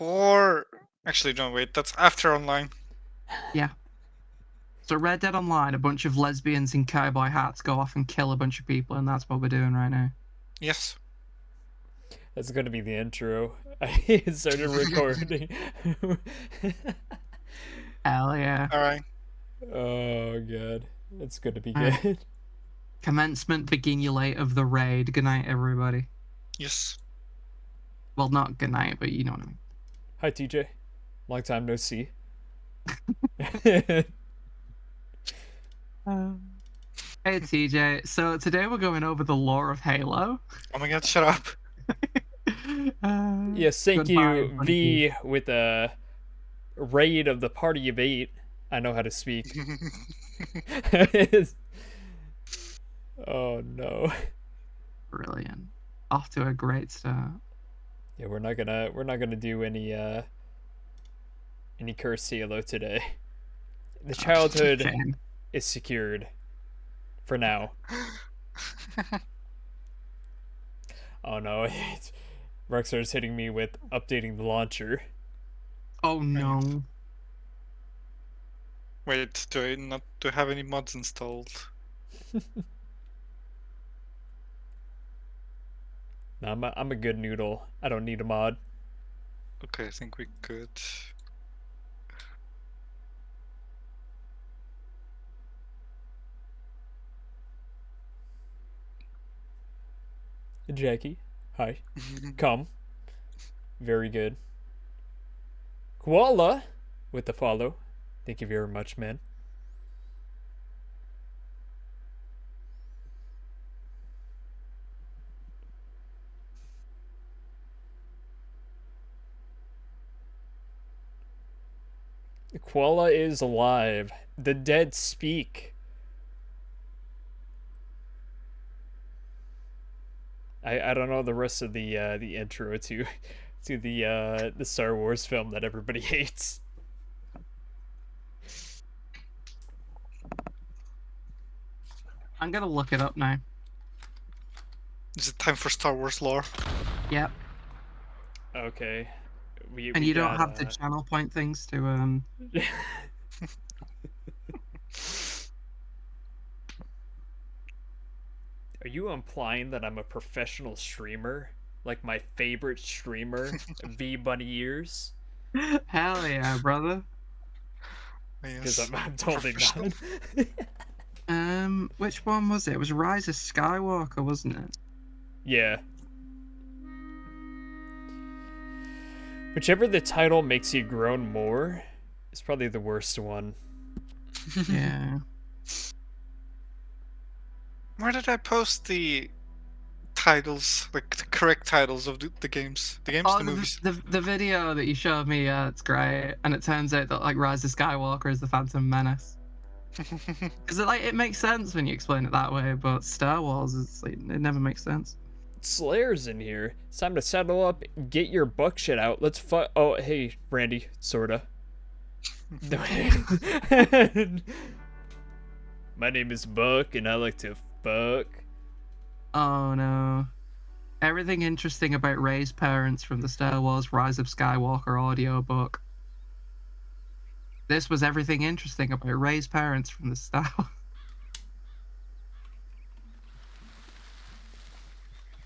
before. Actually, no, wait. That's after online. Yeah. So Red Dead Online, a bunch of lesbians in cowboy hats go off and kill a bunch of people, and that's what we're doing right now. Yes. That's gonna be the intro. I started recording. Hell yeah. All right. Oh god, it's gonna be Alright. good. Commencement begin you late of the raid. Good night, everybody. Yes. Well, not good night, but you know what I mean. Hi TJ, long time no see. Hey TJ, so today we're going over the lore of Halo. Oh my god, shut up. Yes, thank Goodbye, you, funny V, with a raid of the party of 8. I know how to speak. Oh no. Brilliant. Off to a great start. Yeah, we're not gonna do any cursed Halo today. The childhood Shame. is secured for now. Oh no, Rockstar's hitting me with updating the launcher. Oh no. Wait, do I not have any mods installed? No, I'm a good noodle. I don't need a mod. Okay, I think we could. Jackie, hi. Come. Very good. Koala with the follow. Thank you very much, man. Koala is alive. The dead speak. I don't know the rest of the intro to the Star Wars film that everybody hates. I'm gonna look it up now. Is it time for Star Wars lore? Yep. Okay. And you don't have to channel point things to Are you implying that I'm a professional streamer? Like my favorite streamer, V Bunny Ears? Hell yeah, brother. Because Yes. I'm totally not. Which one was it? It was Rise of Skywalker, wasn't it? Yeah. Whichever the title makes you groan more is probably the worst one. Yeah. Where did I post the titles, like the correct titles of the games? The games, the movies. The video that you showed me, it's great, and it turns out that like Rise of Skywalker is the Phantom Menace. Because it makes sense when you explain it that way, but Star Wars is like it never makes sense. Slayer's in here. It's time to settle up, get your buck shit out. Let's fuck. Oh, hey, Randy, sorta. My name is Buck, and I like to fuck. Oh no. Everything interesting about Rey's parents from the Star Wars Rise of Skywalker audiobook. This was everything interesting about Rey's parents from the Star Wars.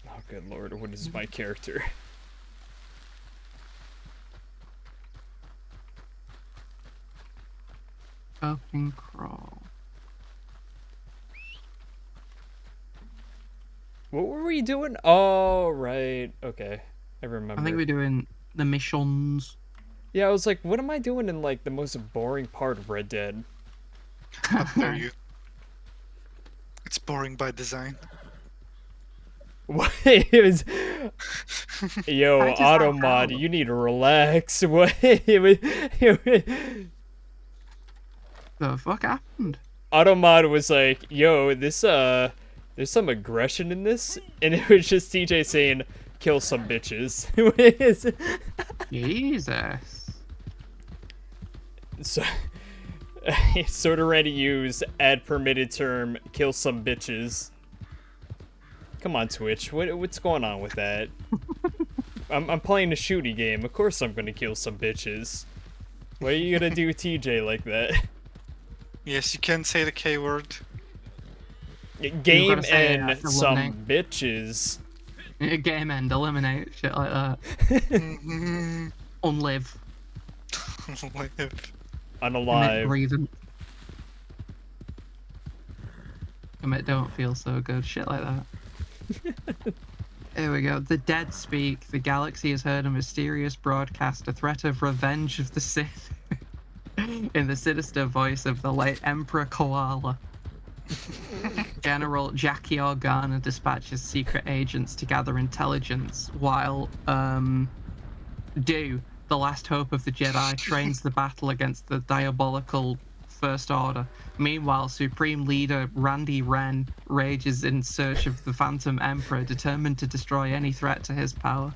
Oh, good lord, what is my character? Up and crawl. What were we doing? Oh, right. Okay. I remember. I think we're doing the missions. Yeah, I was like, what am I doing in, like, the most boring part of Red Dead? How dare you? It's boring by design. What? It was... Yo, I just Automod, outgrown you need to relax. What? The The fuck happened? Automod was like, yo, this, there's some aggression in this, and it was just TJ saying, kill some bitches. Jesus. So, sort of ready to use add permitted term, kill some bitches. Come on, Twitch, what's going on with that? I'm playing a shooty game. Of course I'm gonna kill some bitches. Why are you gonna do TJ like that? Yes, you can say the K word. Game say it and after some eliminate. bitches. Game end, eliminate, shit like that. Mhm. Unlive, Live. commit Unalive. grievance. Commit don't feel so good, shit like that. Here we go. The dead speak. The galaxy has heard a mysterious broadcast, a threat of revenge of the Sith. In the sinister voice of the late Emperor Koala. General Jackie Organa dispatches secret agents to gather intelligence, while Do, the last hope of the Jedi, trains the battle against the diabolical First Order. Meanwhile, Supreme Leader Randy Wren rages in search of the Phantom Emperor, determined to destroy any threat to his power.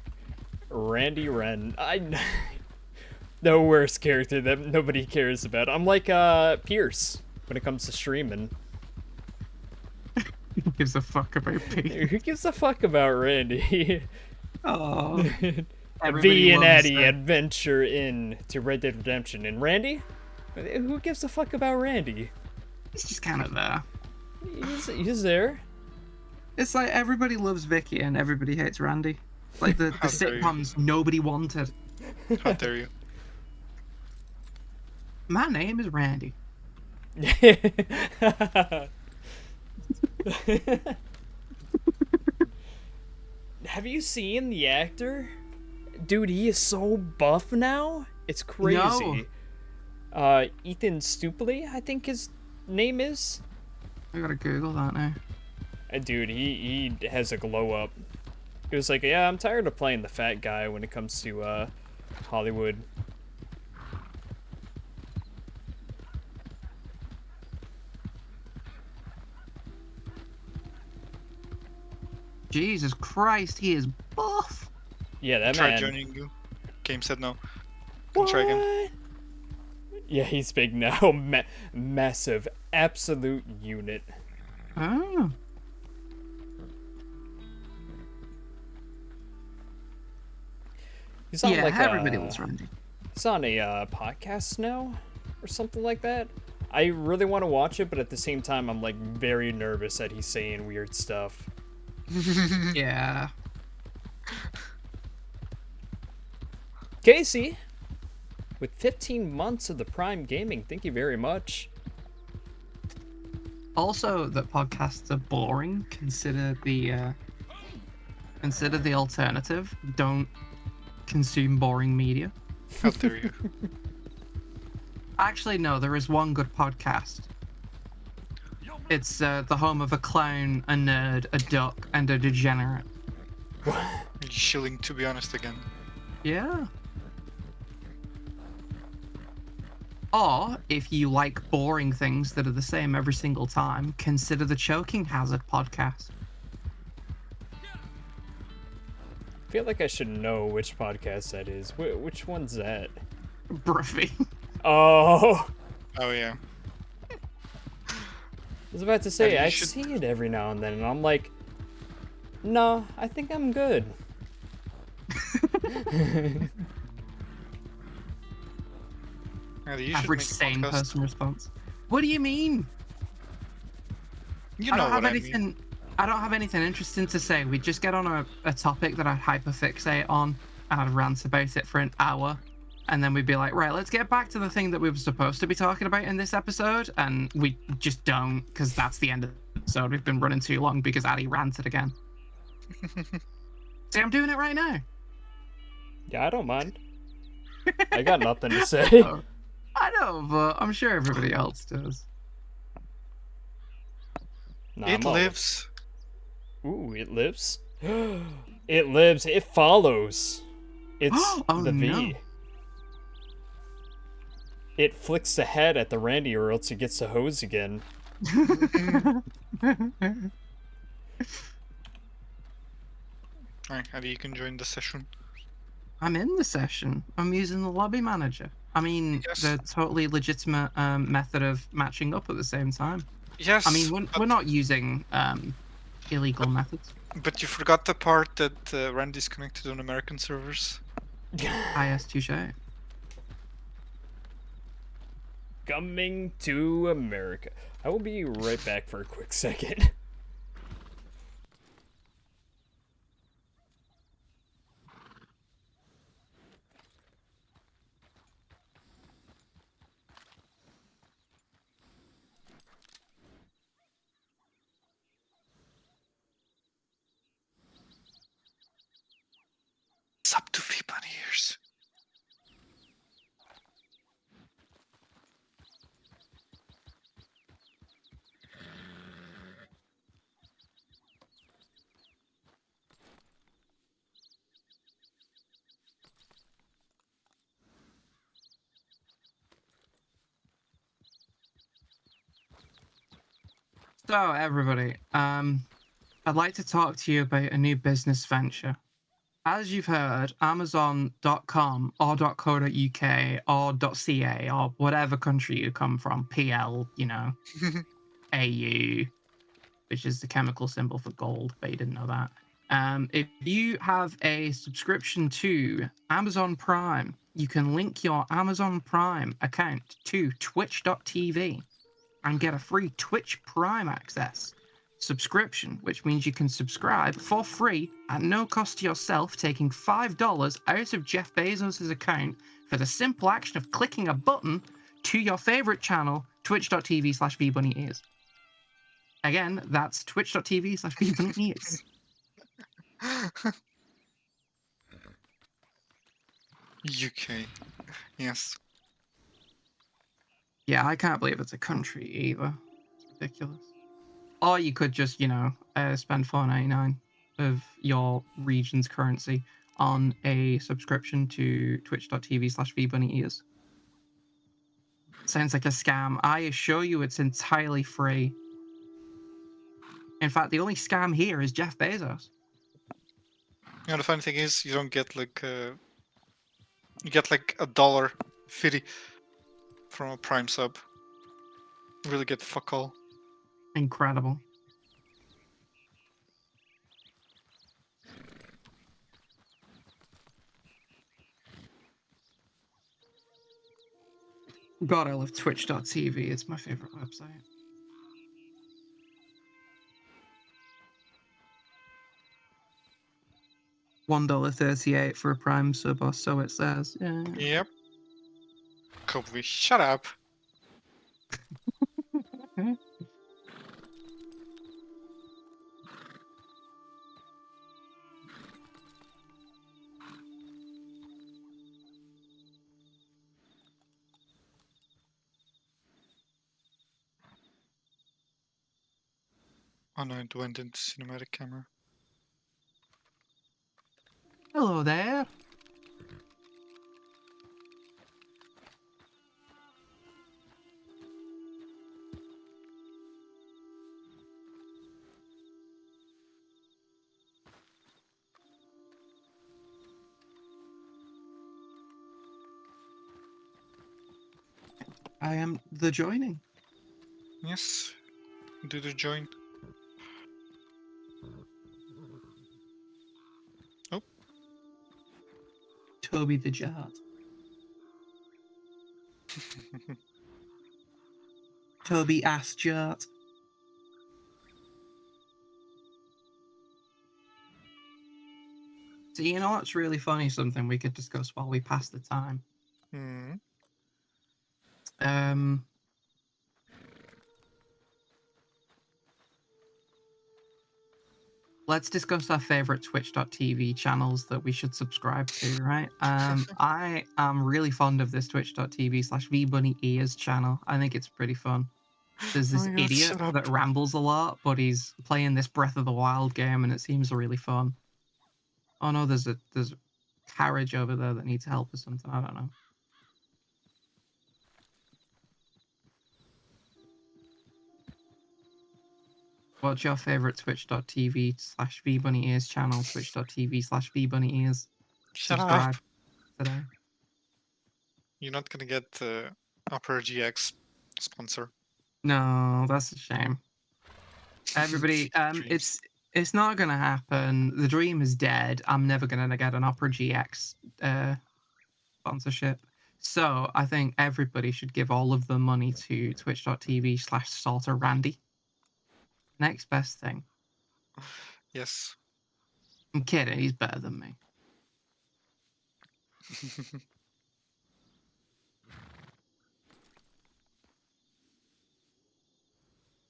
Randy Wren. The worst character that nobody cares about. I'm like Pierce when it comes to streaming. Who gives a fuck about Pete? Who gives a fuck about Randy? Oh, V everybody and loves Eddie it. adventure in to Red Dead Redemption. And Randy? Who gives a fuck about Randy? It's just kind of there. He's there. It's like everybody loves Vicky and everybody hates Randy. Like the How dare you. sitcoms nobody wanted. How dare you? My name is Randy. Have you seen the actor? Dude, he is so buff now. It's crazy. Ethan Stupley, I think his name is. I gotta Google that now. Dude, he has a glow up. He was like, yeah, I'm tired of playing the fat guy when it comes to Hollywood. Jesus Christ, he is buff. Yeah, that Try man. joining you. Game said no. Can try again. What? Yeah, he's big now. Massive, absolute unit. Oh. He's on Yeah, like everybody loves Randy. He's on a podcast now, or something like that. I really want to watch it, but at the same time, I'm like very nervous that he's saying weird stuff. Yeah. Casey, with 15 months of the Prime Gaming, thank you very much. Also, that podcasts are boring. Consider the alternative. Don't consume boring media. How dare you? Actually, no. There is one good podcast. It's the home of a clown, a nerd, a duck, and a degenerate. Shilling, to be honest, again. Yeah. Or, if you like boring things that are the same every single time, consider the Choking Hazard podcast. I feel like I should know which podcast that is. Which one's that? Bruffy. Oh, Oh yeah. I was about to say, Maybe you I should- see it every now and then, and I'm like, no, I think I'm good. Andy, you should Average make a sane podcast. person response. What do you mean? You I know don't have what I anything. mean. I don't have anything interesting to say. We just get on a topic that I'd hyperfixate on, and I'd rant about it for an hour, and then we'd be like, right, let's get back to the thing that we were supposed to be talking about in this episode, and we just don't, because that's the end of the episode. We've been running too long because Addy ranted again. See, I'm doing it right now. Yeah, I don't mind. I got nothing to say. Oh, I know, but I'm sure everybody else does. Nah, It I'm all- lives. Ooh, it lives. It lives. It follows. It's Oh, the V. no. It flicks the head at the Randy, or else it gets the hose again. Alright, Andy, you can join the session. I'm in the session. I'm using the lobby manager. I mean, Yes. the totally legitimate method of matching up at the same time. Yes. I mean, we're not using illegal methods. But you forgot the part that Randy's connected on American servers. IS touche. Coming to America. I will be right back for a quick second. Sub to Bunny ears. So everybody, I'd like to talk to you about a new business venture. As you've heard, Amazon.com or .co.uk or .ca or whatever country you come from, PL, you know, AU, which is the chemical symbol for gold, but you didn't know that. If you have a subscription to Amazon Prime, you can link your Amazon Prime account to twitch.tv and get a free Twitch Prime access subscription, which means you can subscribe for free at no cost to yourself, taking $5 out of Jeff Bezos' account for the simple action of clicking a button to your favorite channel, twitch.tv/vbunny_ears. Again, that's twitch.tv/vbunny_ears. UK. Yes. Yeah, I can't believe it's a country either. It's ridiculous. Or you could just, you know, spend $4.99 of your region's currency on a subscription to twitch.tv/vbunny_ears. Sounds like a scam. I assure you it's entirely free. In fact, the only scam here is Jeff Bezos. You know, the funny thing is, you don't get like you get like $1.50 from a Prime sub. You really get fuck all. Incredible. God, I love twitch.tv. It's my favorite website. $1.38 for a Prime sub, or so it says. Yeah. Yep. Kobe, shut up. Oh no, it went into cinematic camera. Hello there. I am the joining. Yes. Do the join. Oh. Toby the Jart. Toby ass Jart. So you know what's really funny? Something we could discuss while we pass the time. Hmm. Let's discuss our favorite twitch.tv channels that we should subscribe to, right? I am really fond of this twitch.tv/vbunny_ears channel. I think it's pretty fun. There's Oh this my God, idiot shut up. that rambles a lot, but he's playing this Breath of the Wild game and it seems really fun. Oh no, there's a carriage over there that needs help or something. I don't know. What's your favorite twitch.tv/vbunny_ears channel? Twitch.tv/vbunny_ears. Shut Subscribe up. today. You're not gonna get Upper GX sponsor. No, that's a shame. Everybody, Dreams. It's not gonna happen. The dream is dead. I'm never gonna get an Opera GX sponsorship. So I think everybody should give all of the money to twitch.tv/Salter Randy. Next best thing. Yes. I'm kidding. He's better than me.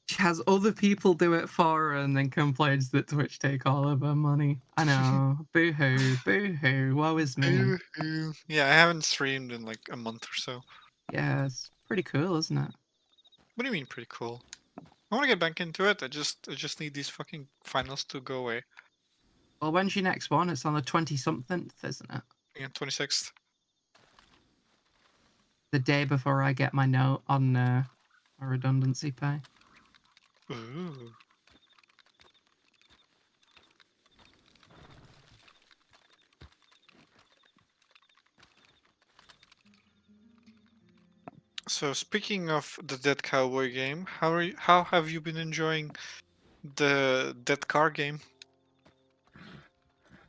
She has other people do it for her and then complains that Twitch take all of her money. I know. Boo-hoo. Boo-hoo. Woe is me. Boo-hoo. Yeah, I haven't streamed in like a month or so. Yeah, it's pretty cool, isn't it? What do you mean pretty cool? I want to get back into it. I just need these fucking finals to go away. Well, when's your next one? It's on the 20-something, isn't it? Yeah, 26th. The day before I get my note on my redundancy pay. Ooh. So speaking of the Dead Cowboy game, how have you been enjoying the Dead Car game?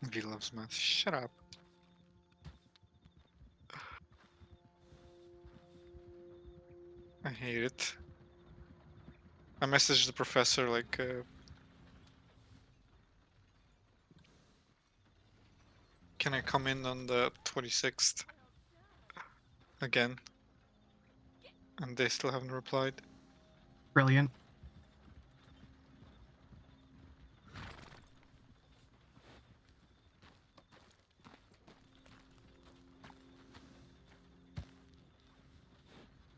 V loves math. Shut up. I hate it. I messaged the professor like can I come in on the 26th again? And they still haven't replied. Brilliant.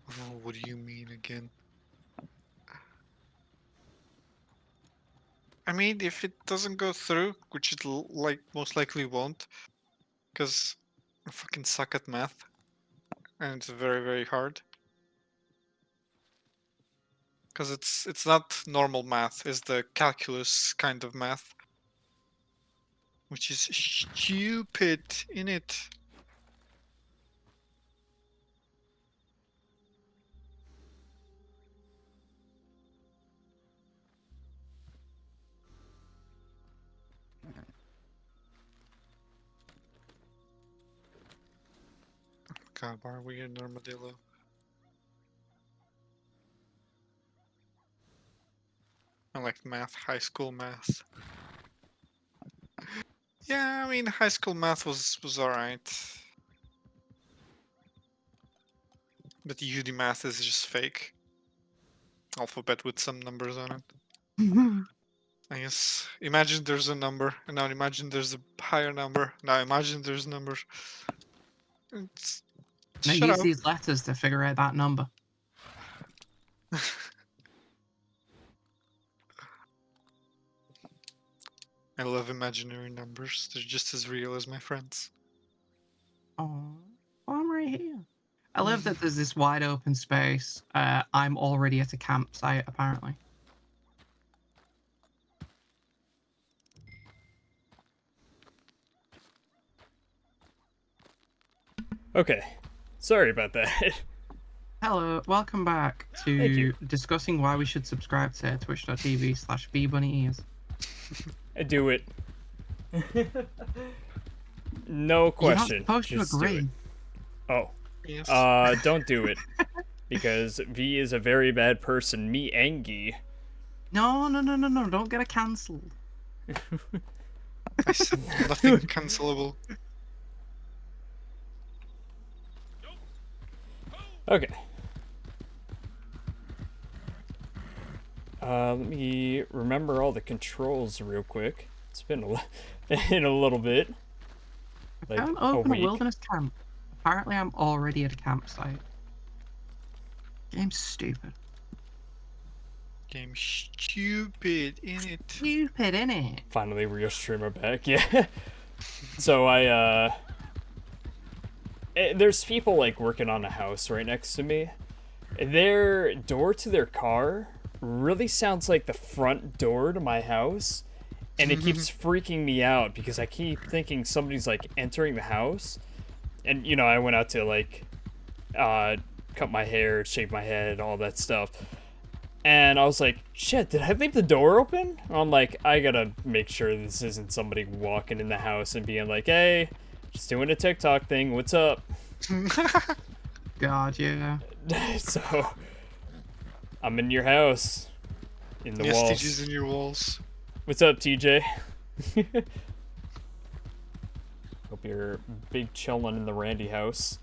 Oh, what do you mean again? I mean, if it doesn't go through, which it like most likely won't, because I fucking suck at math, and it's very very hard. Because it's not normal math, it's the calculus kind of math, which is stupid in it. God, why are we in Armadillo? I like math, high school math. Yeah, I mean, high school math was alright. But UD math is just fake. Alphabet with some numbers on it. I guess, imagine there's a number, and now imagine there's a higher number. Now imagine there's numbers. It's... Now Shut use up. these letters to figure out that number. I love imaginary numbers. They're just as real as my friends. Oh, I'm right here. I love that there's this wide open space. I'm already at a campsite, apparently. Okay, sorry about that. Hello, welcome back Thank to you. discussing why we should subscribe to twitch.tv/bbunny ears. I do it. No question. You're not supposed to Just do agree. it. Oh. Yes. Don't do it. Because V is a very bad person. Me Angie. No, don't get it cancelled. I said nothing cancelable. Okay. Let me remember all the controls real quick. It's been been a little bit. I Like can't a open a week. wilderness camp. Apparently I'm already at a campsite. Game's stupid. Game stupid in it. Stupid, innit? Finally, Rio streamer back. Yeah. So there's people like working on a house right next to me. Their door to their car really sounds like the front door to my house, and it keeps freaking me out because I keep thinking somebody's like entering the house. And you know, I went out to like cut my hair, shave my head, all that stuff. And I was like, shit, did I leave the door open? I'm like, I gotta make sure this isn't somebody walking in the house and being like, hey, just doing a TikTok thing, what's up? God, yeah. So, I'm in your house. In the Yes, walls. TJ's in your walls. What's up, TJ? Hope you're big chillin' in the Randy house.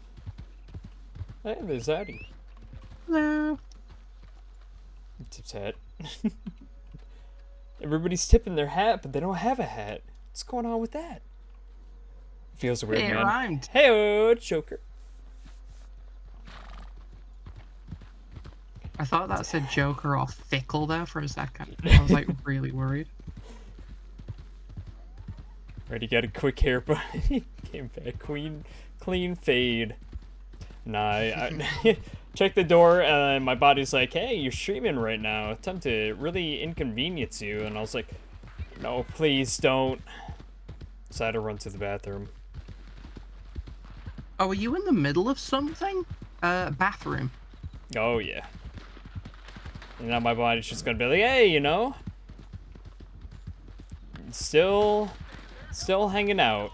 Hey, there's Addy. Hello. Tips hat. Everybody's tipping their hat, but they don't have a hat. What's going on with that? Feels weird, Hey, it man. rhymed. Hey, Joker. I thought that said Joker or Fickle there for a second. I was like really worried. Already got a quick hair, but came back clean fade. Nah, I check the door, and my body's like, hey, you're streaming right now. It's time to really inconvenience you. And I was like, no, please don't. So I had to run to the bathroom. Oh, are you in the middle of something? Bathroom. Oh, yeah. And now my body's just gonna be like, hey, you know, still hanging out.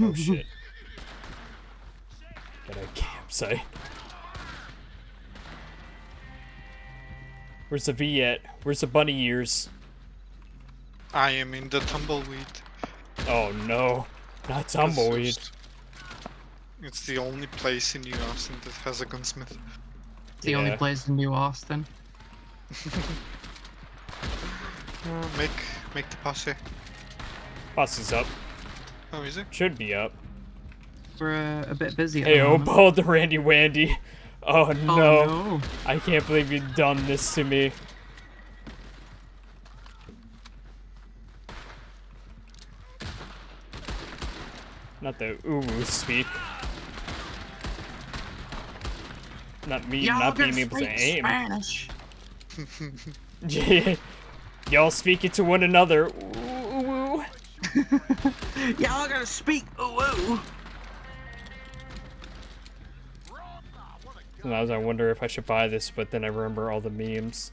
Oh, shit. Got a campsite. Where's the V at? Where's the bunny ears? I am in the tumbleweed. Oh no, not tumbleweed. It's the only place in New Austin that has a gunsmith. It's the only Yeah. place in New Austin. Make the posse. Boss is up. Oh, is it? Should be up. We're a bit busy at Hey, the oh, moment. bald the Randy Wandy. Oh no. Oh no. I can't believe you've done this to me. Not the uwu speak. Not me Y'all not gonna being able to speak aim. Spanish. Y'all speak it to one another. Ooh. Y'all gotta speak ooh. Sometimes I wonder if I should buy this, but then I remember all the memes.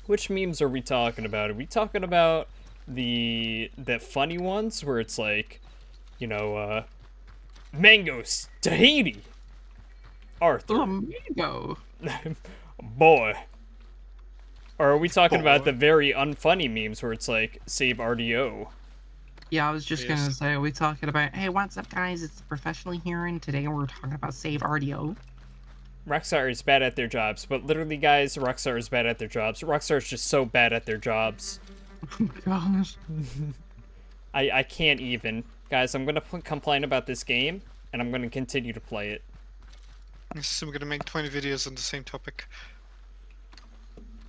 Which memes are we talking about? Are we talking about the funny ones where it's like, you know, Mangoes, Tahiti, Arthur, Flamingo. boy. Or are we talking about Boy. the very unfunny memes where it's like, save RDO? Yeah, I was just Yes. gonna say, are we talking about, hey, what's up, guys? It's Professionally here, and today we're talking about Save RDO. Rockstar is bad at their jobs, but literally, guys, Rockstar is bad at their jobs. Rockstar is just so bad at their jobs. Oh, gosh. I can't even. Guys, I'm gonna complain about this game, and I'm gonna continue to play it. Yes, I'm gonna make 20 videos on the same topic.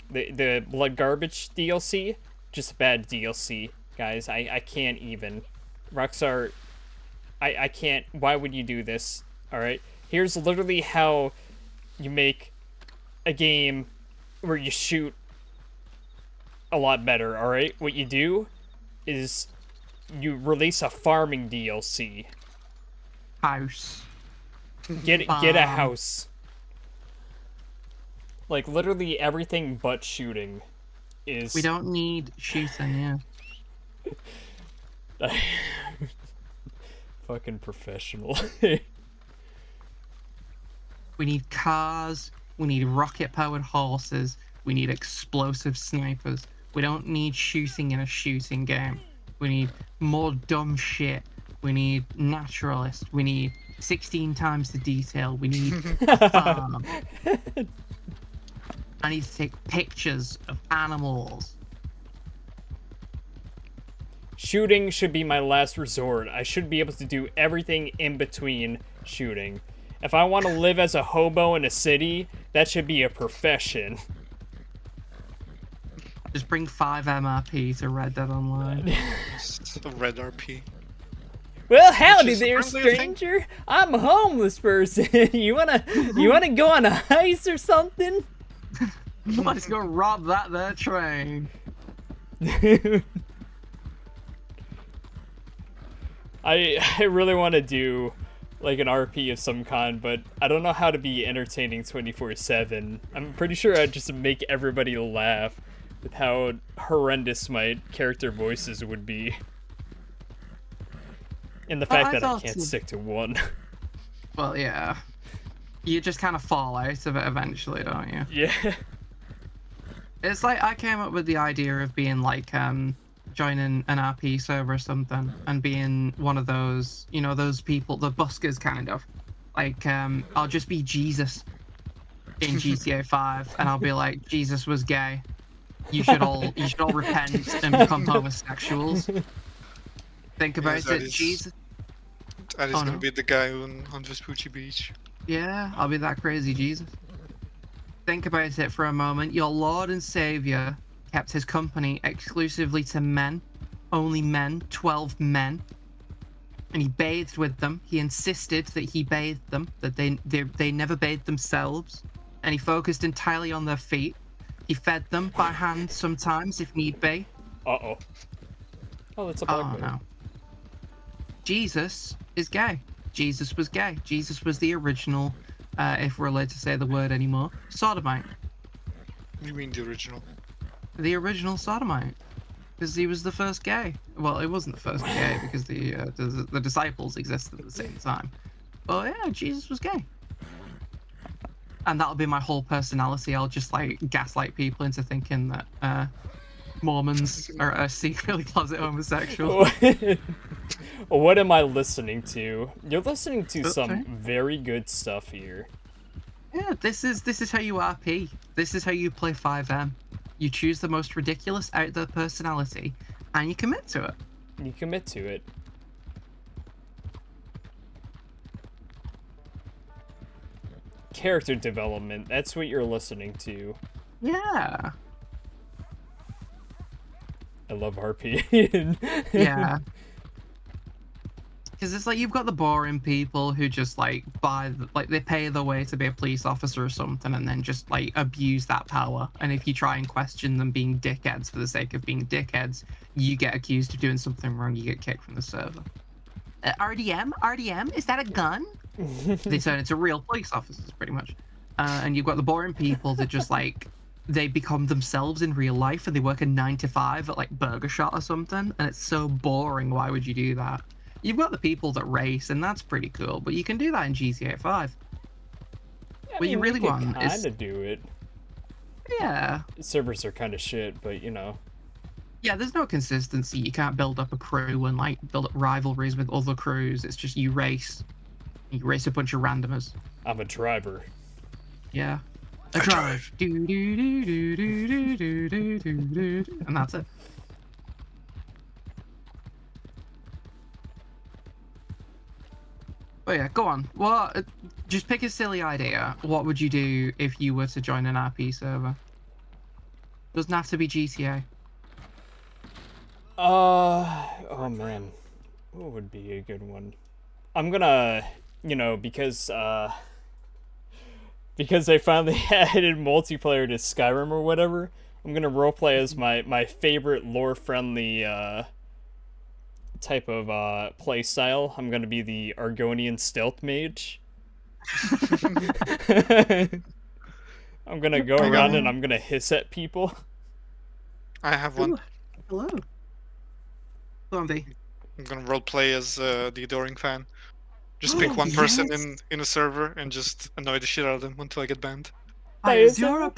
The Blood Garbage DLC, just bad DLC, guys. I can't even. Rockstar, I can't. Why would you do this? Alright? Here's literally how you make a game where you shoot a lot better, alright? What you do is you release a farming DLC. House. Get a house. Like, literally everything but shooting is... We don't need shooting, yeah. Fucking professional. We need cars. We need rocket-powered horses. We need explosive snipers. We don't need shooting in a shooting game. We need more dumb shit. We need naturalists. We need 16 times the detail. We need farm. I need to take pictures of animals. Shooting should be my last resort. I should be able to do everything in between shooting. If I want to live as a hobo in a city, that should be a profession. Just bring 5 MRP to Red Dead Online. It's a red RP. Well, howdy is there, apparently a thing. stranger. I'm a homeless person. you wanna go on a heist or something? Let's go rob that there train. I really want to do like an RP of some kind, but I don't know how to be entertaining 24/7. I'm pretty sure I'd just make everybody laugh with how horrendous my character voices would be. And the fact that I can't stick to one. Well, yeah. You just kind of fall out of it eventually, don't you? Yeah. It's like I came up with the idea of being like joining an RP server or something and being one of those, you know, those people, the buskers kind of. Like I'll just be Jesus in GTA 5 and I'll be like, Jesus was gay. You should all repent and become homosexuals. Think about it, Jesus. That is gonna be the guy on Vespucci Beach. Yeah, I'll be that crazy Jesus. Think about it for a moment. Your Lord and Savior kept his company exclusively to men, only men, 12 men, and he bathed with them. He insisted that he bathed them, that they never bathed themselves, and he focused entirely on their feet. He fed them by hand sometimes if need be. Uh-oh. Oh, that's a black Oh, no. Jesus is gay. Jesus was gay. Jesus was the original, if we're allowed to say the word anymore, sodomite. You mean the original? The original sodomite. Because he was the first gay. Well, it wasn't the first gay because the disciples existed at the same time. But yeah, Jesus was gay. And that'll be my whole personality. I'll just like gaslight people into thinking that Mormons are secretly closet homosexual. What am I listening to? You're listening to some very good stuff here. Yeah, this is how you RP. This is how you play 5M. You choose the most ridiculous out there personality, and you commit to it. You commit to it. Character development, that's what you're listening to. Yeah. I love RPing. Yeah. Because it's like you've got the boring people who just like they pay their way to be a police officer or something and then just like abuse that power. And if you try and question them being dickheads for the sake of being dickheads, you get accused of doing something wrong, you get kicked from the server. RDM? Is that a gun? They turn into real police officers pretty much. And you've got the boring people that just like, they become themselves in real life and they work a 9 to 5 at like Burger Shot or something. And it's so boring, why would you do that? You've got the people that race, and that's pretty cool, but you can do that in GTA 5. Yeah, what you really want is... kind of do it. Yeah. Servers are kind of shit, but you know. Yeah, there's no consistency. You can't build up a crew and like build up rivalries with other crews. It's just you race. You race a bunch of randomers. I'm a driver. Yeah. A drive. Do do do do do do do do do, and that's it. Oh yeah, go on. Well, just pick a silly idea. What would you do if you were to join an RP server? Doesn't have to be GTA. Oh man, what would be a good one? I'm gonna, you know, because they finally added multiplayer to Skyrim or whatever, I'm gonna roleplay as my favorite lore-friendly type of play style. I'm gonna be the Argonian stealth mage. I'm gonna go around and I'm gonna hiss at people. I have one. Ooh, hello. Zombie. I'm gonna roleplay as the Adoring fan. Just pick one person in a server and just annoy the shit out of them until I get banned. Payazura.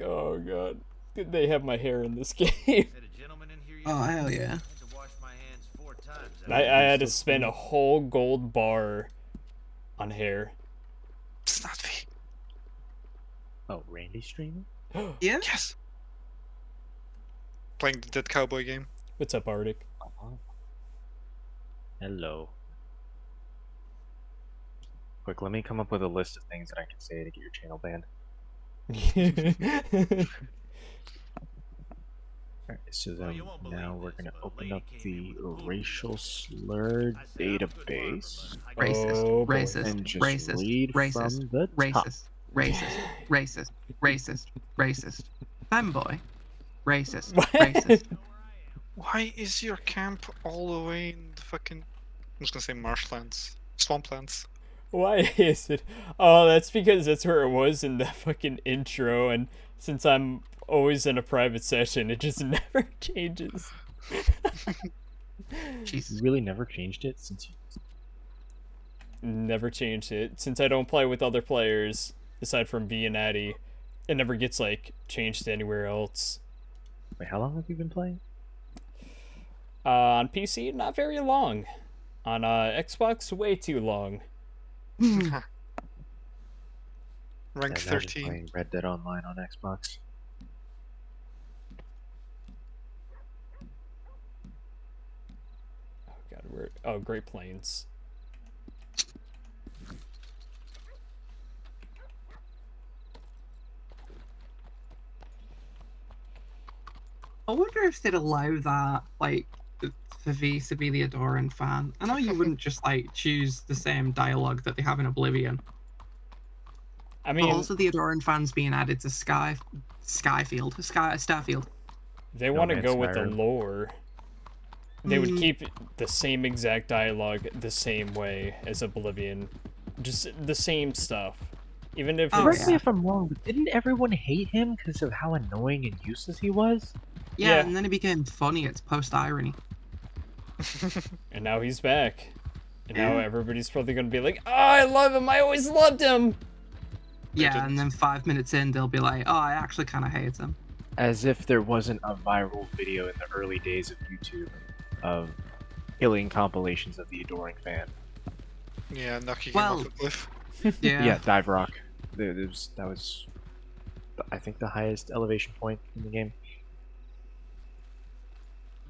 Oh god. Did they have my hair in this game? Oh, hell yeah. I had to spend a whole gold bar on hair. It's not me. Oh, Randy streaming? Yeah? Yes. Playing the Dead Cowboy game. What's up, Arctic? Hello. Quick, let me come up with a list of things that I can say to get your channel banned. Alright, so then now we're gonna open up the racial slur database. Racist, Oh, boy. racist, And just racist, read racist, from the top. racist, racist, racist, racist, racist, femboy, racist, What? racist. Why is your camp all the way in the fucking... I'm just gonna say marshlands. Swamplands. Why is it? Oh, that's because that's where it was in the fucking intro, and since I'm always in a private session, it just never changes. Jesus. You really never changed it since you... Never changed it. Since I don't play with other players, aside from B and Addy, it never gets, like, changed anywhere else. Wait, how long have you been playing? On PC, not very long. On Xbox, way too long. Rank I imagine 13. playing Red Dead Online on Xbox. Oh god, Great Plains. I wonder if they'd allow that, like, for V to be the adoring fan. I know you wouldn't just, like, choose the same dialogue that they have in Oblivion. I But mean, also the adoring fans being added to Starfield. they want to Man's go with the Skyrim. lore. They would keep the same exact dialogue the same way as Oblivion. Just the same stuff. Even if Oh, it's... Correct me if I'm wrong, but didn't everyone hate him because of how annoying and useless he was? Yeah, Yeah. and then it became funny. It's post-irony. And now he's back. And now everybody's probably going to be like, oh, I love him. I always loved him. Yeah, didn't. and then 5 minutes in, they'll be like, oh, I actually kind of hate him. As if there wasn't a viral video in the early days of YouTube of killing compilations of the adoring fan. Yeah, knocking Well- him off a cliff. Yeah. Yeah, Dive Rock. That was, I think, the highest elevation point in the game.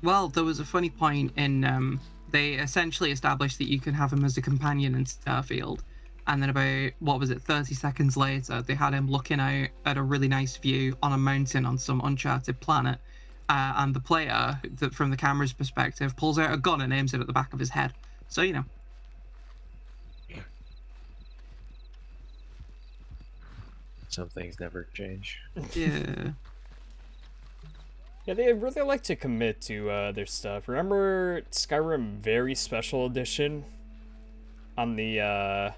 Well, there was a funny point in they essentially established that you can have him as a companion in Starfield, and then about, what was it, 30 seconds later, they had him looking out at a really nice view on a mountain on some uncharted planet, and the player, from the camera's perspective, pulls out a gun and aims it at the back of his head. So, you know. Some things never change. Yeah. Yeah, they really like to commit to their stuff. Remember Skyrim Very Special Edition on the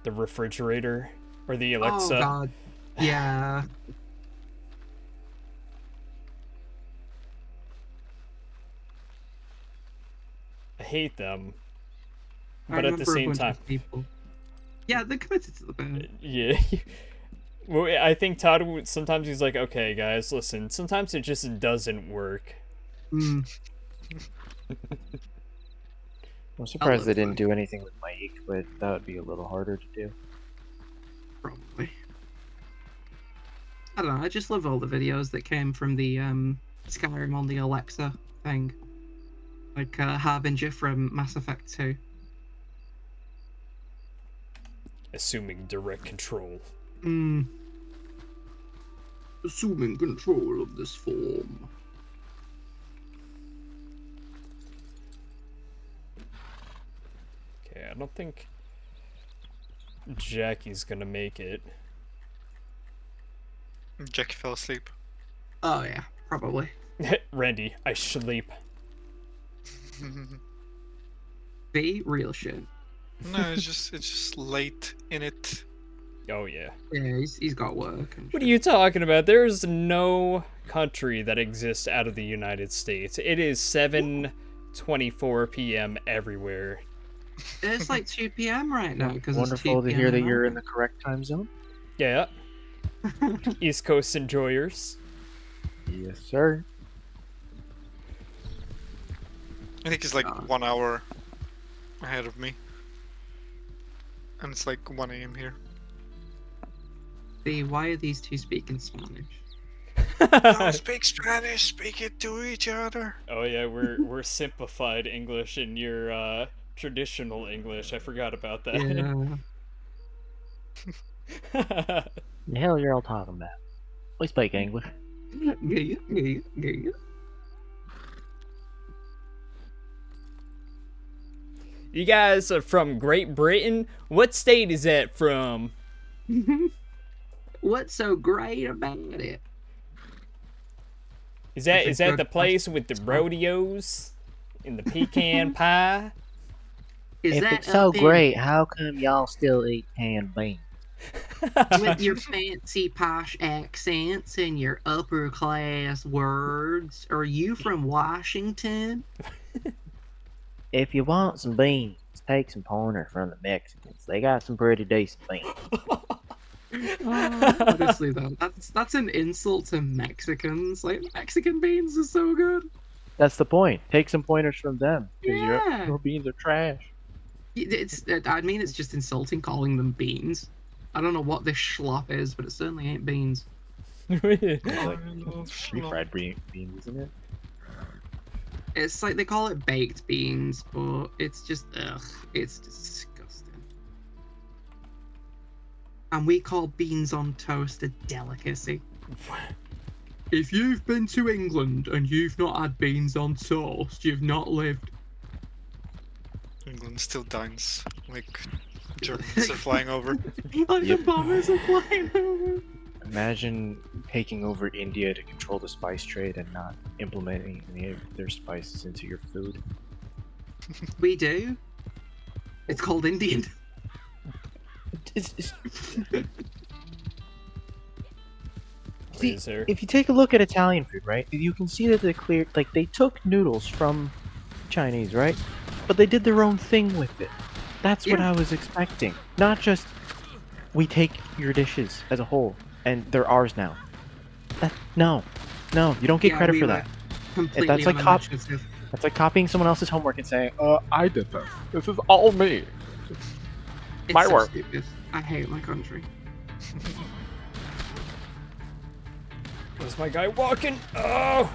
refrigerator or the Alexa? Oh, God. Yeah. I hate them, I but at the remember a same bunch time, of people. Yeah, they're committed to the band. yeah. Well, I think Todd sometimes he's like, okay, guys, listen. Sometimes it just doesn't work. Mm. I'm surprised they love didn't fun. do anything with Mike, but that would be a little harder to do. Probably. I don't know, I just love all the videos that came from the Skyrim on the Alexa thing. Like Harbinger from Mass Effect 2. Assuming direct control. Mm. Assuming control of this form. Okay, I don't think Jackie's gonna make it. Jackie fell asleep. Oh yeah, probably. Randy, I sleep. Be real shit. No, it's just late in it. Oh yeah. Yeah, he's got work. And What are you talking about? There's no country that exists out of the United States. It is 7:24 p.m. everywhere. It's like 2 p.m. right now because Wonderful to hear that you're in the correct time zone. Yeah. East Coast enjoyers. Yes, sir. I think he's like 1 hour ahead of me. And it's like 1 a.m. here. See, why are these two speaking Spanish? Don't speak Spanish, speak it to each other. Oh yeah, we're simplified English and your traditional English. I forgot about that. Yeah. The hell you're all talking about? We speak English. Yeah. You guys are from Great Britain? What state is that from? What's so great about it? Is that It's a the good place with the rodeos and the pecan pie? Is If that it's so up in- great, how come y'all still eat canned beans? with your fancy posh accents and your upper class words? Are you from Washington? If you want some beans, take some pointer from the Mexicans. They got some pretty decent beans. Honestly, though, that's an insult to Mexicans. Like, Mexican beans are so good. That's the point. Take some pointers from them because Yeah. your beans are trash. I mean, it's just insulting calling them beans. I don't know what this schlop is, but it certainly ain't beans. It's I like love refried beans, isn't it? It's like they call it baked beans, but it's just ugh. It's disgusting. And we call beans on toast a delicacy. If you've been to England and you've not had beans on toast, you've not lived. England still dines like Germans are flying over. Like Yep. the bombers are flying over. Imagine taking over India to control the spice trade and not implementing any of their spices into your food. We do. It's called Indian. See, Razor. if you take a look at Italian food, right, you can see that they took noodles from Chinese, right? But they did their own thing with it. That's what Yeah. I was expecting. Not just we take your dishes as a whole and they're ours now. No, you don't get Yeah, credit we for were that. Completely That's like cop- uninitiative. That's like copying someone else's homework and saying, I did this. This is all me. It's my so work. stupid. I hate my country. Where's my guy walking? Oh!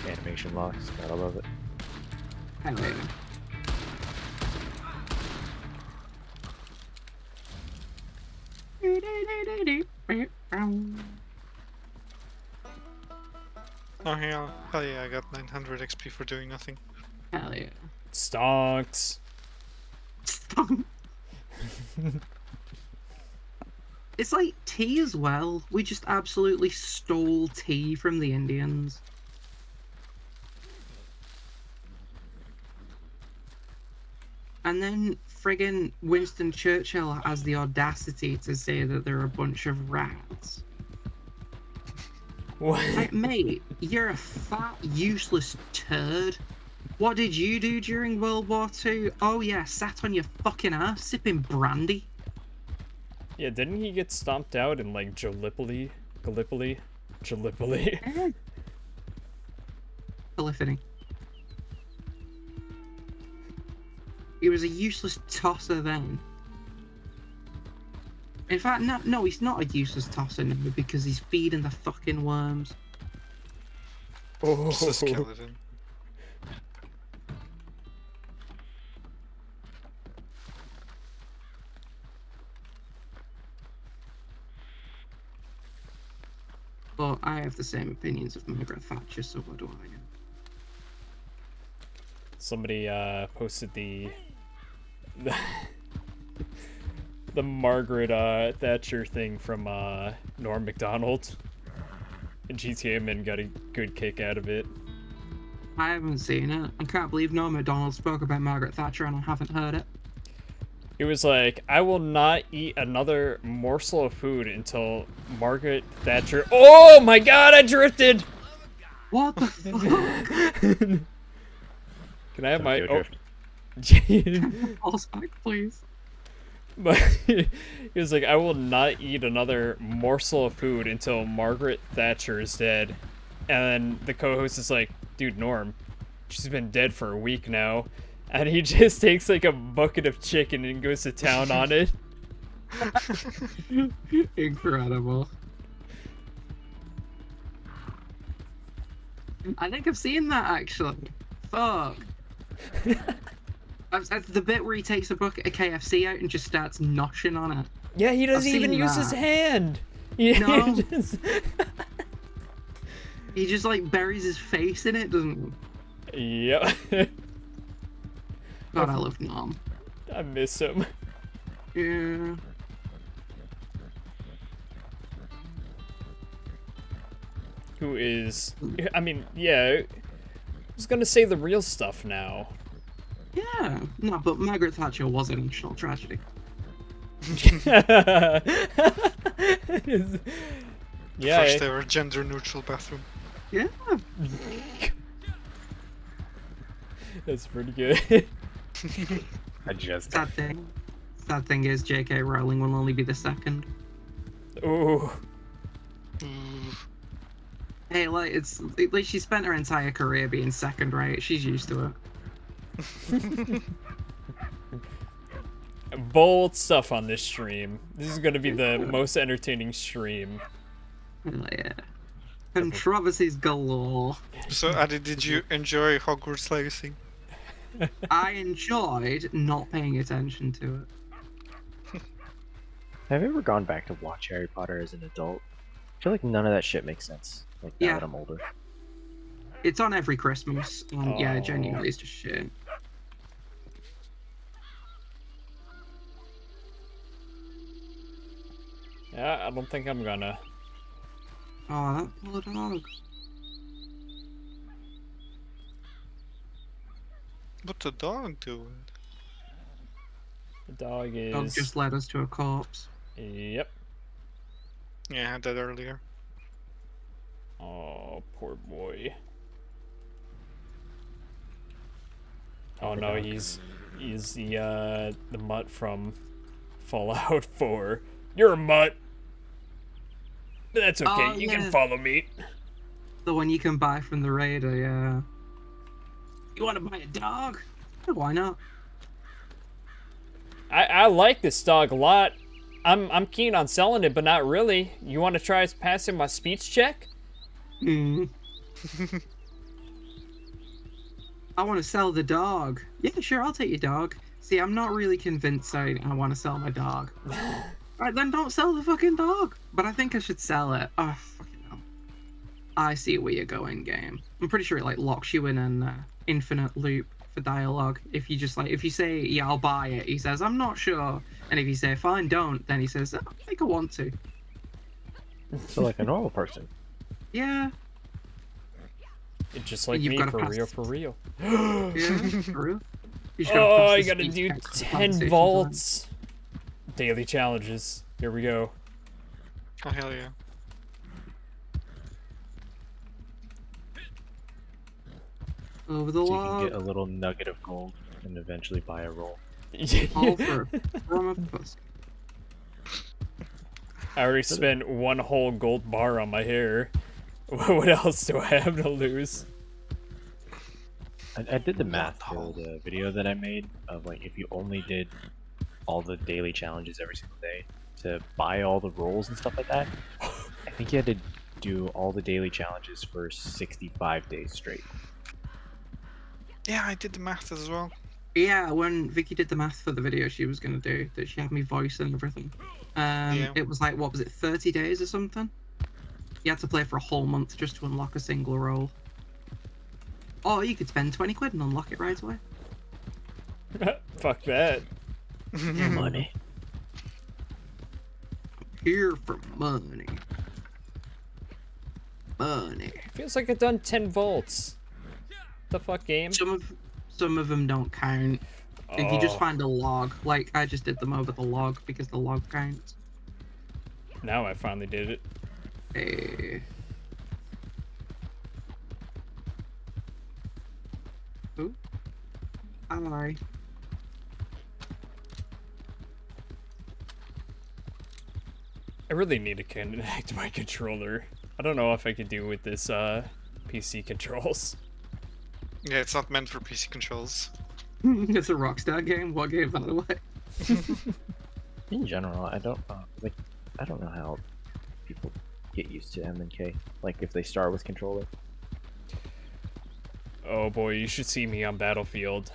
Animation locks. Gotta love it. I hate it. Oh hell yeah, I got 900 XP for doing nothing. Hell yeah. Stonks. It's like tea as well. We just absolutely stole tea from the Indians. And then friggin' Winston Churchill has the audacity to say that they're a bunch of rats. What? Like, mate, you're a fat, useless turd. What did you do during World War II? Oh yeah, sat on your fucking ass sipping brandy. Yeah, didn't he get stomped out in like Gallipoli? Gallipoli? Polyphony. He was a useless tosser then. In fact, no, he's not a useless tosser now because he's feeding the fucking worms. Oh. Just a skeleton. But I have the same opinions of Margaret Thatcher, so what do I know? Somebody posted the the Margaret Thatcher thing from Norm Macdonald. And GTA Men got a good kick out of it. I haven't seen it. I can't believe Norm Macdonald spoke about Margaret Thatcher and I haven't heard it. It was like, I will not eat another morsel of food until Margaret Thatcher. Oh my god, I drifted! What the fuck? Can I have my. Tokyo Oh. Pulse back, please. But he was like, I will not eat another morsel of food until Margaret Thatcher is dead. And then the co-host is like, dude, Norm, she's been dead for a week now. And he just takes like a bucket of chicken and goes to town on it. Incredible. I think I've seen that actually. Fuck. The bit where he takes a bucket of KFC out and just starts noshing on it. Yeah, he doesn't I've even seen use his that. hand. He No. just- He just like buries his face in it, doesn't he? Yep. God, I love Norm. I miss him. Yeah. who is... I mean, yeah. Who's gonna say the real stuff now? Yeah. No, but Margaret Thatcher was a national tragedy. Yeah. First ever gender neutral bathroom. Yeah. That's pretty good. I just Sad thing is, J.K. Rowling will only be the second. Ooh. Hey, like like she spent her entire career being second, right? She's used to it. Bold stuff on this stream. This is gonna be the most entertaining stream. Yeah. Controversies galore. So, Adi, did you enjoy Hogwarts Legacy? I enjoyed not paying attention to it. Have you ever gone back to watch Harry Potter as an adult? I feel like none of that shit makes sense. Like now Yeah. that I'm older. It's on every Christmas, and yeah, Oh. genuinely, it's just shit. Yeah, I don't think I'm gonna. Oh, that poor dog. What the dog doing? The dog is. Dog just led us to a corpse. Yep. Yeah, I had that earlier. Oh, poor boy. Oh no, he's the mutt from Fallout 4. You're a mutt. But that's okay. Oh, You yeah. can follow me. The one you can buy from the raider, yeah. You want to buy a dog? Yeah, why not? I like this dog a lot. I'm keen on selling it, but not really. You want to try passing my speech check? Hmm. I want to sell the dog. Yeah, sure, I'll take your dog. See, I'm not really convinced I want to sell my dog. Right, then don't sell the fucking dog. But I think I should sell it. Oh, fucking hell. I see where you're going, game. I'm pretty sure it, like, locks you in an infinite loop for dialogue. If you just, like, if you say, yeah, I'll buy it, he says, I'm not sure. And if you say, fine, don't, then he says, I think I want to. So like a normal person. Yeah. It's just like You've me, gotta for pass real, the- for real. Yeah, for real. You just Oh, pass you the gotta speech do text for the 10 conversation volts. Daily challenges. Here we go. Oh, hell yeah. time. Over the So you can get a log. little nugget of gold and eventually buy a roll. All for from a pussy. I already spent one whole gold bar on my hair. What else do I have to lose? I did the math for the video that I made of like if you only did all the daily challenges every single day to buy all the rolls and stuff like that. I think you had to do all the daily challenges for 65 days straight. Yeah, I did the math as well. Yeah, when Vicky did the math for the video she was gonna do, that she had me voice and everything. Yeah. It was like, what was it, 30 days or something? You had to play for a whole month just to unlock a single roll. Or you could spend 20 quid and unlock it right away. Fuck that. Money. Here for money. Money. Feels like I've done 10 volts. The fuck, game? Some of them don't count. If you just Oh. find a log, like I just did them over the log because the log counts. Now I finally did it. Hey. Ooh. Hi. I really need to connect my controller. I don't know if I could do with this PC controls. Yeah, it's not meant for PC controls. It's a Rockstar game. What game, by the way? In general, I don't know how people get used to M&K. Like if they start with controller. Oh boy, you should see me on Battlefield.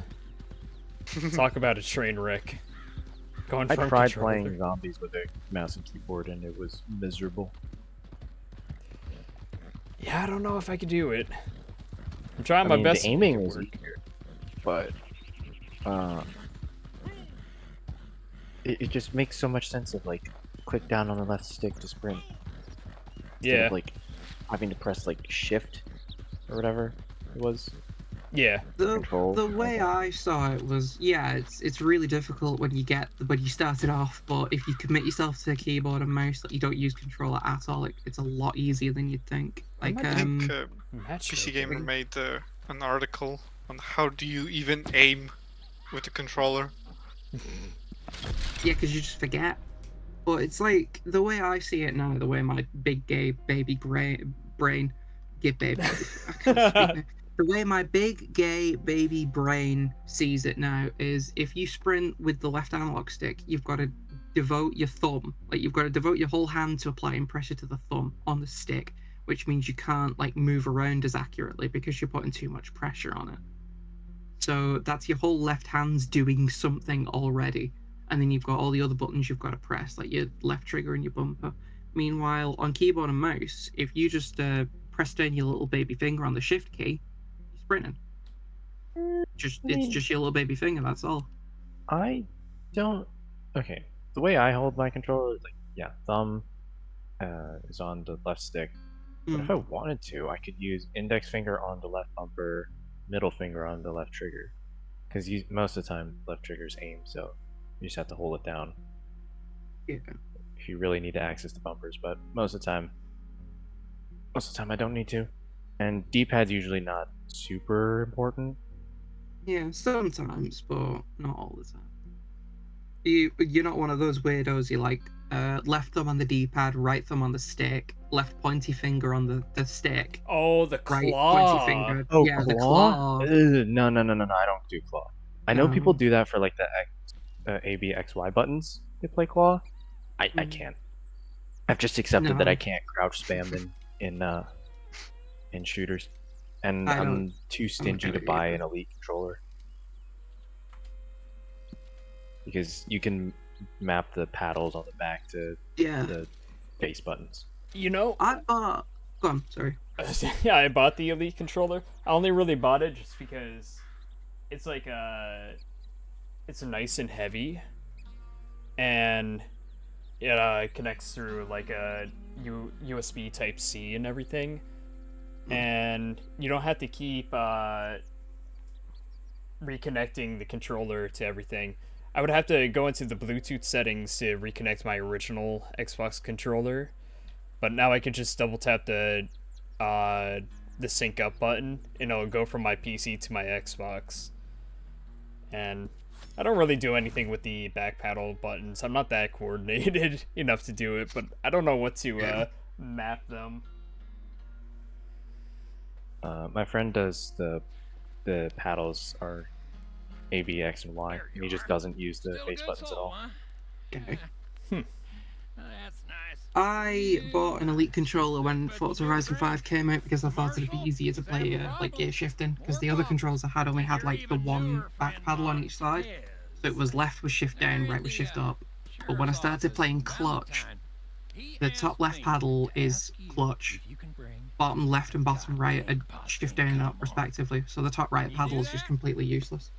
Talk about a train wreck. Going I from tried controller. playing zombies with a mouse and keyboard and it was miserable. Yeah, I don't know if I could do it. I'm trying I my mean, best. the to make aiming it was work. easier, but it just makes so much sense of like click down on the left stick to sprint. Instead Yeah. of, like having to press like shift or whatever it was. Yeah. The Control, way okay. I saw it was, yeah, it's really difficult when you start it off, but if you commit yourself to keyboard and mouse that you don't use controller at all, it's a lot easier than you'd think. Like I think Match PC open. Gamer made an article on how do you even aim with the controller. yeah, because you just forget. But it's like the way I see it now, the way my big gay baby brain, gay baby, I can't speak now. The way my big gay baby brain sees it now is if you sprint with the left analog stick, you've got to devote your thumb, like you've got to devote your whole hand to applying pressure to the thumb on the stick, which means you can't like move around as accurately because you're putting too much pressure on it. So that's your whole left hand's doing something already. And then you've got all the other buttons you've got to press, like your left trigger and your bumper. Meanwhile, on keyboard and mouse, if you just press down your little baby finger on the shift key, you're sprinting. It's just your little baby finger, that's all. I don't. Okay, the way I hold my controller is like, yeah, thumb is on the left stick. But if I wanted to, I could use index finger on the left bumper, middle finger on the left trigger. Because most of the time, left trigger's aim, so you just have to hold it down Yeah. if you really need to access the bumpers. But most of the time I don't need to. And D-pad's usually not super important. Yeah, sometimes, but not all the time. You're not one of those weirdos. You like left thumb on the D-pad, right thumb on the stick, left pointy finger on the stick, Oh, the right claw. pointy finger. Oh, yeah, claw? the claw. No, I don't do claw. I know people No. do that for like the A, B, X, Y buttons. They play claw. I Mm. can't. I've just accepted that No. I can't crouch spam in shooters, and I don't- I'm too stingy to do it buy either. an elite controller because you can map the paddles on the back to Yeah. the base buttons. You know, I bought. Go on, sorry. yeah, I bought the Elite controller. I only really bought it just because it's like it's nice and heavy, and it connects through like a USB Type C and everything, and you don't have to keep reconnecting the controller to everything. I would have to go into the Bluetooth settings to reconnect my original Xbox controller, but now I can just double tap the sync up button and it'll go from my PC to my Xbox. And I don't really do anything with the back paddle buttons. I'm not that coordinated enough to do it, but I don't know what to map them. My friend does the paddles are A, B, X, and Y, and he just doesn't use the base buttons at all. Okay. That's nice. I bought an Elite controller when Forza Horizon 5 came out because I thought it'd be easier to play like gear shifting, because the other controls I had only had like the one back paddle on each side. So it was left was shift down, right was shift up. But when I started playing clutch, the top left paddle is clutch, bottom left and bottom right are shift down and up respectively. So the top right paddle is just completely useless.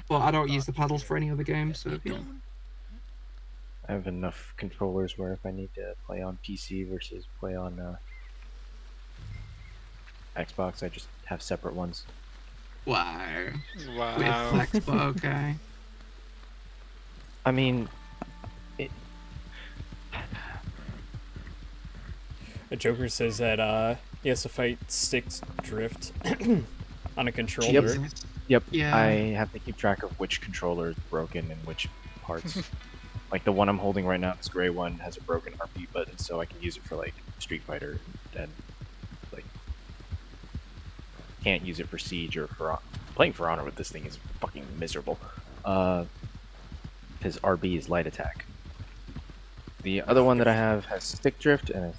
But I don't use the paddles for any other game, so yeah. I have enough controllers where if I need to play on PC versus play on Xbox, I just have separate ones. Wow. Wow. With flex, but okay. I mean, A Joker says that he has to fight stick drift on a controller. Yep. Yeah. I have to keep track of which controller is broken and which parts. Like the one I'm holding right now, this gray one, has a broken RP button, so I can use it for like Street Fighter, and like can't use it for Siege or for playing For Honor with this thing is fucking miserable. His RB is light attack. The other one that I have has stick drift, and I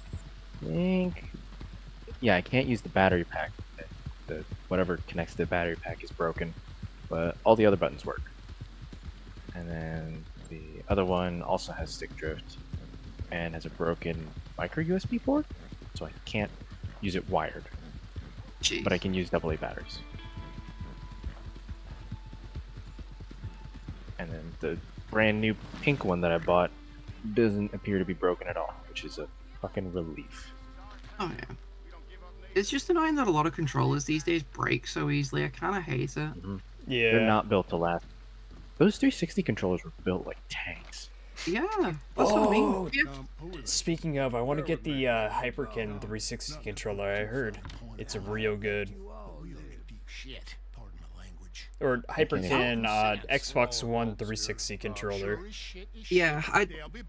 think, yeah, I can't use the battery pack. The whatever connects to the battery pack is broken, but all the other buttons work. And then the other one also has stick drift and has a broken micro USB port, so I can't use it wired. Jeez. But I can use AA batteries. And then the brand new pink one that I bought doesn't appear to be broken at all, which is a fucking relief. Oh yeah. It's just annoying that a lot of controllers these days break so easily. I kind of hate it. Yeah. They're not built to last. Those 360 controllers were built like tanks. Yeah, that's what I mean. Oh, speaking of, I want to get the Hyperkin 360 controller. I heard it's real good. Shit. Pardon my language. Or Hyperkin Xbox One 360 controller. Yeah,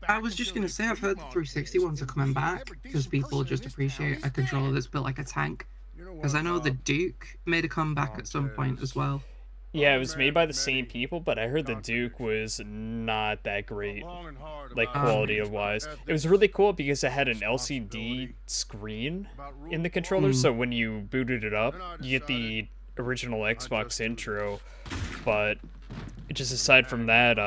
I was just gonna say I've heard the 360 ones are coming back because people just appreciate a controller that's built like a tank. Because I know the Duke made a comeback at some point as well. Yeah, it was made by the same people, but I heard the Duke was not that great, like quality of wise. It was really cool because it had an LCD screen in the controller, so when you booted it up, you get the original Xbox intro, but just aside from that,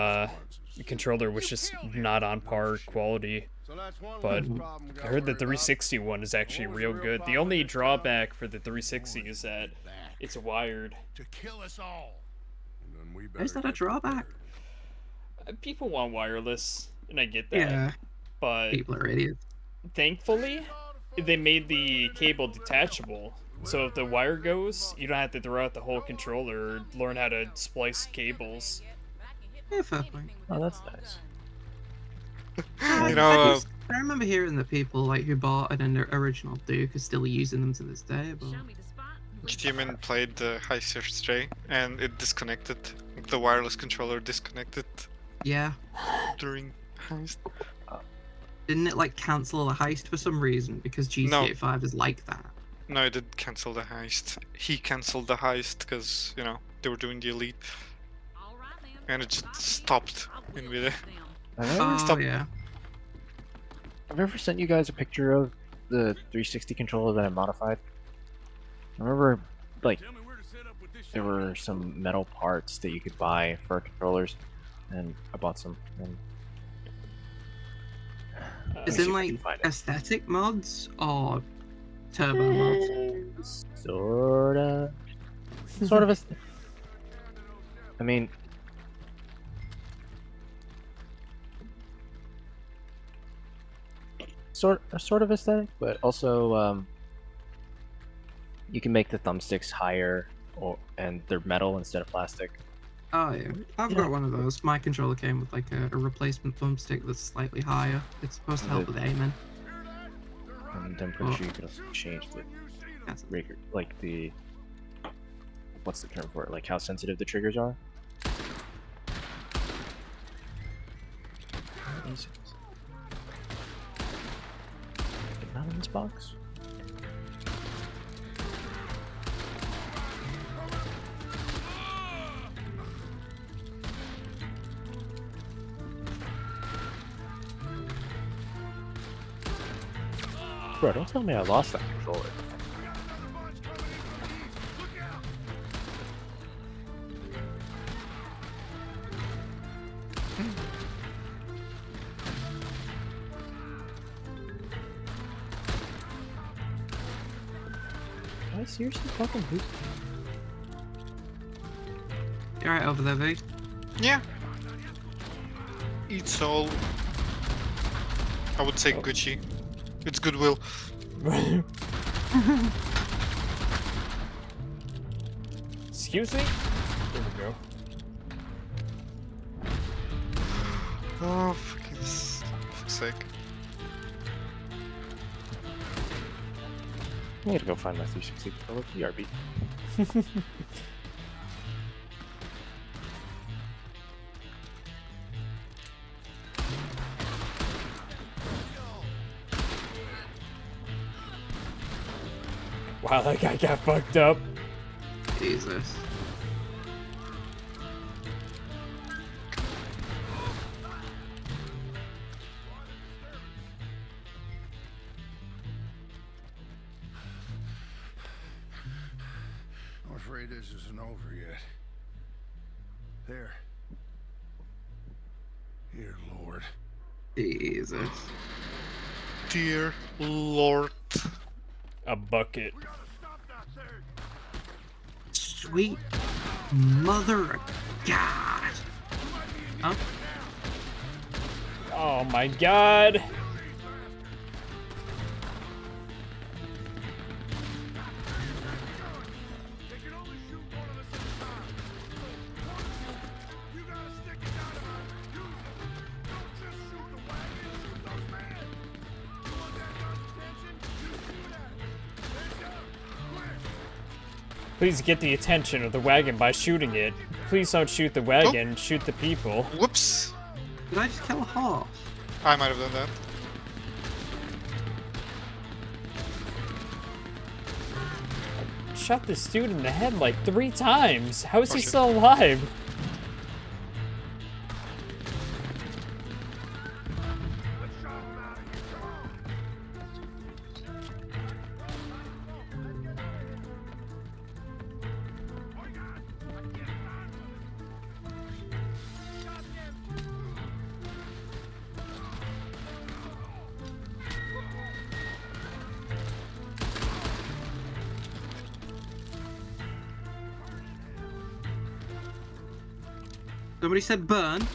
the controller was just not on par quality. But I heard the 360 one is actually real good. The only drawback for the 360 is that it's wired. To kill us all. Is that a drawback? People want wireless, and I get that. Yeah, But people are idiots. thankfully, they made the cable detachable. So if the wire goes, you don't have to throw out the whole controller or learn how to splice cables. Yeah, fair point. Oh, that's nice. You know, I remember hearing that people like who bought an original Duke are still using them to this day. But GTMN played the heist yesterday, and it disconnected. The wireless controller disconnected yeah, during heist. didn't it like cancel the heist for some reason? Because GTA 5 is like that. No, it did cancel the heist. He canceled the heist because, you know, they were doing the elite. And it just stopped in midair. Oh yeah. I've ever sent you guys a picture of the 360 controller that I modified. I remember, like, there were some metal parts that you could buy for controllers, and I bought some. And Is in like aesthetic mods or turbo mods? Sort of a. I mean, sort of aesthetic, but also you can make the thumbsticks higher, and they're metal instead of plastic. Oh yeah, I've got one of those. My controller came with like a replacement thumbstick that's slightly higher. It's supposed to help with aiming. And I'm pretty sure you can also change the trigger, like the what's the term for it? Like how sensitive the triggers are. Get out of this box. Bro, don't tell me I lost that controller. Did I seriously fucking lose? You alright over there, V? Yeah. It's all, I would say, Gucci. It's goodwill. Excuse me? There we go. Oh, fuck's sake. I need to go find my 360 controller. BRB. Wow, that guy got fucked up. Jesus. I'm afraid this isn't over yet. There. Here, Lord. Jesus. Dear Lord. A bucket. Sweet mother of God. Huh? Oh my god. Please get the attention of the wagon by shooting it. Please don't shoot the wagon, shoot the people. Whoops. Did I just kill a horse? I might have done that. Shot this dude in the head like 3 times. How is Oh, he shit. still alive? Somebody said burn.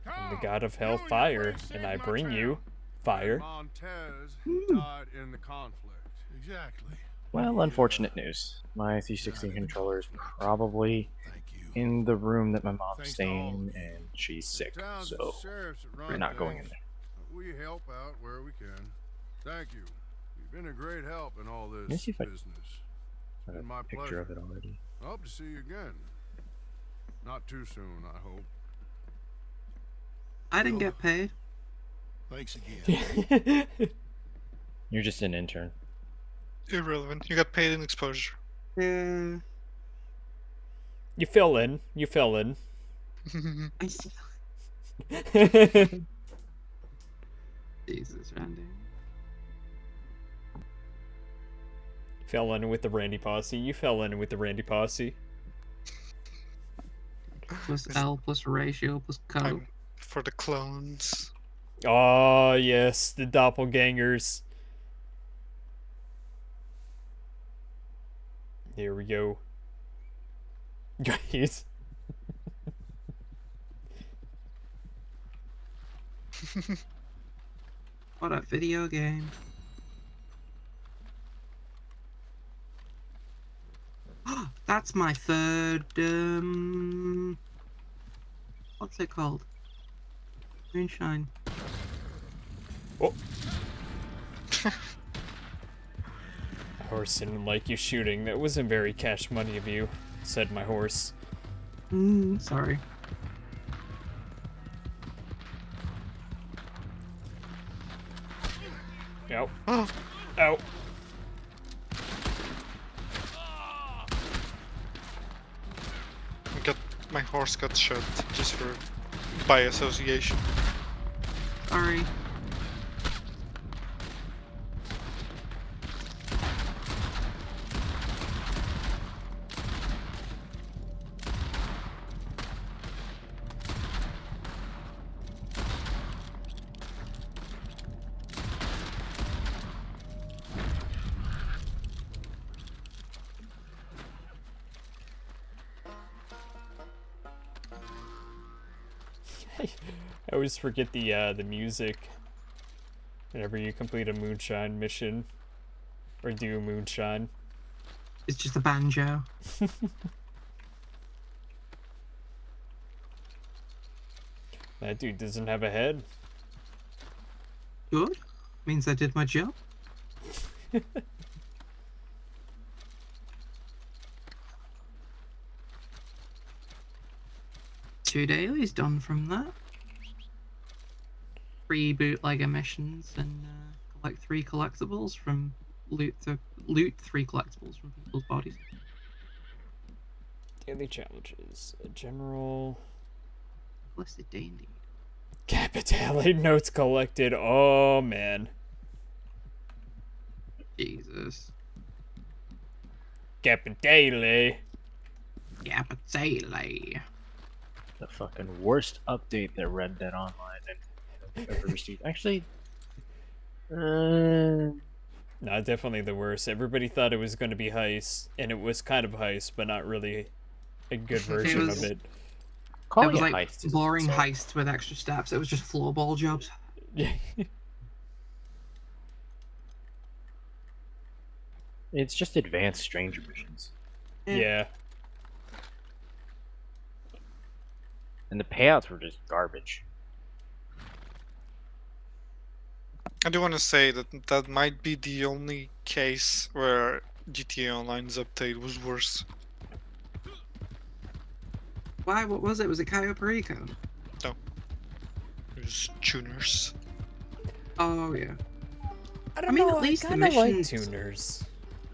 I'm the god of hell, fire, and I bring you fire. Montez Hmm. died in the conflict. Exactly. Well, unfortunate news. My 360 controller is probably Thank you. in the room that my mom's Thanks to all staying, of you. and she's sick, Towns and so sheriffs that run we're not going in things, there. We help out where we can. Thank you. You've been a great help in all Let me this see if I business. I It's have been my a picture pleasure. of it already. I hope to see you again. Not too soon, I hope. I didn't get paid. Thanks again. You're just an intern. Irrelevant. You got paid in exposure. Yeah. You fill in. You fill in. Jesus, Randy. Fell in with the Randy Posse. You fell in with the Randy Posse. Plus L plus ratio plus code. I'm for the clones. Oh, yes, the doppelgangers. Here we go. Guys. What a video game. That's my third, what's it called? Moonshine. Oh. Horse didn't like you shooting. That wasn't very cash money of you, said my horse. Sorry. Ow. Oh, Ow. my horse got shot just for by association. Sorry. I always forget the music whenever you complete a moonshine mission or do moonshine. It's just a banjo. That dude doesn't have a head. Good. Means I did my job. Two dailies done from that. 3 bootlegger missions and collect 3 collectibles from loot 3 collectibles from people's bodies. Daily challenges. General. Listed dandy. Capitale notes collected. Oh man. Jesus. Capitale. Capitale. The fucking worst update that Red Dead Online have ever received. Actually, No, definitely the worst. Everybody thought it was going to be heist, and it was kind of heist, but not really a good version was- of it. calling It was it like heist is boring insult. heist with extra steps. It was just floorball jobs. It's just advanced stranger missions, Yeah. and the payouts were just garbage. I do want to say that that might be the only case where GTA Online's update was worse. Why? What was it? Was it Cayo Perico? It was tuners. Oh yeah. I don't mean, know. at least I the kind of like missions- tuners.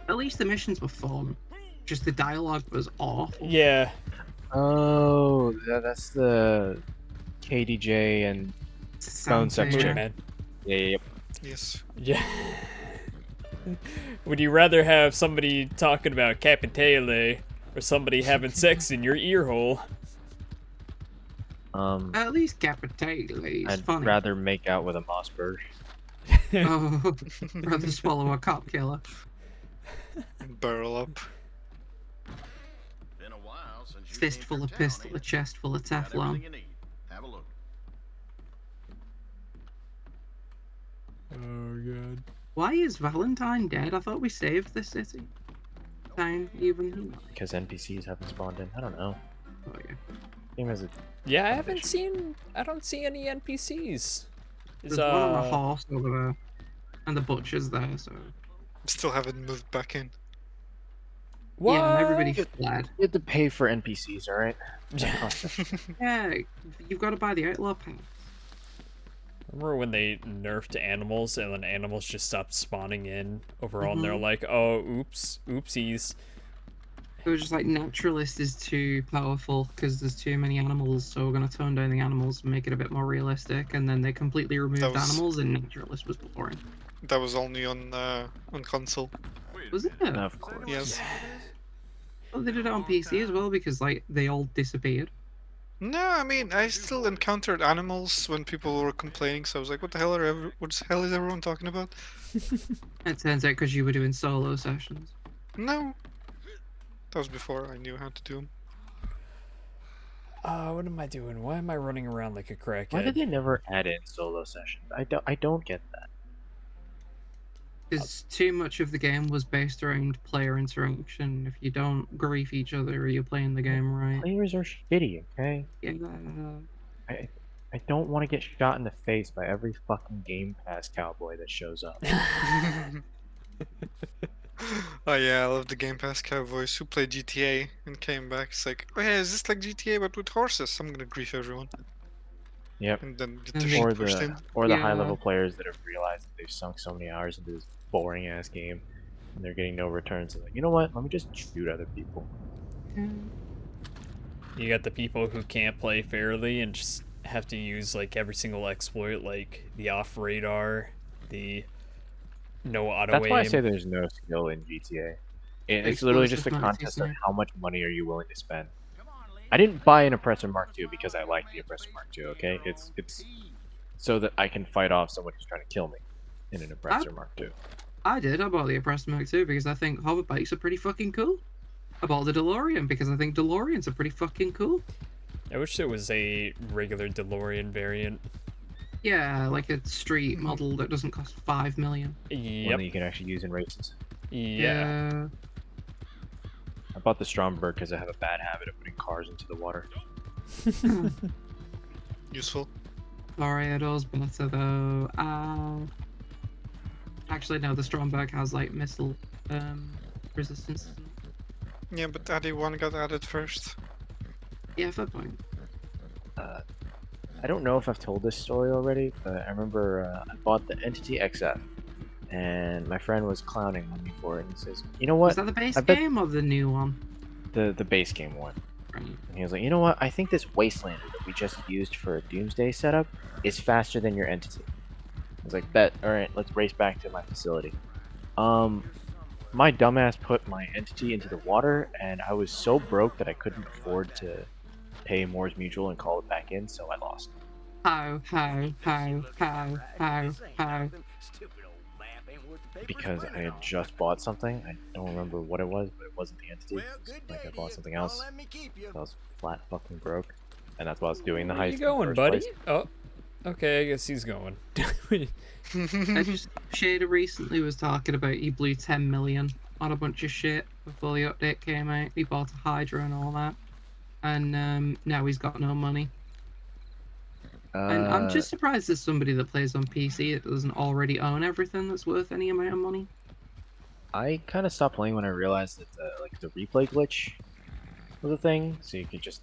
At least the missions were fun. Just the dialogue was awful. Yeah. Oh, that's the KDJ and phone sex Santa, Moody chick. Man. Yeah. Yes. Yeah. Would you rather have somebody talking about Capitale or somebody having sex in your ear hole? At least Capitale is I'd funny. rather make out with a Mossberg. Oh, rather swallow a cop killer. Barrel up. Been a while since you Fist came full through of town, pistol, ain't a it? chest full of Got Teflon. everything you need. Have a look. Oh god. Why is Valentine dead? I thought we saved the city. Town, even. Because NPCs haven't spawned in. I don't know. Oh yeah. Game has a Yeah, I foundation. don't see any NPCs. There's one on a horse over there, and the butcher's there. So Still haven't moved back in. What? yeah, and everybody fled. You have to pay for NPCs, alright? Yeah, you've got to buy the outlaw pass. Remember when they nerfed animals and then animals just stopped spawning in overall and they're Mhm. like, oh, oops, oopsies. It was just like naturalist is too powerful because there's too many animals, so we're gonna tone down the animals and make it a bit more realistic. And then they completely removed was- animals, and naturalist was boring. That was only on console. Was it? Of course. Yes. Well, they did it on PC as well because like they all disappeared. No, I mean I still encountered animals when people were complaining. So I was like, "What the hell what the hell is everyone talking about?" It turns out because you were doing solo sessions. No, that was before I knew how to do them. What am I doing? Why am I running around like a crackhead? Why did they never add in solo sessions? I don't get that. Because too much of the game was based around player interaction. If you don't grief each other, you're playing the game right. Players are shitty, okay? Yeah. I don't want to get shot in the face by every fucking Game Pass cowboy that shows up. Oh yeah, I love the Game Pass cowboys who played GTA and came back. It's like, oh yeah, is this like GTA but with horses? I'm gonna grief everyone. Yep. And then get And their they- shit Or pushed the in. or the Yeah. high level players that have realized that they've sunk so many hours into this boring ass game and they're getting no returns. So like, you know what? Let me just shoot other people. You got the people who can't play fairly and just have to use like every single exploit, like the off radar, the no auto That's aim. why I say there's no skill in GTA. It's literally just a Explosive contest of multi-sniper. how much money are you willing to spend. I didn't buy an Oppressor Mark II because I like the Oppressor Mark II, okay? It's so that I can fight off someone who's trying to kill me in an Oppressor Mark II. I did. I bought the Oppressor Mark II because I think hover bikes are pretty fucking cool. I bought the DeLorean because I think DeLoreans are pretty fucking cool. I wish there was a regular DeLorean variant. Yeah, like a street model that doesn't cost 5 million. One Yep. that you can actually use in races. Yeah. I bought the Stromberg because I have a bad habit of putting cars into the water. Useful. Toreador's better though. Actually, no, the Stromberg has like missile resistance. Yeah, but Addy 1 got added first. Yeah, fair point. I don't know if I've told this story already, but I remember I bought the Entity XF, and my friend was clowning on me for it, and he says, "You know what? Is that the base I bet- game or the new one? The base game one." Right. And he was like, "You know what? I think this Wastelander that we just used for a Doomsday setup is faster than your Entity." I was like, "Bet. All right, let's race back to my facility." My dumbass put my Entity into the water, and I was so broke that I couldn't afford to pay Moore's Mutual and call it back in, so I lost. How? Because I had just bought something. I don't remember what it was, but it wasn't the Entity. It was like I bought something else. So I was flat fucking broke, and that's why I was doing the Where heist. you in the going, first buddy? place. Oh, okay. I guess he's going. I just Shader recently was talking about he blew 10 million on a bunch of shit before the update came out. He bought a Hydra and all that, and now he's got no money. And I'm Uh, just surprised there's somebody that plays on PC that doesn't already own everything that's worth any amount of money. I kind of stopped playing when I realized that the replay glitch was a thing, so you could just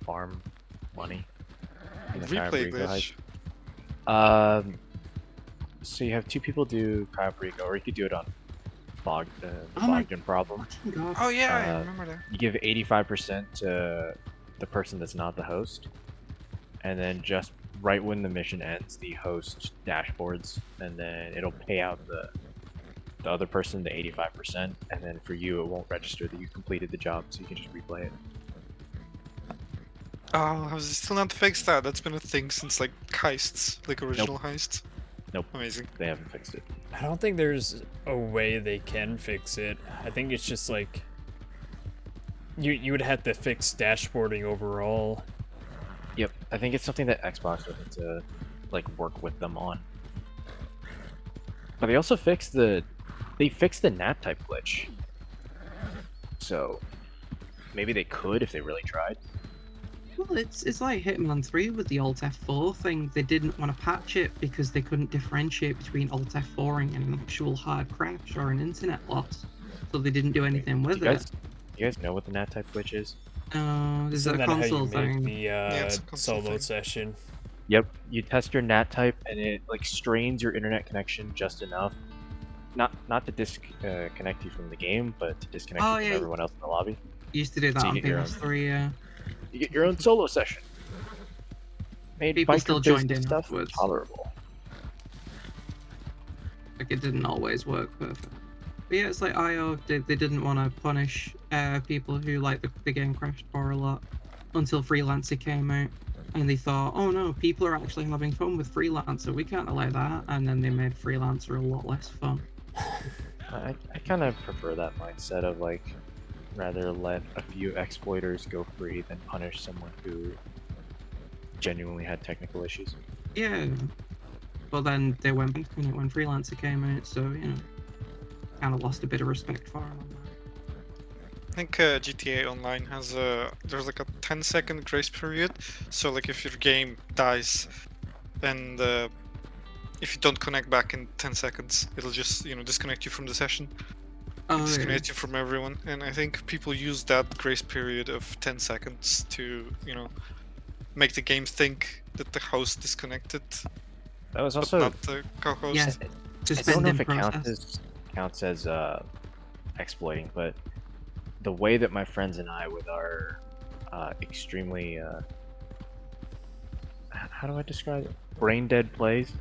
farm money in the Cayo Replay Perico glitch. heist. So you have two people do Cayo Perico, or you could do it on the Oh my Bogdan problem. fucking god. Oh yeah, I Uh, remember that. You give 85% to the person that's not the host, and then just right when the mission ends, the host dashboards, and then it'll pay out the other person the 85%, and then for you it won't register that you completed the job, so you can just replay it. Oh, has it still not fixed that? That's been a thing since like heists, like original heists. Nope, Amazing. they haven't fixed it. I don't think there's a way they can fix it. I think it's just like you would have to fix dashboarding overall. Yep, I think it's something that Xbox would have to like work with them on. But they also fixed the NAT type glitch. So maybe they could if they really tried. Well, it's like Hitman 3 with the Alt F4 thing. They didn't want to patch it because they couldn't differentiate between Alt F4ing and an actual hard crash or an internet loss. So they didn't do anything with Do it. you guys know what the NAT type glitch is? Is Isn't it a that how you console make thing? the it's a console solo thing. session? Yep, you test your NAT type and it like strains your internet connection just enough. Not to disconnect you from the game, but to disconnect Oh, you from yeah. everyone else in the lobby. Used to do that So you on get your own- PS3, yeah. You get your own solo session. Made People biker still joined business in stuff afterwards. tolerable. Like, it didn't always work perfect. But yeah, it's like IO, they didn't want to punish people who like the game crashed for a lot until Freelancer came out. And they thought, oh no, people are actually having fun with Freelancer, we can't allow that. And then they made Freelancer a lot less fun. I kind of prefer that mindset of like rather let a few exploiters go free than punish someone who genuinely had technical issues. Yeah. But then they went back when Freelancer came out, so, you know, kind of lost a bit of respect for him on that. I think GTA Online has there's like a 10-second grace period. So like if your game dies, and if you don't connect back in 10 seconds, it'll just disconnect you from the session, Oh, yeah. disconnect you from everyone. And I think people use that grace period of 10 seconds to make the game think that the host disconnected, That was but also not the co-host. Yeah. I don't know Suspending if it process. counts as exploiting, but the way that my friends and I, with our extremely how do I describe it? Brain dead plays.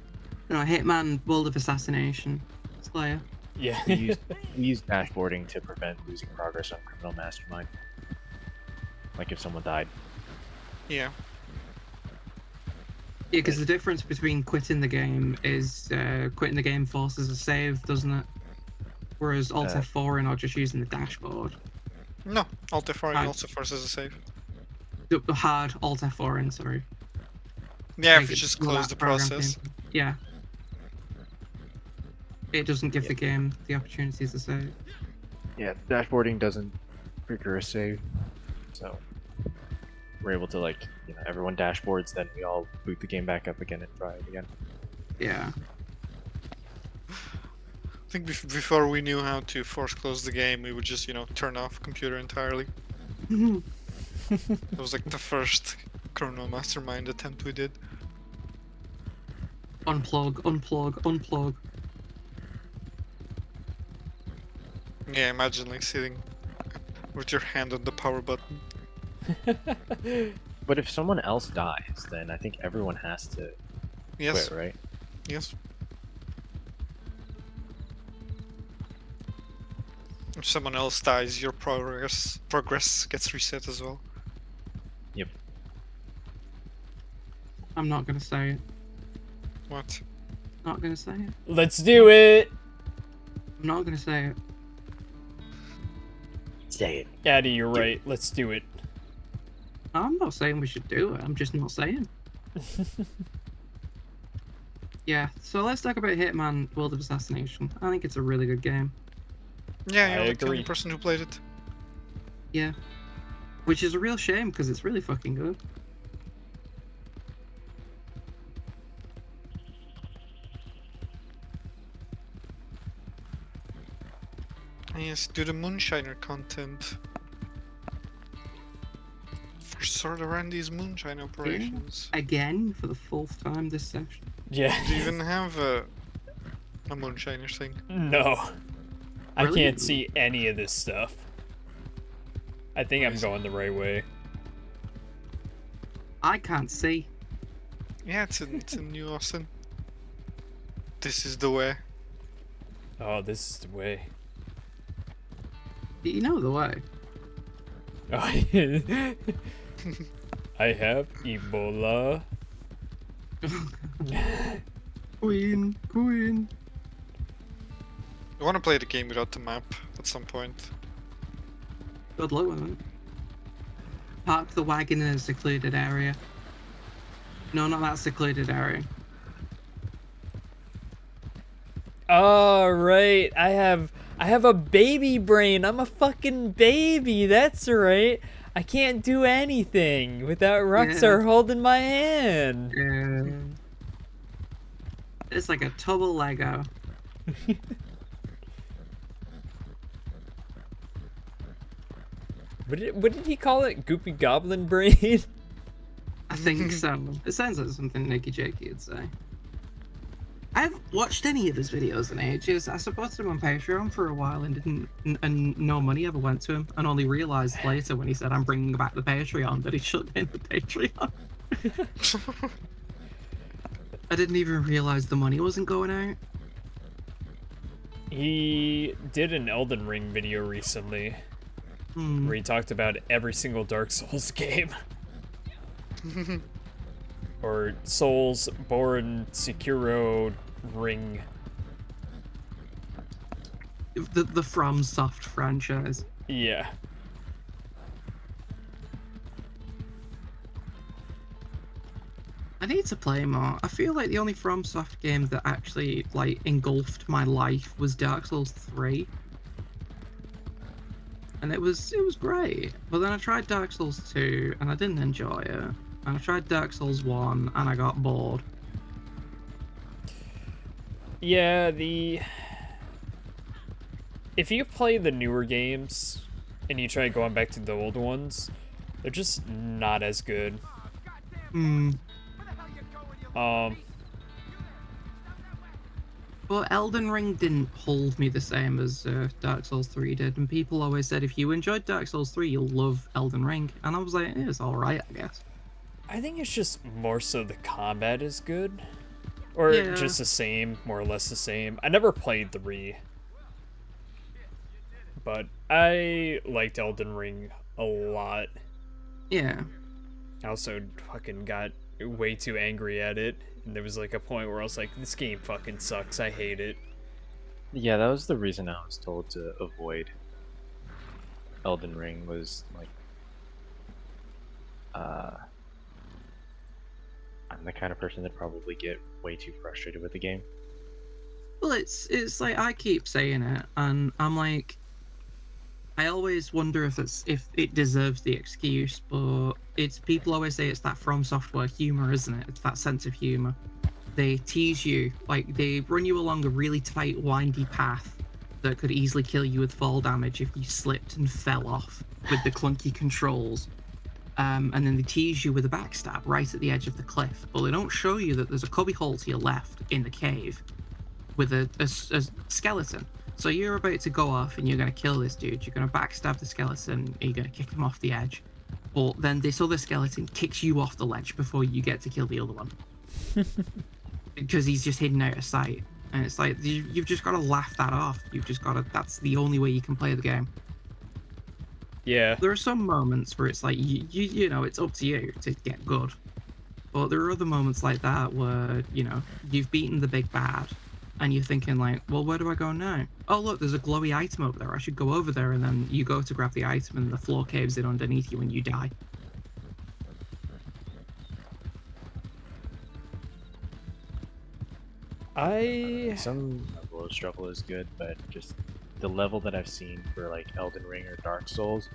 No, Hitman, World of Assassination. Slayer. Yeah. We use dashboarding to prevent losing progress on Criminal Mastermind. Like if someone died. Yeah. Yeah, because the difference between quitting the game is quitting the game forces a save, doesn't it? Whereas Alt F4 and or just using the dashboard. No, Alt F4 Right. also forces a save. The hard Alt F4 in, sorry. Yeah, Like, if you just well, close that the program process. thing. Yeah. It doesn't give the game the opportunity to save. Yeah, dashboarding doesn't trigger a save. So we're able to everyone dashboards, then we all boot the game back up again and try it again. Yeah. I think before we knew how to force close the game, we would just, turn off computer entirely. That was like the first Chrono Mastermind attempt we did. Unplug, unplug, unplug. Yeah, imagine like sitting with your hand on the power button. But if someone else dies, then I think everyone has to Yes, quit, right? yes. If someone else dies, your progress gets reset as well. Yep. I'm not gonna say it. What? Not gonna say it. Let's do it. I'm not gonna say it. Say it. Addy, you're right. Let's do it. I'm not saying we should do it. I'm just not saying. Yeah, so let's talk about Hitman World of Assassination. I think it's a really good game. Yeah, I you're like the only agree. person who played it. Yeah. Which is a real shame because it's really fucking good. Yes, do the Moonshiner content. For sort of Randy's moonshine operations. Again for the 4th time this session. Yeah. Do you even have a moonshiner thing? No. I Really? can't see any of this stuff. I think I'm going the right way. I can't see. Yeah, it's in New Austin. This is the way. Oh, this is the way. Do you know the way? Oh, I have Ebola. Queen. I want to play the game without the map at some point. Good luck with it. Park the wagon in a secluded area. No, not that secluded area. All right, I have a baby brain. I'm a fucking baby. That's right. I can't do anything without Roxar holding my hand. It's like a tub of Lego. What did he call it? Goopy Goblin Brain? I think so. It sounds like something Nicky Jakey would say. I haven't watched any of his videos in ages. I supported him on Patreon for a while and no money ever went to him, and only realised later when he said I'm bringing back the Patreon that he shut down the Patreon. I didn't even realise the money wasn't going out. He did an Elden Ring video recently where he talked about every single Dark Souls game. Or Souls, Born, Sekiro, Ring. The From Soft franchise. Yeah. I need to play more. I feel like the only FromSoft game that actually like engulfed my life was Dark Souls 3. And it was great. But then I tried Dark Souls 2 and I didn't enjoy it. And I tried Dark Souls 1 and I got bored. Yeah, if you play the newer games and you try going back to the old ones, they're just not as good. But Elden Ring didn't hold me the same as Dark Souls 3 did, and people always said if you enjoyed Dark Souls 3, you'll love Elden Ring, and I was like, it's alright, I guess. I think it's just more so the combat is good. Or just the same, more or less the same. I never played 3. But I liked Elden Ring a lot. Yeah. I also fucking got way too angry at it. And there was like a point where I was like, this game fucking sucks. I hate it. Yeah, that was the reason I was told to avoid Elden Ring was like, I'm the kind of person that probably get way too frustrated with the game. Well, it's like I keep saying it, and I'm like, I always wonder if it deserves the excuse, but it's people always say it's that From Software humor, isn't it? It's that sense of humor. They tease you, like they run you along a really tight, windy path that could easily kill you with fall damage if you slipped and fell off with the clunky controls. And then they tease you with a backstab right at the edge of the cliff, but they don't show you that there's a cubby hole to your left in the cave with a skeleton. So you're about to go off and you're going to kill this dude. You're going to backstab the skeleton and you're going to kick him off the edge. But then this other skeleton kicks you off the ledge before you get to kill the other one. Because he's just hidden out of sight. And it's like, you've just got to laugh that off. You've just got to, that's the only way you can play the game. Yeah. There are some moments where it's like, you know, it's up to you to get good. But there are other moments like that where, you know, you've beaten the big bad. And you're thinking like, well, where do I go now? Oh, look, there's a glowy item over there. I should go over there. And then you go to grab the item and the floor caves in underneath you and you die. Some level of struggle is good, but just the level that I've seen for like Elden Ring or Dark Souls,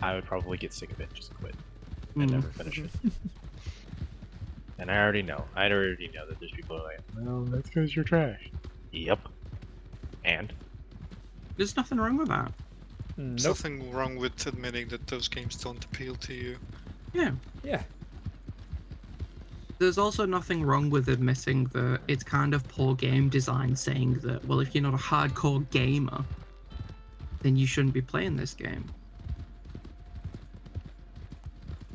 I would probably get sick of it, just quit, and never finish it. And I already know that there's people who are like, well, that's because you're trash. Yep. And There's nothing wrong with that. There's Nope. nothing wrong with admitting that those games don't appeal to you. Yeah. Yeah. There's also nothing wrong with admitting that it's kind of poor game design, saying that, well, if you're not a hardcore gamer, then you shouldn't be playing this game.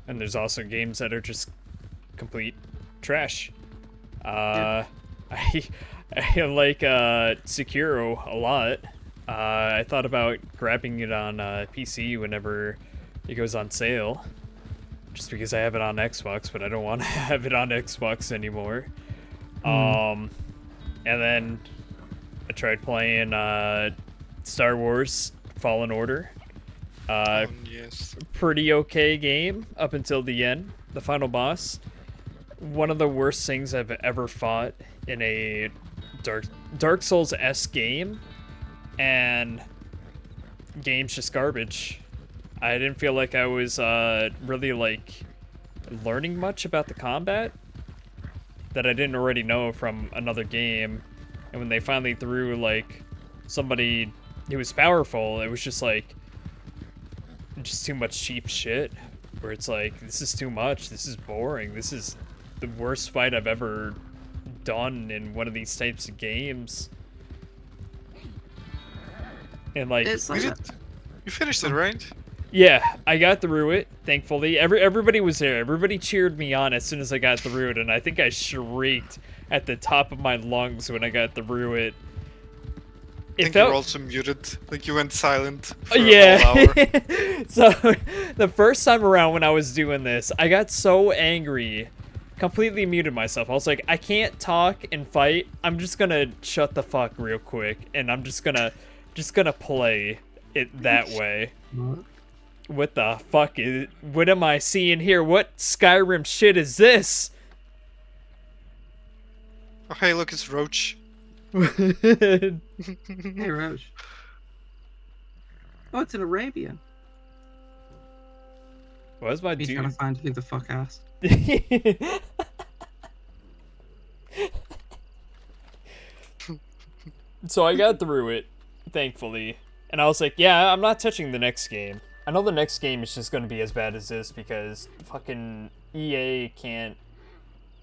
And there's also games that are just complete trash. I like Sekiro a lot. I thought about grabbing it on PC whenever it goes on sale. Just because I have it on Xbox, but I don't want to have it on Xbox anymore. And then I tried playing Star Wars Fallen Order. Yes. Pretty okay game up until the end, the final boss. One of the worst things I've ever fought in a Dark Souls-esque game, and game's just garbage. I didn't feel like I was really like learning much about the combat that I didn't already know from another game. And when they finally threw like somebody who was powerful, it was just like just too much cheap shit. Where it's like, this is too much. This is boring. This is the worst fight I've ever done in one of these types of games. And like, It's like You finished it, right? yeah, I got through it, thankfully. Everybody was there. Everybody cheered me on as soon as I got through it, and I think I shrieked at the top of my lungs when I got through it. I think you were also muted. Like you went silent for yeah. a whole hour. So, the first time around when I was doing this, I got so angry, completely muted myself. I was like, I can't talk and fight. I'm just gonna shut the fuck real quick, and I'm just gonna play it that way. What the fuck what am I seeing here? What Skyrim shit is this? Oh, hey, look, it's Roach. Hey, Roach. Oh, it's an Arabian. What's my He's dude? trying to find who the fuck asked. So I got through it, thankfully. And I was like, yeah, I'm not touching the next game. I know the next game is just going to be as bad as this because fucking EA can't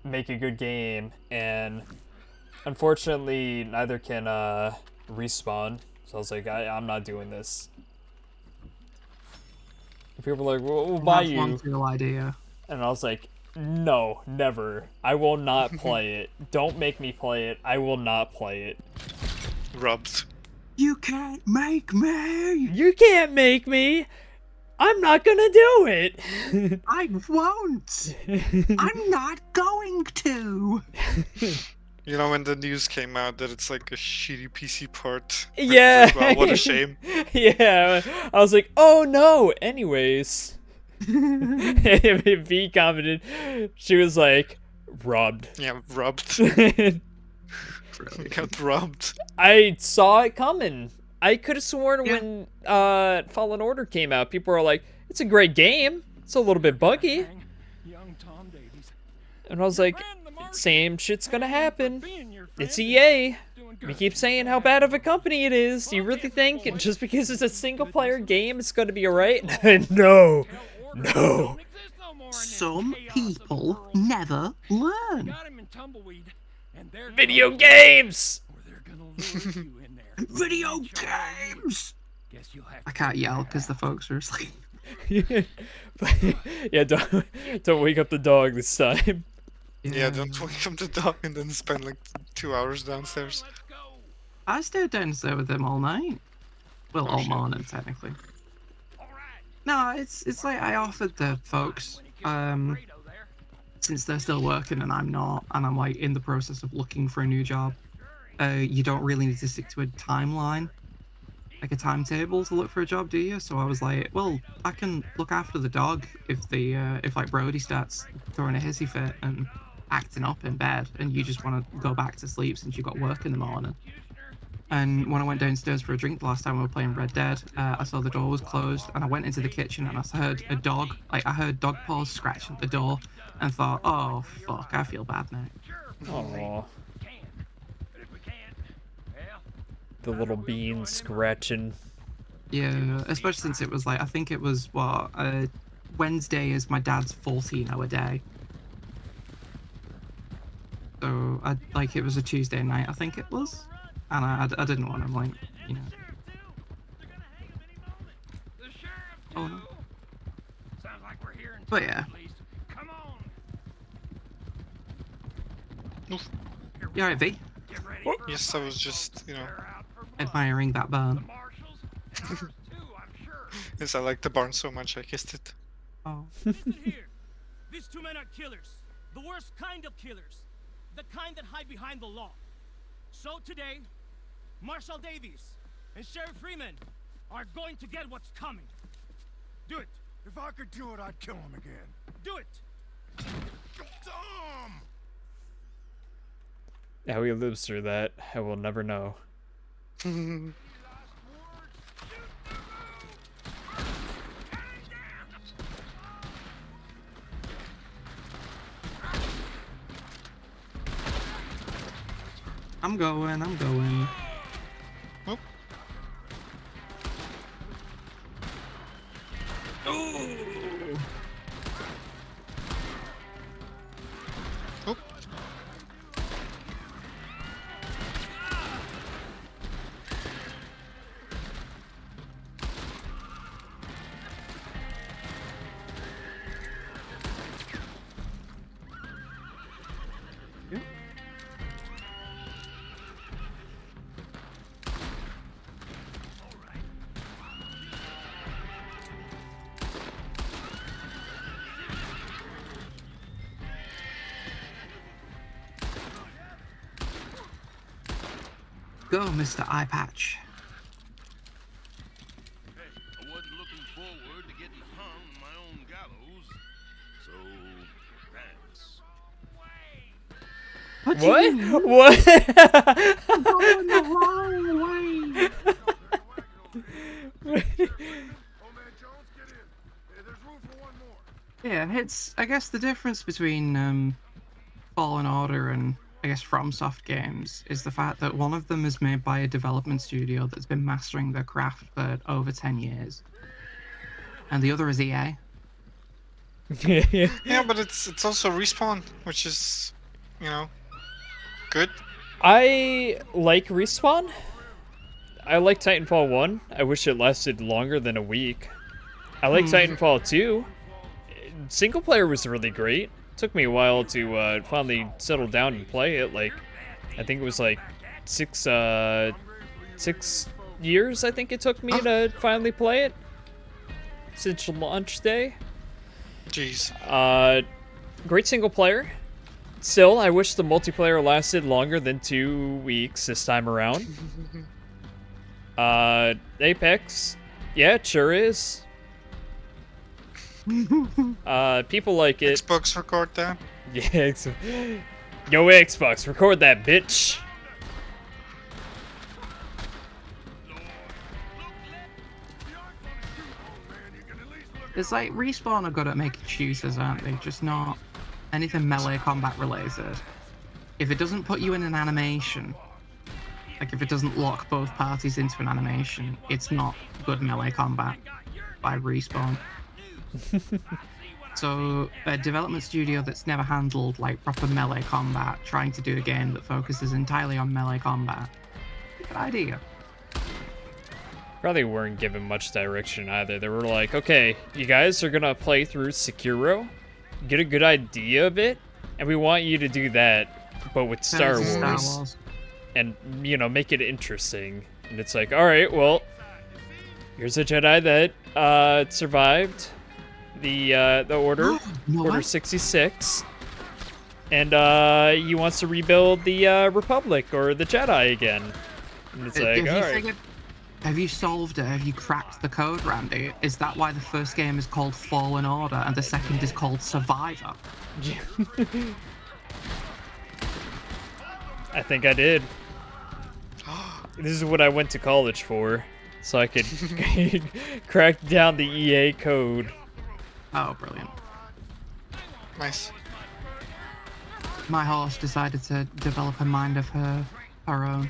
make a good game. And unfortunately, neither can Respawn. So I was like, I'm not doing this. People were like, well, we'll buy That's you. one cool idea. And I was like, no, never. I will not play it. Don't make me play it. I will not play it. Rubbed. You can't make me! You can't make me! I'm not gonna do it! I won't! I'm not going to! You know, when the news came out that it's like a shitty PC port. Yeah! Wow, what a shame. Yeah, I was like, oh no! Anyways. V commented, she was like, robbed. Yeah, rubbed. You got robbed. I saw it coming. I could have sworn when Fallen Order came out, people were like, it's a great game. It's a little bit buggy. And I was like, same shit's gonna happen. It's EA. We keep saying how bad of a company it is. Do you really think just because it's a single player game it's gonna be alright? No. No. Some people never learn. Video games! Video games! I can't yell because the folks are asleep. Yeah, don't wake up the dog this time. Yeah, don't wake up the dog and then spend like 2 hours downstairs. I stayed downstairs with them all night. Well, all morning, technically. No, it's like I offered the folks, since they're still working and I'm not, and I'm like in the process of looking for a new job, you don't really need to stick to a timeline, like a timetable to look for a job, do you? So I was like, well, I can look after the dog if like Brody starts throwing a hissy fit and acting up in bed, and you just want to go back to sleep since you got work in the morning. And when I went downstairs for a drink the last time we were playing Red Dead, I saw the door was closed, and I went into the kitchen and I heard a dog, like I heard dog paws scratch at the door, and thought, oh fuck, I feel bad now. Aww. The little bean scratching. Yeah, especially since it was like, I think it was what, Wednesday is my dad's 14-hour day. So like it was a Tuesday night, I think it was, and I didn't want to like, you know. Oh no. But yeah. Oof. You alright, V? Yes, I was just, Admiring that burn. yes, I like the barn so much I kissed it. Oh. Listen here. These two men are killers. The worst kind of killers. The kind that hide behind the law. So today, Marshal Davies and Sheriff Freeman are going to get what's coming. Do it. If I could do it, I'd kill him again. Do it. Tom! How he lives through that, I will never know. I'm going. Oop. Oop. Yep. Go, Mr. Eye Patch. I wasn't looking forward to getting hung on my own gallows, so thanks. What? What? Going the wrong way. Old man Jones, get in. Hey, there's room for one more. Yeah, it's, I guess the difference between Fallen Order and I guess FromSoft games is the fact that one of them is made by a development studio that's been mastering their craft for over 10 years. And the other is EA. Yeah, but it's also Respawn, which is, good. I like Respawn. I like Titanfall 1. I wish it lasted longer than a week. I like Titanfall 2. Single player was really great. Took me a while to finally settle down and play it. Like, I think it was like 6 years, I think it took me to finally play it. Since launch day. Jeez. Great single player. Still, I wish the multiplayer lasted longer than 2 weeks this time around. Apex. Yeah, it sure is. People like it. Xbox record that. Yeah, yo, Xbox, record that, bitch. It's like Respawn are good at making shooters, aren't they? Just not anything melee combat related. If it doesn't put you in an animation, like if it doesn't lock both parties into an animation, it's not good melee combat by Respawn. So a development studio that's never handled like proper melee combat, trying to do a game that focuses entirely on melee combat. Good idea. Probably weren't given much direction either. They were like, okay, you guys are gonna play through Sekiro, get a good idea of it, and we want you to do that, but with Star Wars. And, make it interesting. And it's like, alright, well, here's a Jedi that survived the Order, No Order way. 66. And he wants to rebuild the Republic or the Jedi again. And it's like, alright. Have you solved it? Have you cracked the code, Randy? Is that why the first game is called Fallen Order and the second is called Survivor? I think I did. This is what I went to college for, so I could crack down the EA code. Oh, brilliant. Nice. My horse decided to develop a mind of her own.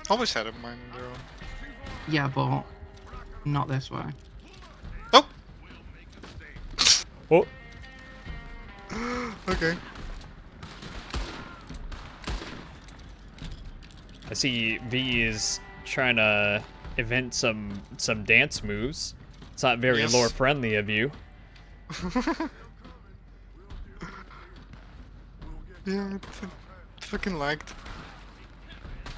Always had a mind of their own. Yeah, but not this way. Oh! Oh, Okay. I see V is trying to invent some dance moves. It's not very Yes. lore friendly of you. Yeah, it's fucking lagged. Oh,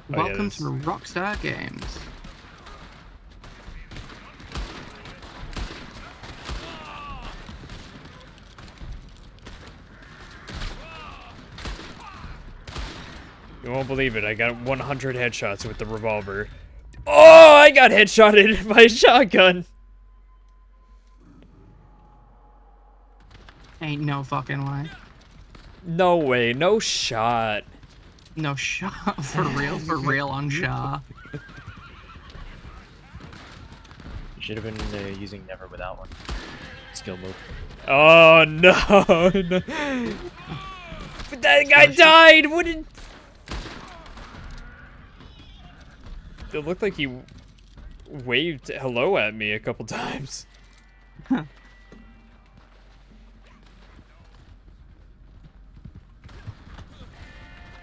yeah, Welcome there's- to Rockstar Games. You won't believe it. I got 100 headshots with the revolver. Oh, I got headshotted by a shotgun. Ain't no fucking way. No way. No shot. No shot. For real on shot. You should have been using never without one. Skill move. Oh no. No. But that guy died. What did? It looked like he waved hello at me a couple times.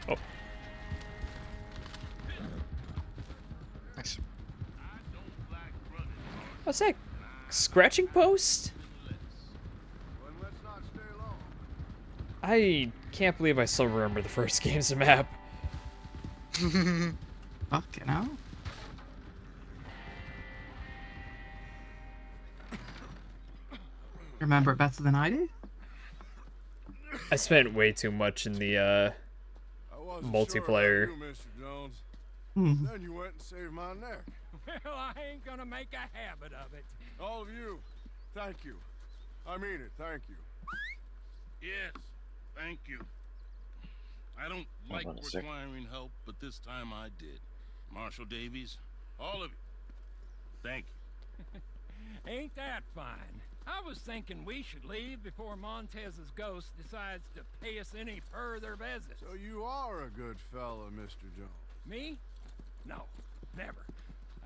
Oh, Nice. what's that? Scratching post? Well, let's not stay long. I can't believe I still remember the first game's map. Fucking hell. Remember it better than I do? I spent way too much in the I wasn't Multiplayer. Sure about you, Mr. Jones. Hmm. Then you went and saved my neck. Well, I ain't gonna make a habit of it. All of you, thank you. I mean it, thank you. Yes, thank you. I don't like on a sec. requiring help, but this time I did. Marshal Davies, all of you. Thank you. Ain't that fine? I was thinking we should leave before Montez's ghost decides to pay us any further visits. So you are a good fella, Mr. Jones. Me? No, never.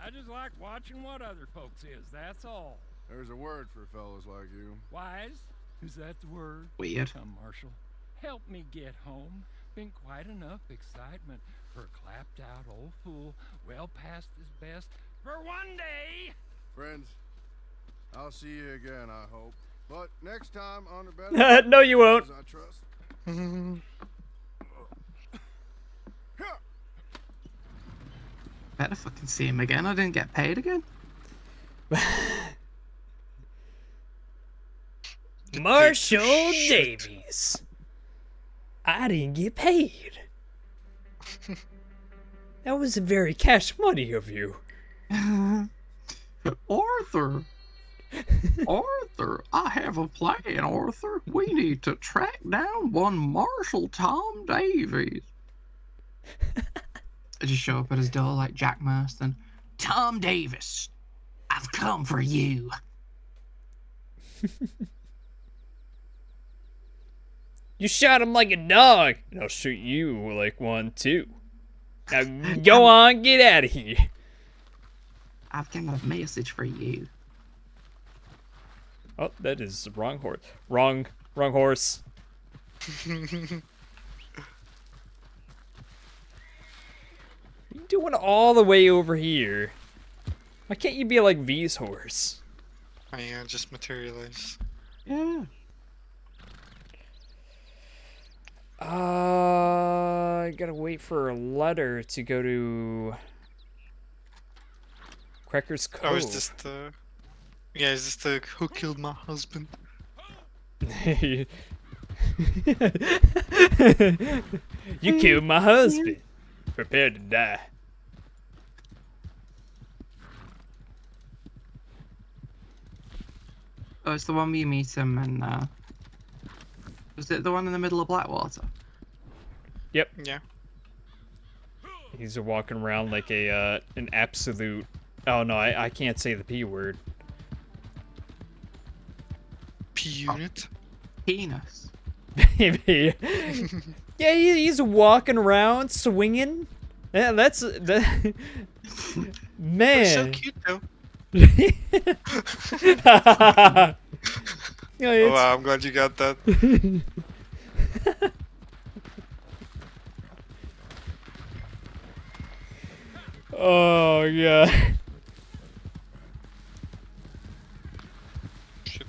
I just like watching what other folks is, that's all. There's a word for fellas like you. Wise? Is that the word? Weird. Come, Marshal. Help me get home. Been quite enough excitement for a clapped out old fool well past his best for one day. Friends, I'll see you again, I hope. But next time on the better No, you won't. I trust. Better fucking see him again. I didn't get paid again. Marshal Davies. I didn't get paid. That was very cash money of you. Arthur. Arthur, I have a plan, Arthur. We need to track down one Marshal Tom Davies. I just show up at his door like Jack Marston. Tom Davis, I've come for you. You shot him like a dog, and I'll shoot you like one too. Now go on, get out of here. I've got a message for you. Oh, that is the wrong horse. Wrong horse. You're doing all the way over here. Why can't you be like V's horse? I just materialize. Yeah. I gotta wait for a letter to go to Cracker's Cove. Oh, is this the... Yeah, is this the who killed my husband? You killed my husband. Prepare to die. Oh, it's the one where you meet him and, was it the one in the middle of Blackwater? Yep. Yeah. He's walking around like a an absolute. Oh no, I can't say the P word. P unit. Penis. Maybe. Yeah, he's walking around swinging Yeah, that's that. They're so Man. cute though. Yeah, Oh it's, wow, I'm glad you got that. oh yeah. Shit.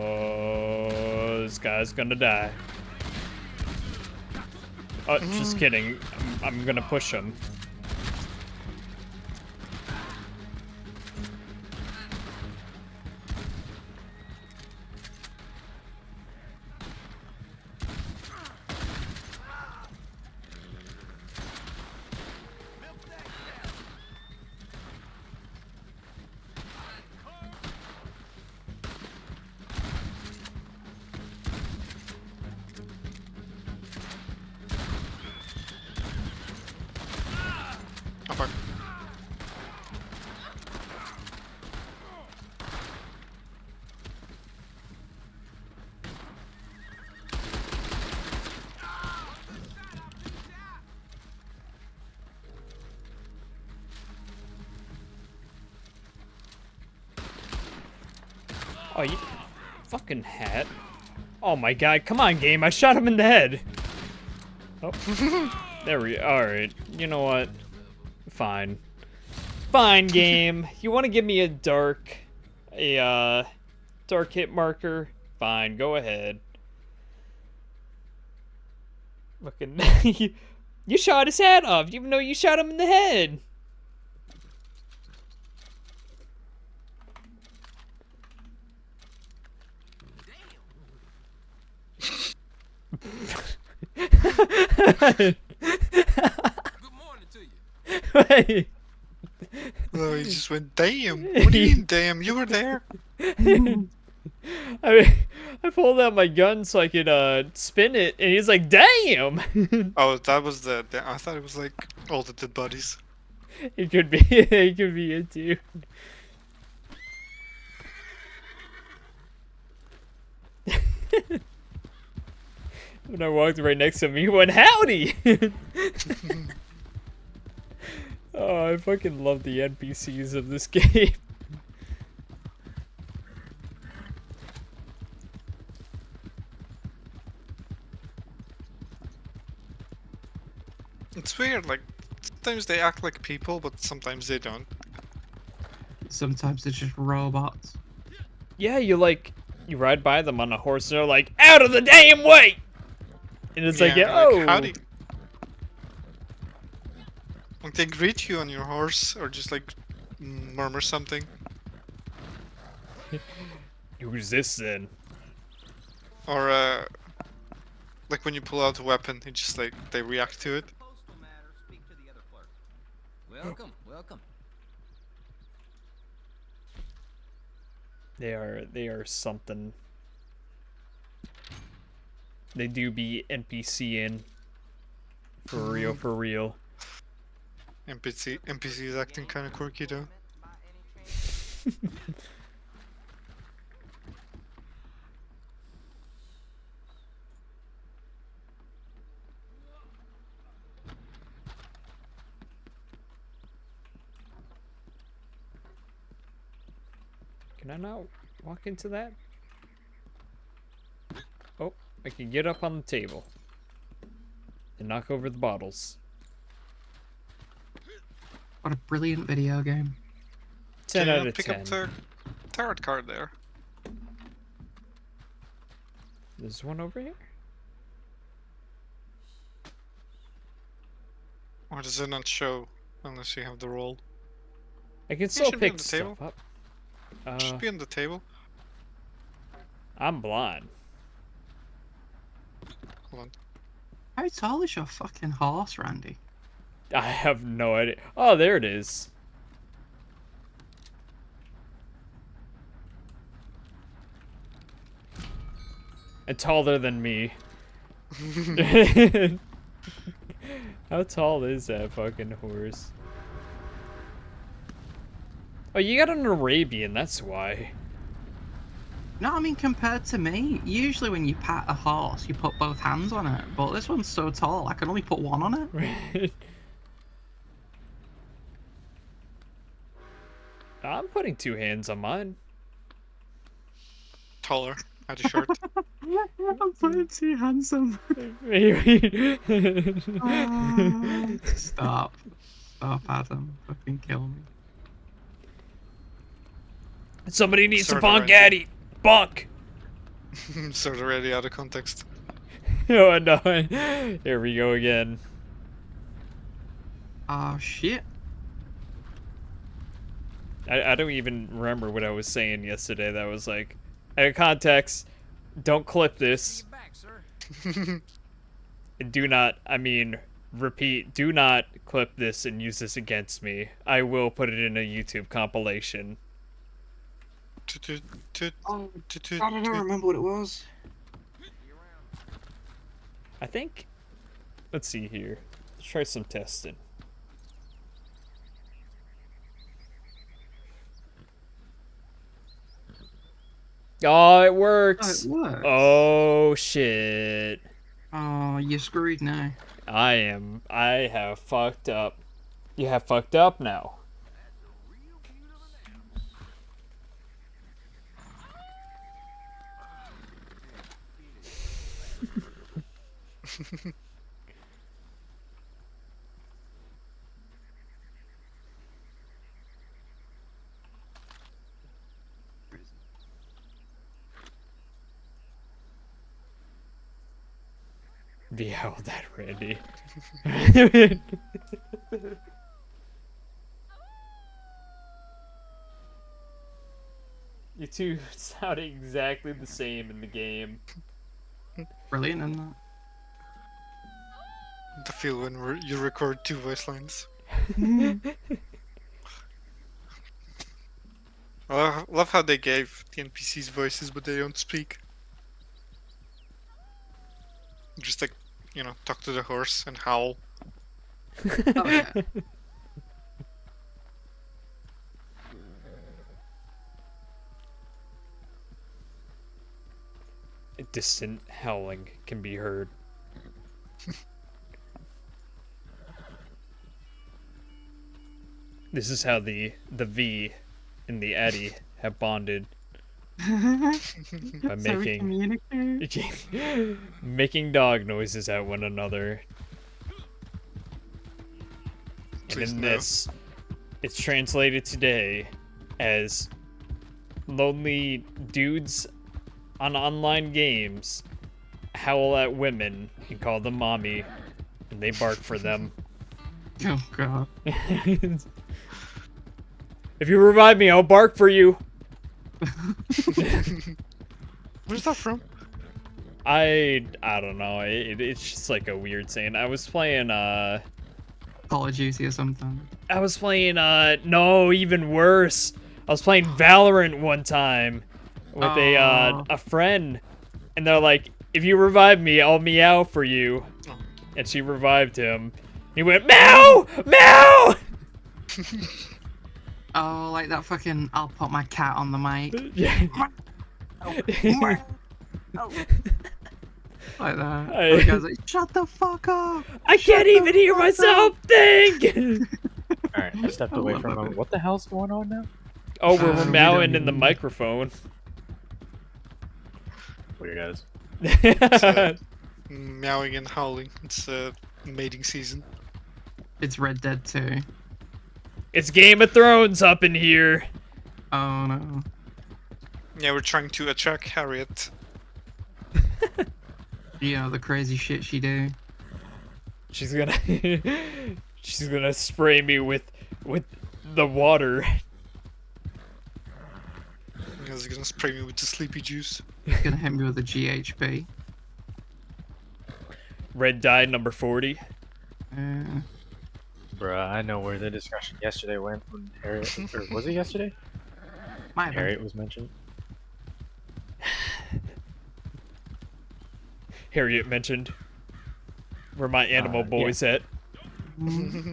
Oh, this guy's gonna die. Oh, just kidding. I'm gonna push him. Oh fuck. Oh, you fucking hat. Oh my god, come on, game. I shot him in the head. Oh. There we go. Alright. You know what? Fine. Fine, game. You want to give me a dark hit marker? Fine, go ahead. Looking. You shot his hat off, even though you shot him in the head. Good morning to you. Wait. Oh, he just went, damn. What do you mean, damn? You were there? I pulled out my gun so I could spin it, and he's like, "Damn!" Oh, that was the. I thought it was like all the dead bodies. It could be. It could be it too. When I walked right next to him, he went, "Howdy!" Oh, I fucking love the NPCs of this game. It's weird, like, sometimes they act like people, but sometimes they don't. Sometimes they're just robots. Yeah, you ride by them on a horse, and they're like, "Out of the damn way!" And it's like, Yeah, "Oh, howdy. Like, they greet you on your horse, or just like murmur something. who's this then?" Or, like when you pull out a weapon, it just like, they react to it. Postal matter, speak to the other clerk. Welcome, welcome. They are something. They do be NPC in. For real, for real. NPC is acting kind of quirky though. By any chance? Can I not walk into that? Oh, I can get up on the table. And knock over the bottles. What a brilliant video game. 10 Can out you of pick 10. up the tarot card there? There's one over here? Or does it not show unless you have the roll? I can still should be on pick the stuff table. up. It should be on the table. I'm blind. Hold on. How tall is your fucking horse, Randy? I have no idea. Oh, there it is. And taller than me. How tall is that fucking horse? Oh, you got an Arabian, that's why. No, I mean, compared to me, usually when you pat a horse, you put both hands on it. But this one's so tall, I can only put one on it. I'm putting 2 hands on mine. Taller, not too short. I'm putting 2 hands on Stop. Stop, Adam. Fucking kill me. Somebody needs to Sorta bonk right. Addy. Bonk. Sort of already out of context. Oh no. Here we go again. Oh, shit. I don't even remember what I was saying yesterday. That was like, out of context, don't clip this. Back, sir. Do not, I mean, repeat, do not clip this and use this against me. I will put it in a YouTube compilation. Oh, God, I don't remember what it was. I think, let's see here. Let's try some testing. Oh, it works. Oh, it works. Oh, shit. Oh, you're screwed now. I have fucked up. You have fucked up now. Behold that, Randy. You two sound exactly the same in the game. Brilliant, isn't that? The feel when you record 2 voice lines. I love how they gave the NPCs voices, but they don't speak. Just like, you know, talk to the horse and howl. Oh, yeah. Distant howling can be heard. This is how the V and the Addy have bonded by So we communicate. making dog noises at one another. And Please in no. this, it's translated today as lonely dudes on online games howl at women and call them mommy, and they bark for them. Oh, God. If you revive me, I'll bark for you. Where's that from? I don't know. It's just like a weird saying. I was playing Call of Duty or something. no, even worse. I was playing Valorant one time with a friend, and they're like, "If you revive me, I'll meow for you." Oh. And she revived him. He went meow, meow. Oh, like that fucking I'll put my cat on the mic. Yeah. Like that. I- And the guy's like, shut the fuck up! I can't even hear myself think. Alright, I stepped away from him. What the hell's going on now? Oh, we're we don't meowing in the even- microphone. Weird guys. Meowing and howling. It's mating season. It's Red Dead 2. It's Game of Thrones up in here. Oh no. Yeah, we're trying to attract Harriet. You know, the crazy shit she do. She's gonna she's gonna spray me with the water. He's gonna spray me with the sleepy juice. She's gonna hit me with a GHB. Red dye number 40. Bruh, I know where the discussion yesterday went when Harriet, or was it yesterday? Might have been. Harriet was mentioned. Harriet mentioned. Where my animal yeah. boys at.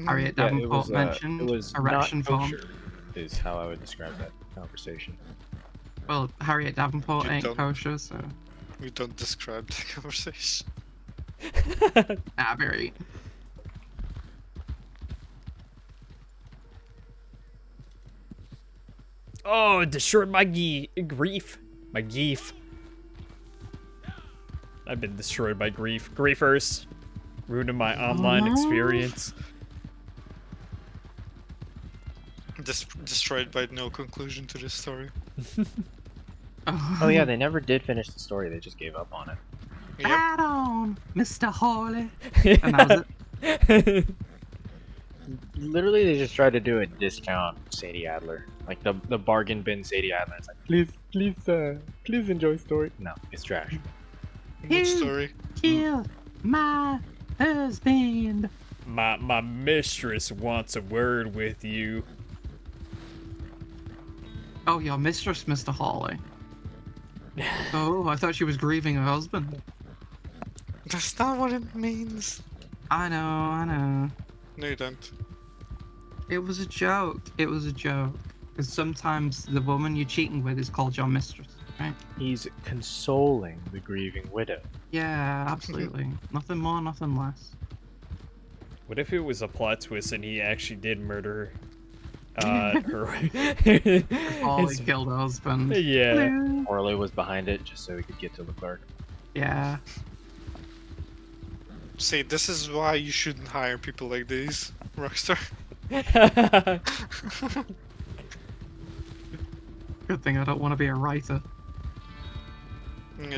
Harriet Yeah, Davenport mentioned it was erection not form. kosher. is how I would describe that conversation. Well, Harriet Davenport You ain't don't. kosher, so We don't describe the conversation. very. Oh, destroyed my grief. My geef. I've been destroyed by grief. Griefers. Ruining my online no. experience. Destroyed by no conclusion to this story. Oh yeah, they never did finish the story. They just gave up on it. Yep. Add on, Mr. Hawley. And that was it. Literally, they just tried to do a discount Sadie Adler, like the bargain bin Sadie Adler. It's like, please enjoy story. No, it's trash. What story? Kill my husband. My mistress wants a word with you. Oh, your mistress, Mr. Hawley. Oh, I thought she was grieving her husband. That's not what it means. I know. No, you don't. It was a joke. It was a joke. Because sometimes the woman you're cheating with is called your mistress, right? He's consoling the grieving widow. Yeah, absolutely. Nothing more, nothing less. What if it was a plot twist and he actually did murder her? Hawley killed her husband. Yeah. Orley was behind it just so he could get to the clerk. Yeah. See, this is why you shouldn't hire people like these, Rockstar. Good thing I don't want to be a writer.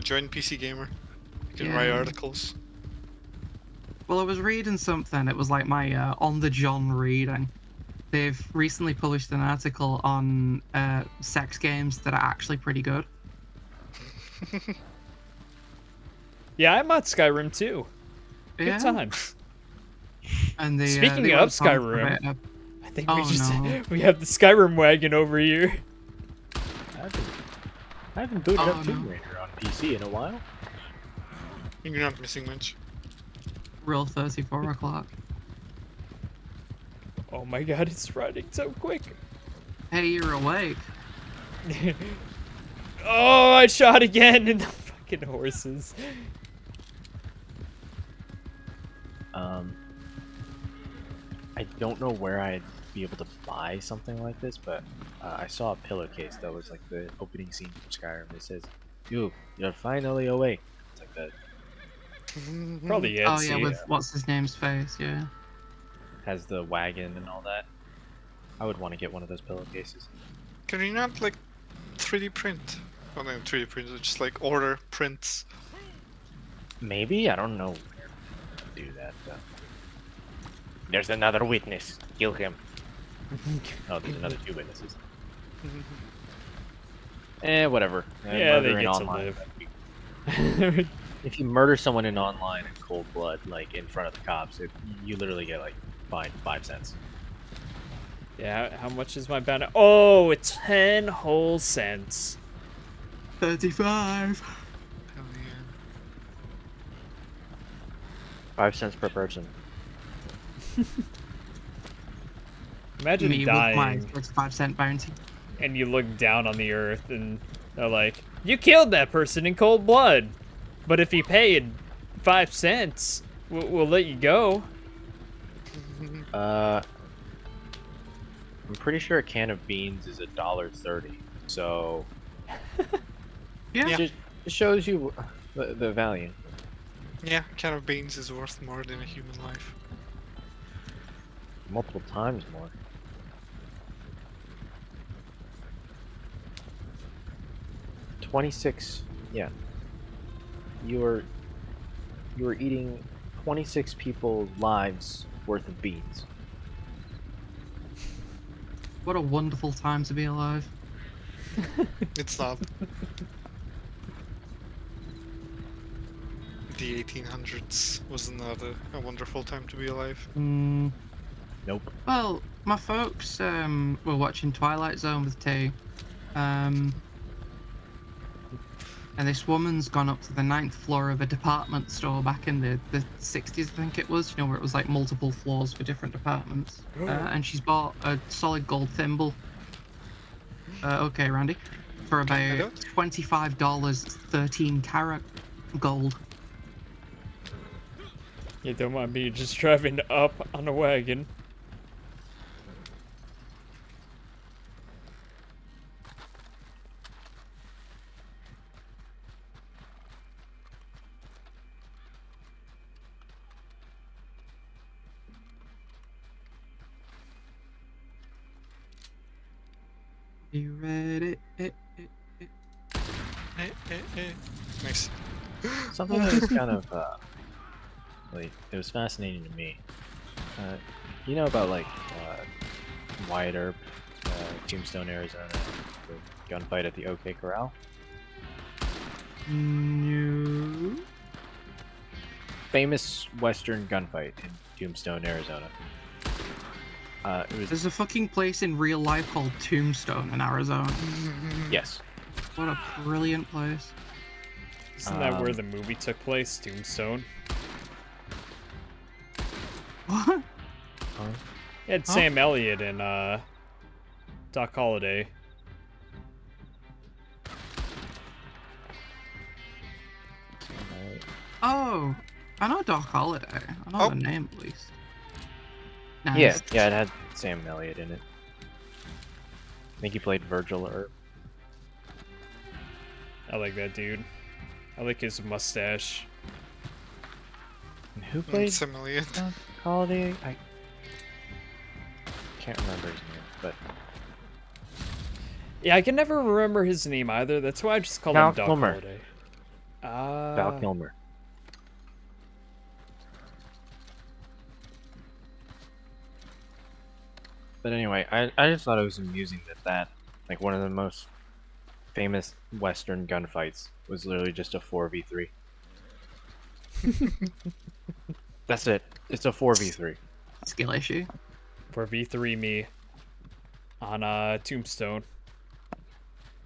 Join PC Gamer. You can Yeah. write articles. Well, I was reading something. It was like my on the John reading. They've recently published an article on sex games that are actually pretty good. Yeah, I'm on Skyrim too. Good Yeah. times. And they, Speaking they of went on for a Skyrim, bit, I think Oh, we just no. we have the Skyrim wagon over here. I haven't booted Oh, up Tomb no. Raider on PC in a while. You're not missing much. real 34 o'clock. Oh my god, it's running so quick. Hey, you're awake. Oh, I shot again in the fucking horses. I don't know where I'd be able to buy something like this, but I saw a pillowcase that was like the opening scene from Skyrim. It says, you're finally awake." It's like that. Probably Etsy. Oh yeah, with what's his name's face, yeah. Has the wagon and all that. I would want to get one of those pillowcases. Can you not like 3D print? Well, not 3D print, just like order prints. Maybe? I don't know where to do that though. There's another witness. Kill him. Oh, there's another 2 witnesses. Whatever. Yeah, they Murder in get to online. live. If you murder someone in online in cold blood, like in front of the cops, you literally get like fined 5 cents. Yeah, how much is my bounty? Oh, it's 10 whole cents. 35. Hell yeah. 5 cents per person. Imagine Me with my dying 35-cent bounty. and you look down on the earth and they're like, you killed that person in cold blood. But if you paid 5 cents, we'll let you go. I'm pretty sure a can of beans is $1.30. So Yeah. Yeah. it shows you the value. Yeah, a can of beans is worth more than a human life. Multiple times more. $26. Yeah. You are eating 26 people's lives worth of beans. What a wonderful time to be alive. It's not. The 1800s was not a wonderful time to be alive. Nope. Well, my folks were watching Twilight Zone with Tay. And this woman's gone up to the 9th floor of a department store back in the 60s, I think it was, you know, where it was like multiple floors for different departments. And she's bought a solid gold thimble Okay, Randy. For I about don't. $25, 13 karat gold. You don't want me just driving up on a wagon. You ready? Nice. Something that was kind of like it was fascinating to me. You know about like Wyatt Earp, Tombstone, Arizona, the gunfight at the OK Corral. No. Famous Western gunfight in Tombstone, Arizona. It was There's a fucking place in real life called Tombstone in Arizona. yes. What a brilliant place. Isn't that where the movie took place, Tombstone? What? It had Sam Elliott and Doc Holliday. Oh, I know Doc Holliday. I know Oh. the name at least. Nice. Yeah, it had Sam Elliott in it. I think he played Virgil Earp. I like that dude. I like his mustache. And who played Sam Elliott. Doc Holliday? I can't remember his name, but Yeah, I can never remember his name either. That's why I just call Val him Doc Kilmer. Holliday. Val Kilmer. But anyway, I just thought it was amusing that like one of the most famous Western gunfights was literally just a 4v3. That's it. It's a 4v3. Skill issue. For V3 me on Tombstone.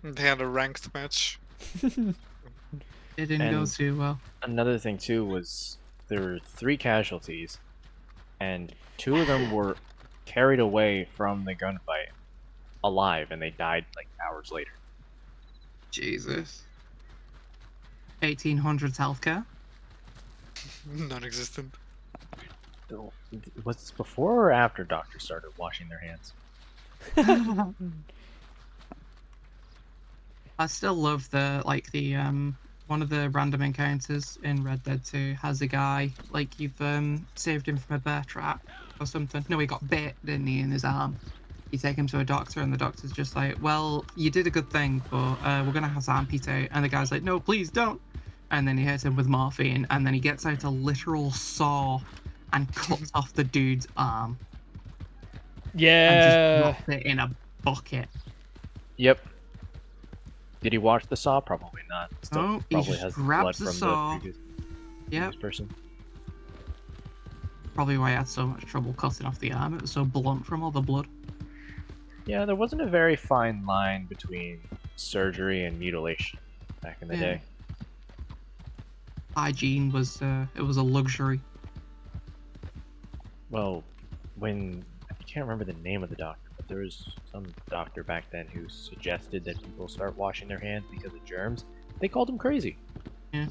They had a ranked match. It didn't go And- too well. Another thing too was there were 3 casualties, and 2 of them were carried away from the gunfight alive, and they died like hours later. Jesus. 1800s healthcare. Non-existent. Was this before or after doctors started washing their hands? I still love the one of the random encounters in Red Dead 2 has a guy like you've saved him from a bear trap or something. No, he got bit, didn't he, in his arm. You take him to a doctor and the doctor's just like, well, you did a good thing, but we're gonna have to amputate. And the guy's like, no, please don't. And then he hits him with morphine, and then he gets out a literal saw and cuts off the dude's arm and Yeah. just drops it in a bucket. Yep. Did he watch the saw? Probably not. Still No, he probably just has blood grabs from the saw. the previous Yep. person. Probably why I had so much trouble cutting off the arm. It was so blunt from all the blood. Yeah, there wasn't a very fine line between surgery and mutilation back in the Yeah. day. Hygiene was it was a luxury. Well, when I can't remember the name of the doctor, but there was some doctor back then who suggested that people start washing their hands because of germs. They called him crazy. Yeah.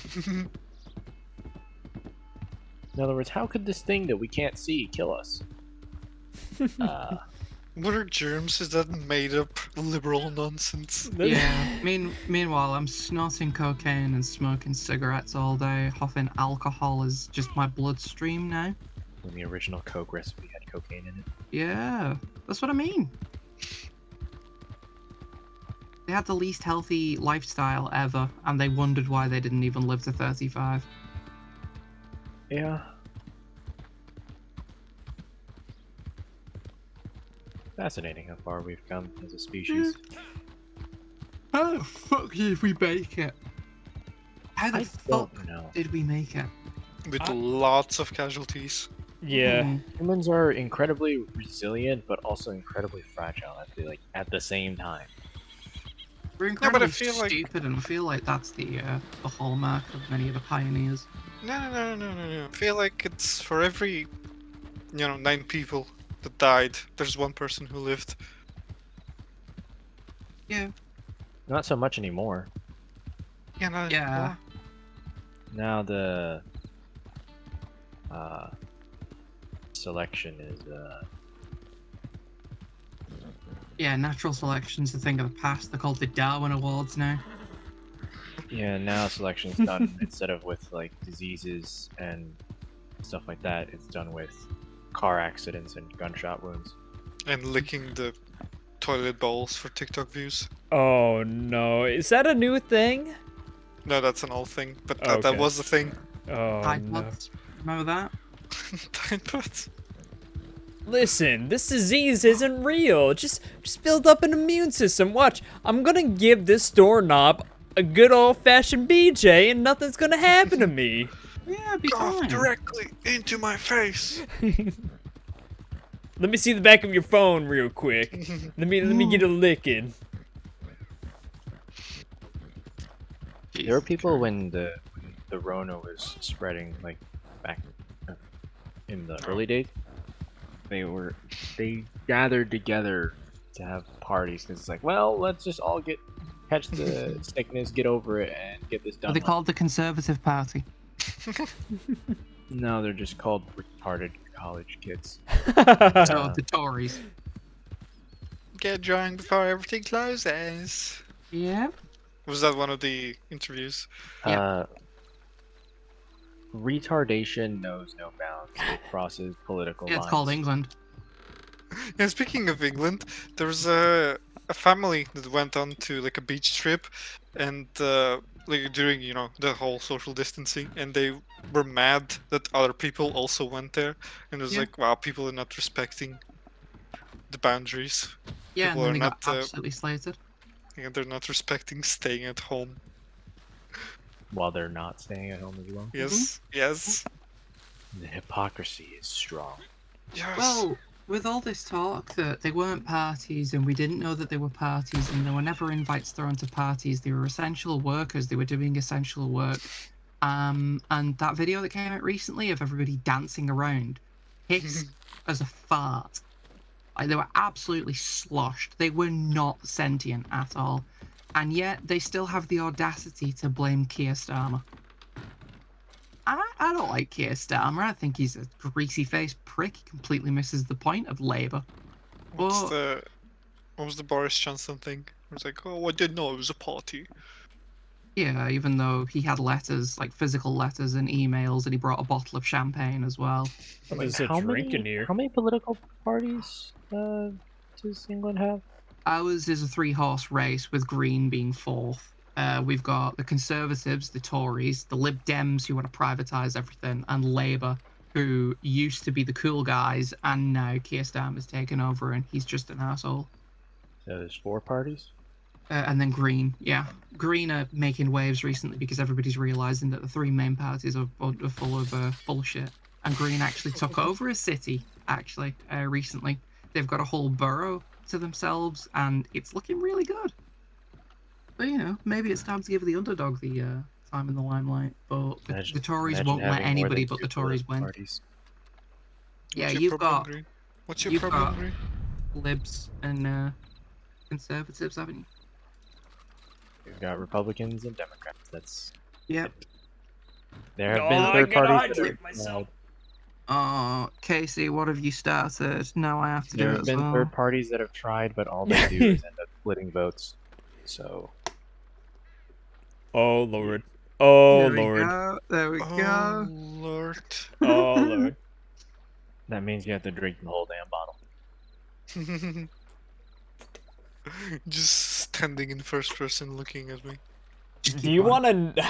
In other words, how could this thing that we can't see kill us? What are germs? Is that made up liberal nonsense? Yeah. Meanwhile, I'm snorting cocaine and smoking cigarettes all day. Huffing alcohol is just my bloodstream now. When the original Coke recipe had cocaine in it. Yeah, that's what I mean. They had the least healthy lifestyle ever, and they wondered why they didn't even live to 35. Yeah. Fascinating how far we've come as a species. How the fuck did we make it? How the I fuck don't know. did we make it? With lots of casualties. Yeah. Hmm. Humans are incredibly resilient, but also incredibly fragile at the same time. We're but I incredibly feel like- stupid, and I feel like that's the hallmark of many of the pioneers. No. I feel like it's for every, 9 people that died, there's one person who lived. Yeah. Not so much anymore. Yeah, no, Yeah. Now the selection is Yeah, natural selection's a thing of the past. They're called the Darwin Awards now. yeah, now selection's done instead of with like diseases and stuff like that, it's done with car accidents and gunshot wounds. and licking the toilet bowls for TikTok views. Oh no, is that a new thing? No, that's an old thing, but Okay. that was the thing. Oh Tide no. Pods. Remember that? Tide Pods. Listen, this disease isn't real. Just build up an immune system. Watch, I'm gonna give this doorknob a good old-fashioned BJ, and nothing's gonna happen to me. Yeah, it'd be Cough fine. directly into my face. Let me see the back of your phone real quick. Let me get a licking. There were people when the Rona was spreading, like back in the early days. They gathered together to have parties because it's like, well, let's just all catch the sickness, get over it, and get this Are done. they with. called the Conservative Party? No, they're just called retarded college kids. So the Tories. Get drunk before everything closes. Yeah. Was that one of the interviews? Retardation knows no bounds. It crosses political Yeah, lines. it's called England. Yeah, speaking of England, there was a family that went on to like a beach trip, and like during the whole social distancing, and they were mad that other people also went there, and it was Yeah. like, wow, people are not respecting the boundaries. Yeah, People and then are they got not, absolutely slated. yeah, they're not respecting staying at home. While they're not staying at home as well. Yes, yes, The hypocrisy is strong. yes. Well, with all this talk that they weren't parties and we didn't know that they were parties and there were never invites thrown to parties, they were essential workers, they were doing essential work. And that video that came out recently of everybody dancing around hissed as a fart. Like, they were absolutely sloshed. They were not sentient at all. And yet they still have the audacity to blame Keir Starmer. And I don't like Keir Starmer. I think he's a greasy-faced prick. He completely misses the point of Labour. What's But what was the Boris Johnson thing? It was like, oh, I didn't know it was a party. yeah, even though he had letters, like physical letters and emails, and he brought a bottle of champagne as well. Oh, there's a drink in here. How many political parties does England have? Ours is a three-horse race with Green being fourth. We've got the Conservatives, the Tories, the Lib Dems who want to privatise everything, and Labour, who used to be the cool guys, and now Keir Starmer's taken over and he's just an asshole. So there's 4 parties. And then Green, yeah. Green are making waves recently because everybody's realising that the 3 main parties are full of bullshit. And Green actually took over a city, recently. They've got a whole borough to themselves, and it's looking really good. But, maybe it's time to give the underdog the time in the limelight. But the Tories Imagine won't let having more anybody than but 2 the Tories political win. parties. Yeah, What's your you've problem, got Green? What's your you've problem, got- Green? Libs and Conservatives, haven't you? We've got Republicans and Democrats. That's Yep. there have Oh, been I third gotta parties that hydrate have myself. Oh, Casey, what have you started? No, I have to do there it have as been well. third parties that have tried, but all they do is end up splitting votes. So Oh lord. Oh There we lord. go. There we Oh go. Lord. Oh lord. that means you have to drink the whole damn bottle. Just standing in first person looking at me. Do you want to?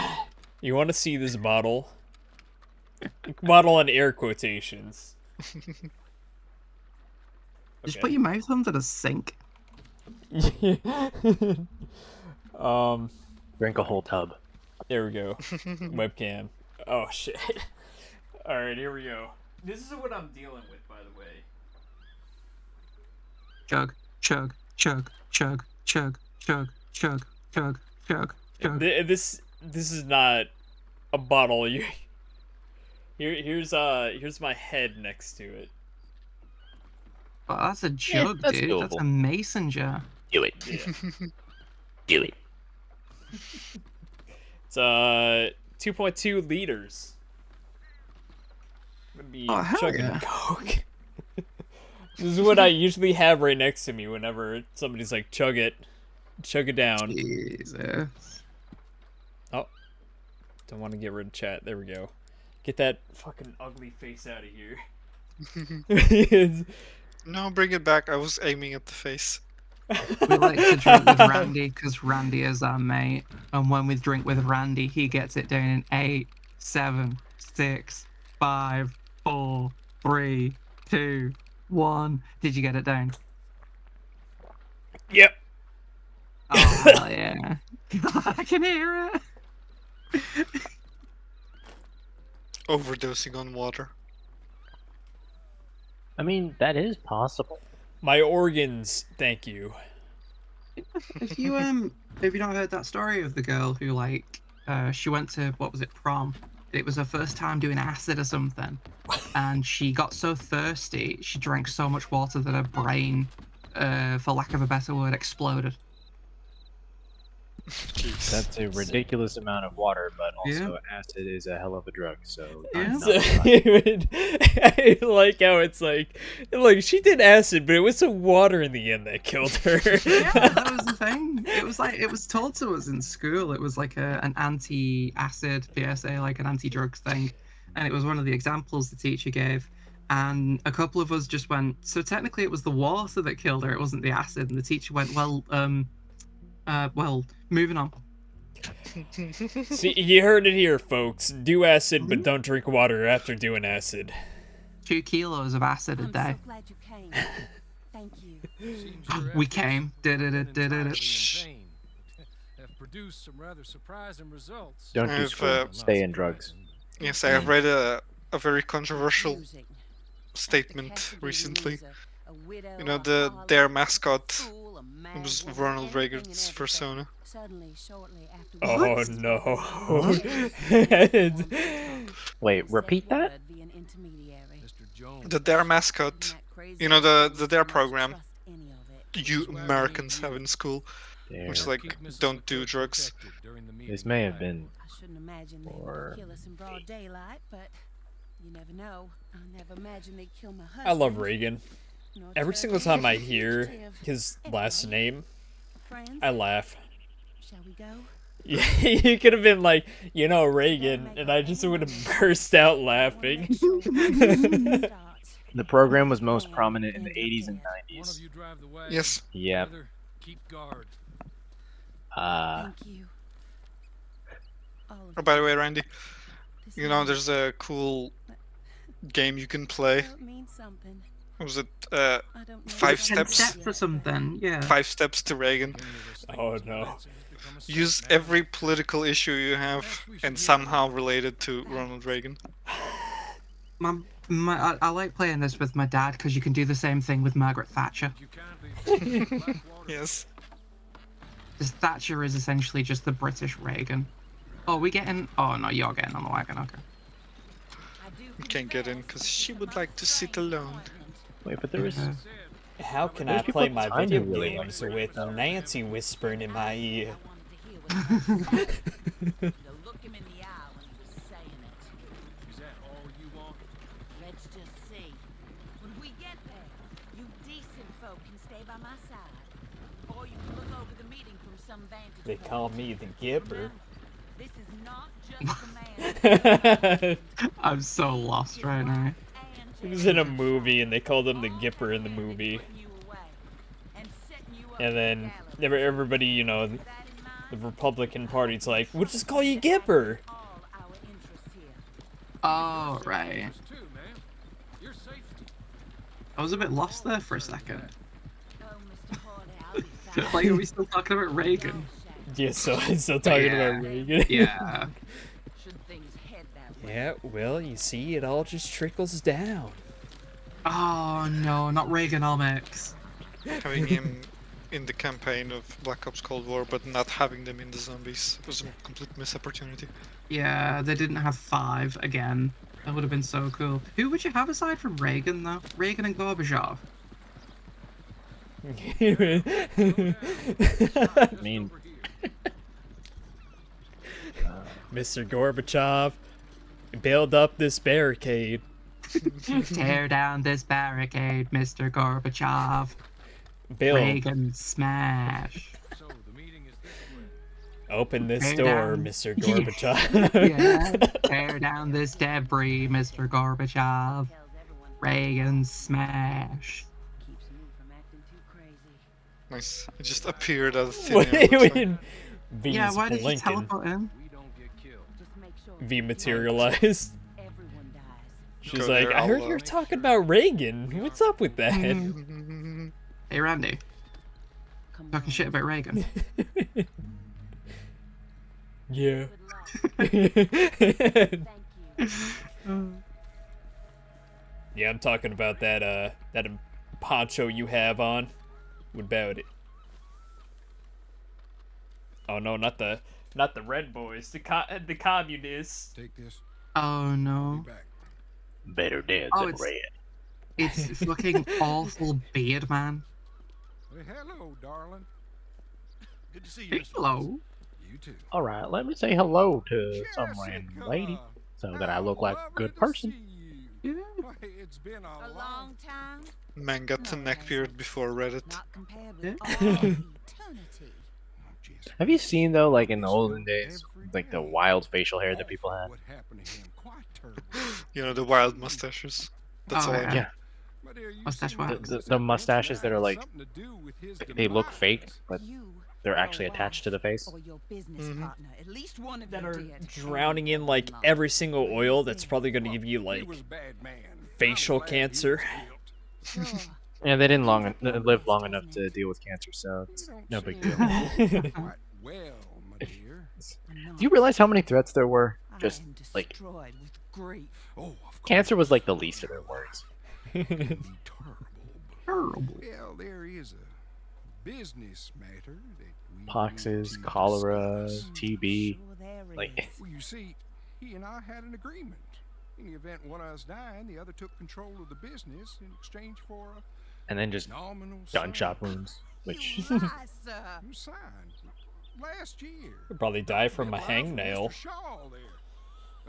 You want to see this bottle? Bottle in air quotations. Just put your mouth under the sink. Drink a whole tub. There we go. Webcam. Oh shit. All right, here we go. This is what I'm dealing with, by the way. Chug, chug, chug, chug, chug, chug, chug, chug, chug, chug. This is not a bottle. Here's my head next to it. Oh, that's a jug, that's dude. That's doable. a mason jar. Do it. Yeah. Do it. It's 2.2 liters. I'm gonna be Oh, hell chugging yeah. Coke. This is what I usually have right next to me whenever somebody's like, chug it down. Jesus. Oh, don't want to get rid of chat. There we go. Get that fucking ugly face out of here. No, bring it back. I was aiming at the face. We like to drink with Randy because Randy is our mate. And when we drink with Randy, he gets it down in 8, 7, 6, 5, 4, 3, 2, 1. Did you get it down? Yep. Oh, hell yeah. I can hear it. Overdosing on water. I mean, that is possible. My organs, thank you. If you not heard that story of the girl who like she went to, what was it, prom? It was her first time doing acid or something, and she got so thirsty she drank so much water that her brain, for lack of a better word, exploded. Jeez. That's a ridiculous amount of water, but also acid is a hell of a drug. So I'm So, not surprised. I like how it's like she did acid, but it was the water in the end that killed her. Yeah, that was the thing. It was like, it was told to us in school. It was like an anti-acid PSA, like an anti-drugs thing, and it was one of the examples the teacher gave. And a couple of us just went, so technically it was the water that killed her. It wasn't the acid. And the teacher went, well, moving on. See, you heard it here, folks. Do acid, but don't drink water after doing acid. 2 kilos of acid a I'm day. so glad you came. Thank you. We came. Have produced some rather surprising results. Don't do I've, school. Stay in drugs. Yes, I have read a very controversial Confusing. statement Cassidy recently. needs a widow, You know, alcoholic, their a mascot fool, a mad was woman, Ronald anything and Reagan's everything. persona. Suddenly, shortly after Oh we- no. Wait, repeat that? Word via an intermediary. Mr. Jones. The Dare mascot, Isn't that crazy? you know, the Dare program Trust any of it. you Americans have in school, There. which is like, Keep Mrs. don't do McCoy drugs. protected during the This meeting may have tonight. been I shouldn't imagine they Or- would kill us in broad daylight, but you never know. I never imagined they'd kill my husband. I love Reagan. nor Every turn single him time I into a hear fugitive. his last Anyway, name, friends, I laugh. shall we go? Yeah, you could have been like, you know, Reagan, and I just would have burst out laughing. the program was most prominent in the 80s and One of 90s. you drive the wagon. Yes. Yep. The other, keep guard. Thank you. All of Oh, by the way, Randy, this you know, means- there's a cool game you can play. Well, it means something. Was it I don't know 5 exactly steps? yet, Steps or something, yeah. 5 steps to Reagan? Oh no. Use every political issue you have and somehow relate it to Ronald Reagan. I like playing this with my dad because you can do the same thing with Margaret Thatcher. You kindly Blackwater. Yes. Because Thatcher is essentially just the British Reagan. Oh, we getting? Oh no, you're getting on the wagon. Okay. I do You can't get in because she would like to sit alone. Wait, but there was. Yeah. How can Those I people play at my the time video who really games liked with Nancy whispering in my ear? I wanted to hear what he had to look him in the eye when he was saying it. Is that all you want? Let's just see. When we get there, you decent folk can stay by my side. Or you can look over the meeting from some vantage They point. call me the Gipper. Remember, this is not just the man. I'm so lost right now. He was in a movie and they called him the Gipper in the movie. And then everybody, you know, the Republican Party's like, we'll just call you Gipper. Oh right. Us too, man. Your safety. I was a bit lost there for a second. Oh, Like, are we still talking about Reagan? Yeah, so I'm still talking about Reagan. Yeah. Yeah, well, you see, it all just trickles down. Oh no, not Reaganomics. Having him in the campaign of Black Ops Cold War, but not having them in the zombies was a complete missed opportunity. Yeah, they didn't have 5 again. That would have been so cool. Who would you have aside from Reagan though? Reagan and Gorbachev. I mean, Mr. Gorbachev, build up this barricade. Tear down this barricade, Mr. Gorbachev. Build. Reagan smash. So the meeting is this way. Open this Tear door, down. Mr. Gorbachev. Yeah. Tear down this debris, Mr. Gorbachev. Reagan smash. Keeps me from acting too crazy. Nice. It just appeared out of thin Wait, air. looks like. wait. V's Yeah, why did he blinking. teleport in? We don't get killed. Just make sure V materialized. everyone dies. She's Go like, there, I heard I'll, you were talking about Reagan. What's up with that? Hey, Randy. Come Talking on. shit about Reagan. Yeah. Good luck. Thank you. Yeah, I'm talking about that poncho you have on. What about it? Oh no, not the red boys, the communists. Take this. Oh no. Be back. Better dead Oh, than it's- red. It's fucking awful beard, man. Hey, hello, darling. Good to see you, Mr. Hello. You too. All right, let me say hello to some Jessica, random lady so that I look how like a lovely good to person. see you. Yeah. Why, it's been A a long time, Man got the neck beard before Reddit. not compared Yeah. with all eternity. Oh, Jessica. Have you seen though, like in the This olden one days, every like the day. wild facial hair that Awful people had? What happened to him? Quite terrible. You know, the wild mustaches. That's Oh, all I yeah. know. Yeah, My dear, you Mustache see, wax. the mustaches that are like something to do with his they look demise. fake, but You they're or actually your attached to the wife face. or your business Mhm. partner. At least one of That you are did. drowning in like every single oil that's probably gonna give you He like was a bad man. facial I'm glad he was cancer. killed. Sure. Yeah, they didn't live long enough to deal with cancer, so it's You don't no big seem deal. quite well, my dear. Do you realize how many threats there were? I Just am like destroyed with grief. Oh, of course. cancer was like the least of their worries. Terrible. Terrible. Well, there is a business matter that we Poxes, need to cholera, discuss. TB. Sure there Like is. Well, you see, he and I had an agreement. In the event one of us died, the other took control of the business in exchange for a and then just nominal gunshot sum. wounds, which You lie, sir. You signed last year. Could probably die from a It allowed for hangnail. Mr. Shaw there.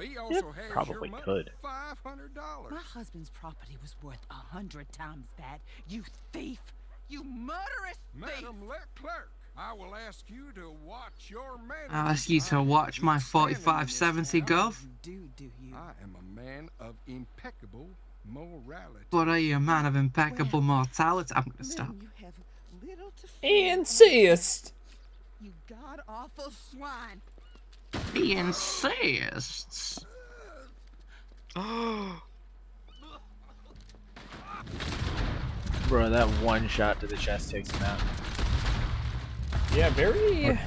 He also has probably your money, could. $500. My husband's property was worth 100 times that. You thief! You murderous thief! Madam Leclerc, I will ask you to watch your manners. I'll ask you to I watch my am standing in this 4570 town. Gov. You do you? I am a man of impeccable morality. But are you a man of impeccable mortality? I'm gonna stop. Then you have little to fear. Insist. You god-awful swine! He insists. bro, that one shot to the chest takes him out. Yeah, very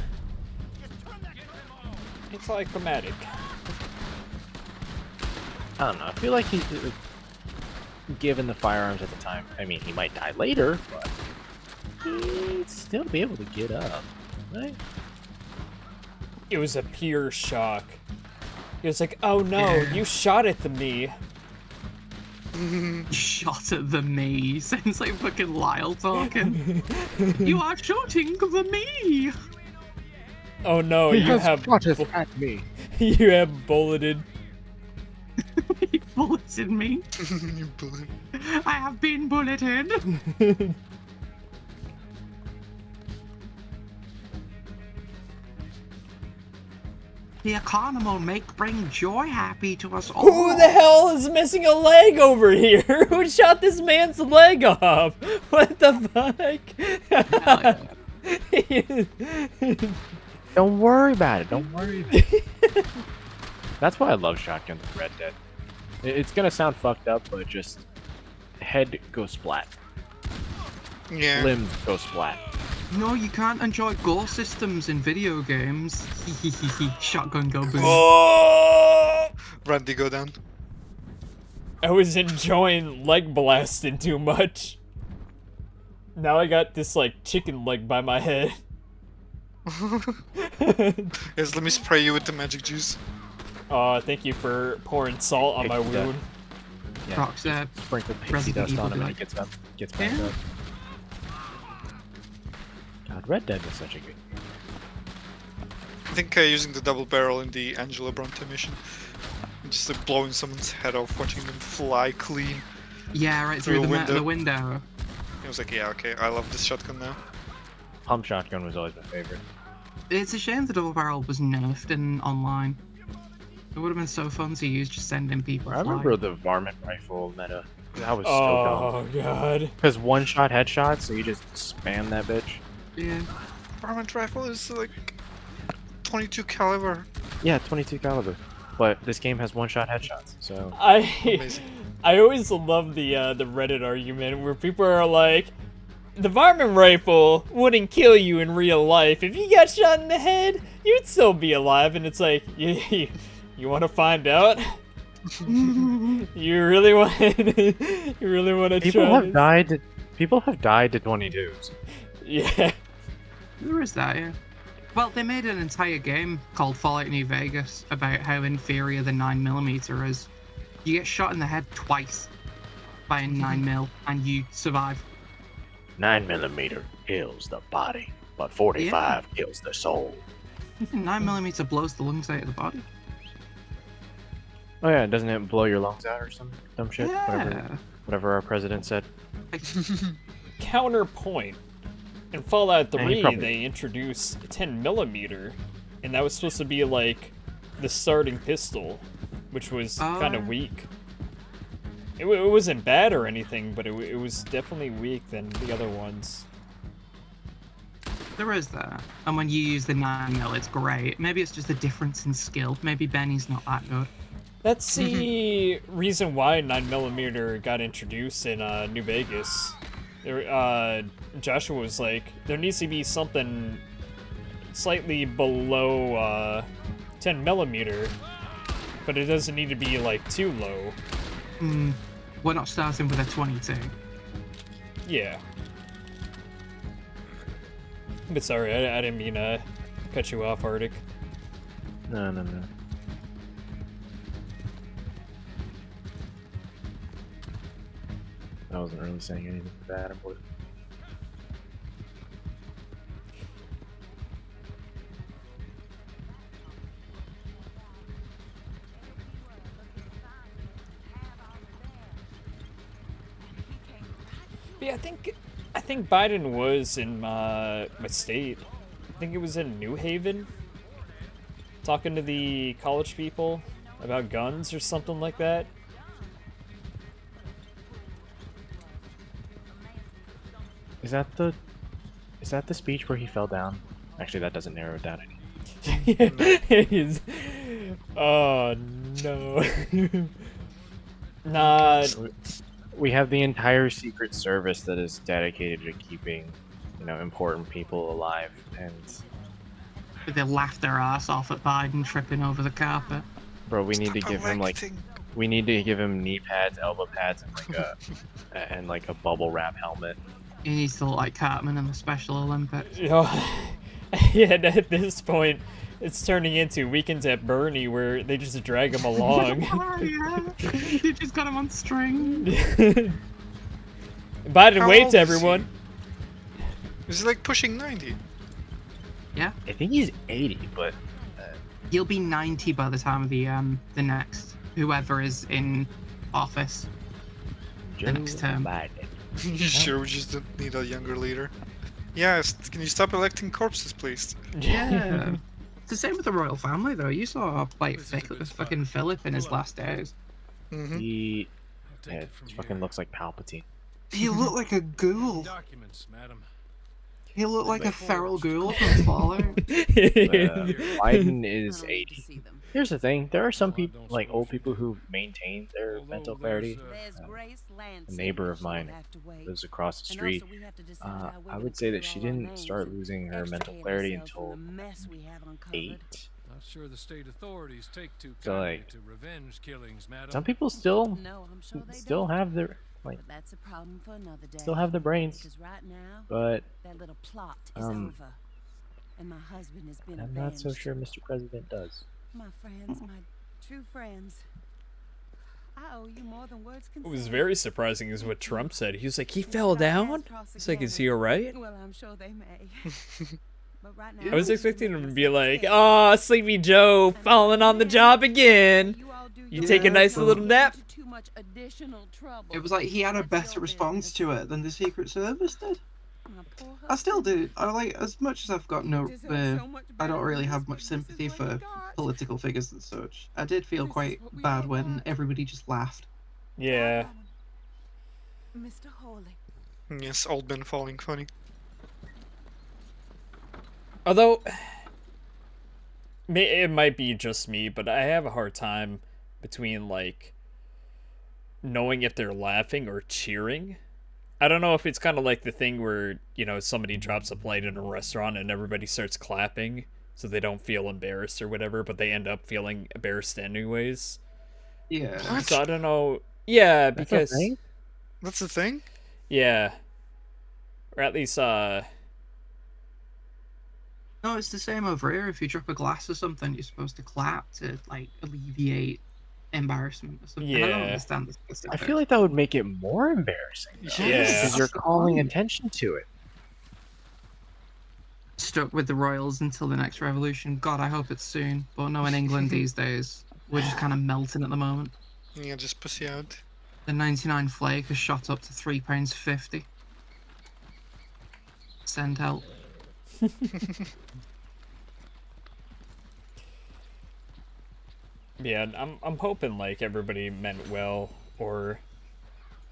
anticlimactic. I don't know. I feel like he's given the firearms at the time. I mean, he might die later, but he'd still be able to get up, right? It was a pure shock. He was like, "Oh no, Yeah. you shot at the me." Shot at the me. Sounds like fucking Lyle talking. You are shooting the me. Oh no, you have at me. you have bulleted. He bulleted me. You bullet. I have been bulleted. The economy will bring joy happy to us all. Who the hell is missing a leg over here? Who shot this man's leg off? What the fuck? Don't worry about it. Don't worry about it. That's why I love shotguns in Red Dead. It's gonna sound fucked up, but just head goes splat, Yeah. limbs go splat. No, you can't enjoy gore systems in video games. Shotgun go boom. Oh! Randy go down. I was enjoying leg blasting too much. Now I got this like chicken leg by my head. Yes, let me spray you with the magic juice. Thank you for pouring salt on my Pixie dust. wound. Yeah, Prox, just sprinkle pixie Resident dust on Evil him and like- he gets up, gets back Yeah. up. God, Red Dead was such a good. think using the double barrel in the Angela Bronte mission, just like blowing someone's head off, watching them fly clean. Yeah, right Through through a window. the window. I was like, yeah, okay, I love this shotgun now. Pump shotgun was always my favorite. It's a shame the double barrel was nerfed in online. It would have been so fun to use just sending people. I remember flying. the varmint rifle meta. That was so dumb. Oh god. Because one shot headshot, so you just spam that bitch. Yeah. Varmint rifle is like 22 caliber. Yeah, 22 caliber. But this game has one shot headshots, so Amazing. I always love the Reddit argument where people are like, the varmint rifle wouldn't kill you in real life. If you got shot in the head, you'd still be alive. And it's like, you want to find out? You really want to people try have this? died. People have died to 22s. Yeah. There is that, yeah. Well, they made an entire game called Fallout New Vegas about how inferior the 9mm is. You get shot in the head twice by a 9mm and you survive. 9mm kills the body, but 45 kills the soul. 9mm blows the lungs out of the body. Oh yeah, doesn't it blow your lungs out or some dumb shit? Yeah. Whatever our president said. Counterpoint. In Fallout Yeah, he 3, probably- they introduced 10mm, and that was supposed to be like the starting pistol, which was kind of weak. It wasn't bad or anything, but it was definitely weak than the other ones. There is that. And when you use the 9mm, it's great. Maybe it's just a difference in skill. Maybe Benny's not that good. That's the reason why 9mm got introduced in New Vegas. Joshua was like, there needs to be something slightly below 10mm, but it doesn't need to be like too low. We're not starting with a 22. Yeah. But sorry, I didn't mean to cut you off, Arctic. No. I wasn't really saying anything bad about it. Yeah, I think Biden was in my state. I think it was in New Haven, talking to the college people about guns or something like that. Is that the speech where he fell down? Actually, that doesn't narrow it down any. Oh no. Nah. We have the entire Secret Service that is dedicated to keeping, important people alive, and They laughed their ass off at Biden tripping over the carpet. bro, we need to Stop give him electing. we need to give him knee pads, elbow pads, and like a bubble wrap helmet. He needs to look like Cartman in the Special Olympics. Yeah, at this point, it's turning into Weekends at Bernie, where they just drag him along. Oh, yeah. You just got him on string. Biden How waved old to is he? everyone. Is he like pushing 90? Yeah. I think he's 80, but You'll be 90 by the time of the next whoever is in office. The next term. Biden. You sure we just don't need a younger leader? Yes, can you stop electing corpses, please? Yeah. It's the same with the royal family, though. You saw like fucking Philip in his last days. Mm-hmm. He fucking looks like Palpatine. He looked like a ghoul. Documents, madam. He looked like a feral ghoul from Fallout. Biden is 80. See them. Here's the thing: there are some people, like old people, who maintain their mental clarity. There's Grace Lance. A neighbor of mine lives across the street. I would say that she didn't start losing her mental clarity until 8. Not sure the state authorities take too So, kindly like, to revenge killings, madam. some people still No, I'm sure they still don't. have their But that's a problem for another day. still have the brains, Because right now, but that little plot is um, over. And my husband has been I'm not so avenged. sure Mr. President does. My friends, my true friends. I owe you more than words can What was say. very surprising is what Trump said. He was like, he fell down? It's like, is he alright? Well, I'm sure they may. But right Yeah. now, I was I'm expecting gonna him to make be myself like, scarce. "Oh, Sleepy Joe, falling on the job again. You all do You your take a best nice not to little get nap." into too much additional trouble. It was like he had a That's better your response to business. it than the Secret Service did. My poor I still husband. do. I like, as much as I've got He no, deserves so much I better don't than really this, have but much this is sympathy what he for got. political figures and such. I did feel This is quite what we bad all when got. everybody just laughed. Yeah. Mr. Hawley. Yes, old man falling funny. Although, it might be just me, but I have a hard time between, like, knowing if they're laughing or cheering. I don't know if it's kind of like the thing where, you know, somebody drops a plate in a restaurant and everybody starts clapping so they don't feel embarrassed or whatever, but they end up feeling embarrassed anyways. Yeah. What? So I don't know. Yeah, That's a because thing? That's the thing? yeah. Or at least No, it's the same over here. If you drop a glass or something, you're supposed to clap to, like, alleviate embarrassment or something. I don't yeah. understand the I specifics. feel like that would make it more embarrassing, though. Yeah. Because you're That's the calling point. attention to it. Stuck with the Royals until the next revolution. God, I hope it's soon. But no, in England these days, we're just kind of melting at the moment. Yeah, just pussy out. The 99 flake has shot up to £3.50. Send help. Yeah, I'm hoping like everybody meant well, or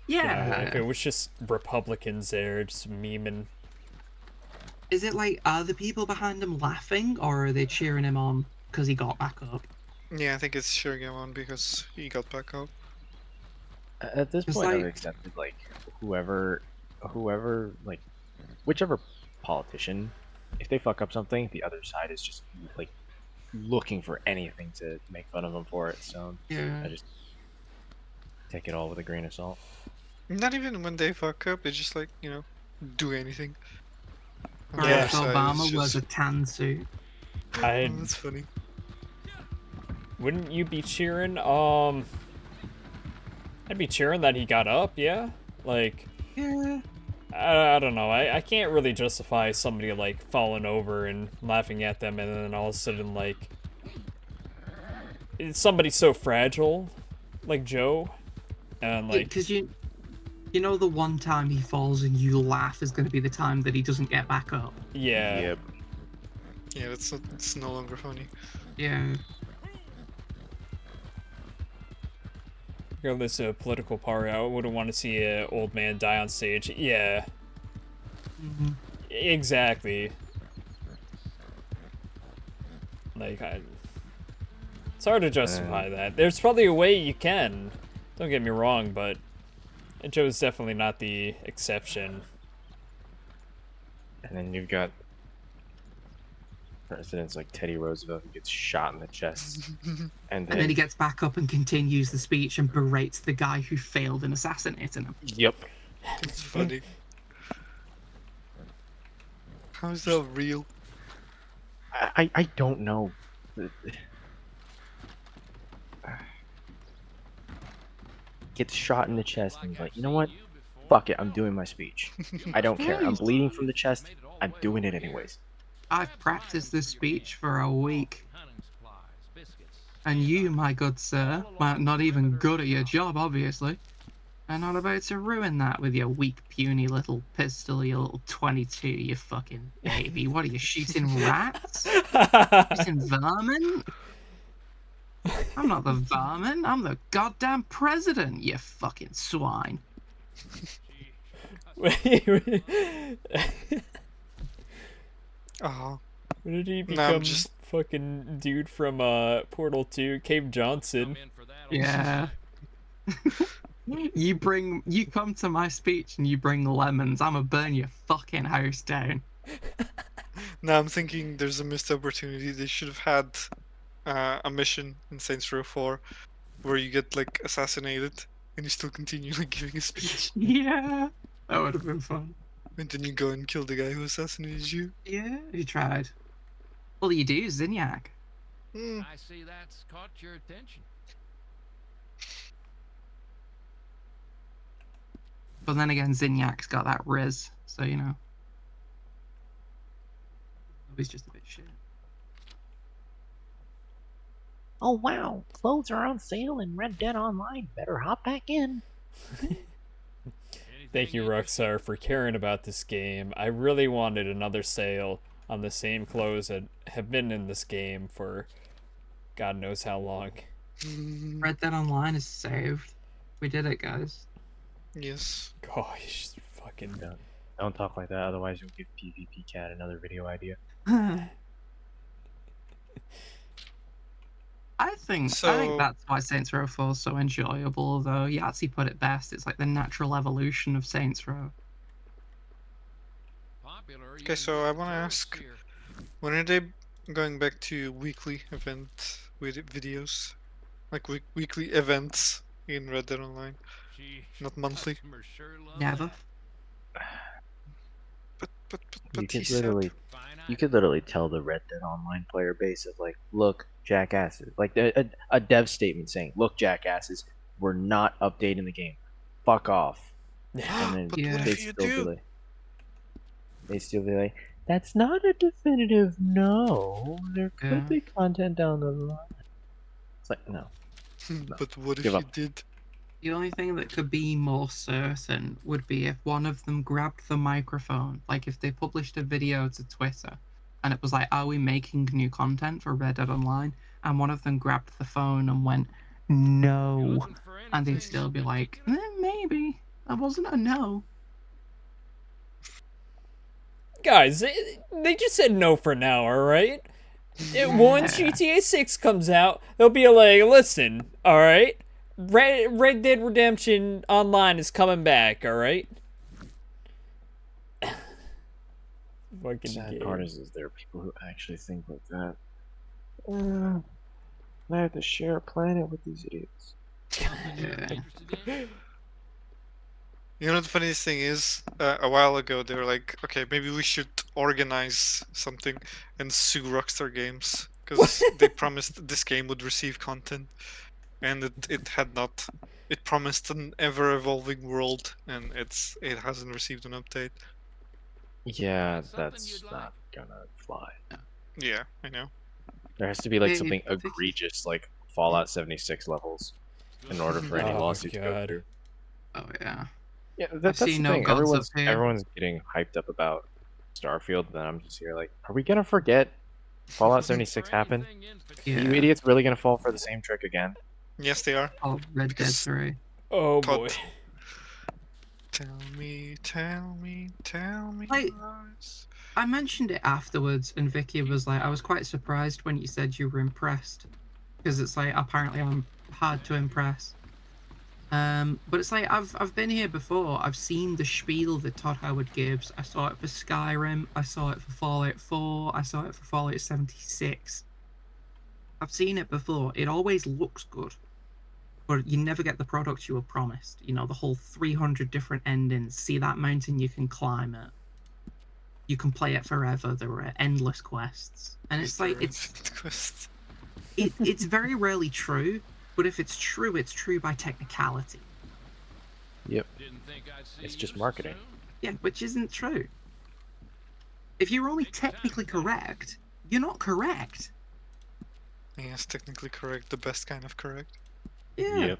you know, Yeah. if it was just Republicans there just memeing. Is it like, are the people behind him laughing, or are they cheering him on because he got back up? Yeah, I think it's cheering him on because he got back up. At this It's point, I've like- accepted like whoever, like whichever politician, if they fuck up something, the other side is just like looking for anything to make fun of them for it. So Yeah. I just take it all with a grain of salt. Not even when they fuck up, it's just like, you know, do anything. On the Yeah. other side, Barack it's Obama wears just- a tan suit. I that's funny. wouldn't you be cheering? I'd be cheering that he got up. Yeah, like Yeah. I don't know. I can't really justify somebody like falling over and laughing at them, and then all of a sudden like it's somebody so fragile, like Joe, and like Because you know the one time he falls and you laugh is going to be the time that he doesn't get back up. yeah. Yep. Yeah, it's no longer funny. Yeah. Regardless of political party, I wouldn't want to see an old man die on stage. Yeah, Mhm. exactly. Like, it's hard to justify that. There's probably a way you can. Don't get me wrong, but Joe's definitely not the exception. And then you've got presidents like Teddy Roosevelt who gets shot in the chest, and And then he gets back up and continues the speech and berates the guy who failed in assassinating him. yep. It's funny. How is that real? I don't know. Gets shot in the chest and he's like, you know what? Fuck it, I'm doing my speech. I don't care. I'm bleeding from the chest. I'm doing it anyways. I've practiced this speech for a week. And you, my good sir, might not even good at your job, obviously, are not about to ruin that with your weak, puny little pistol, your little 22, you fucking baby. What are you, shooting rats? Shooting vermin? I'm not the vermin, I'm the goddamn president, you fucking swine. Oh, When did he No, become I'm just- fucking dude from Portal 2, Cave Johnson? Yeah. You come to my speech and you bring lemons, I'ma burn your fucking house down. now I'm thinking there's a missed opportunity. They should have had a mission in Saints Row 4 where you get like assassinated and you still continue like giving a speech, Yeah. That would have been fun. and then you go and kill the guy who assassinated you. Yeah, you tried. All you do is Zinyak. Hmm. I see that's caught your attention. But then again, Zinyak's got that riz, so you know. It's just a bit shit. Oh wow, clothes are on sale in Red Dead Online. Better hop back in. Thank you, Roxar, for caring about this game. I really wanted another sale on the same clothes that have been in this game for God knows how long. Red Dead Online is saved. We did it, guys. Yes. Gosh, fucking. Don't talk like that, otherwise you'll give PvP Cat another video idea. I think that's why Saints Row 4 is so enjoyable, though. Yahtzee put it best. It's like the natural evolution of Saints Row. Okay, so I want to ask, when are they going back to weekly event with videos? Like weekly events in Red Dead Online, not monthly. Never. But You he could said... literally tell the Red Dead Online player base of like, look, jackasses, like a dev statement saying, look, jackasses, we're not updating the game, fuck off. And then But what if you do? They'd still be like, that's not a definitive no. There could be content down the line. It's like, no. But what if Give you up. did? The only thing that could be more certain would be if one of them grabbed the microphone. Like if they published a video to Twitter and it was like, are we making new content for Red Dead Online? And one of them grabbed the phone and went, no. And they'd still be like, maybe. That wasn't a no. Guys, they just said no for now, alright? Once GTA 6 comes out, they'll be like, listen, alright? Red Dead Redemption Online is coming back, alright? Fucking Sad game. part is there are people who actually think like that. I have to share a planet with these idiots. You know the funniest thing is, a while ago they were like, okay, maybe we should organize something and sue Rockstar Games because they promised this game would receive content, and it had not. It promised an ever-evolving world, and it hasn't received an update. Yeah, that's not gonna fly. Yeah, I know. There has to be like something egregious, like Fallout 76 levels, in order for any lawsuit to go through. Oh yeah. Yeah, that's the see no thing. gods up here. Everyone's getting hyped up about Starfield, and I'm just here like, are we gonna forget Fallout 76 happened? Are you idiots really gonna fall for the same trick again? Yes, they are. Oh, Red Dead 3. Oh Todd. boy. Tell me. Like, I mentioned it afterwards, and Vicky was like, I was quite surprised when you said you were impressed. Because it's like, apparently I'm hard to impress. But it's like, I've been here before. I've seen the spiel that Todd Howard gives. I saw it for Skyrim. I saw it for Fallout 4. I saw it for Fallout 76. I've seen it before. It always looks good. But you never get the product you were promised. You know, the whole 300 different endings. See that mountain, you can climb it. You can play it forever. There are endless quests. And it's like, it's very rarely true. But if it's true by technicality. Yep. It's just marketing. Yeah, which isn't true. If you're only technically correct, you're not correct. Yes, technically correct. The best kind of correct. Yeah. Yep.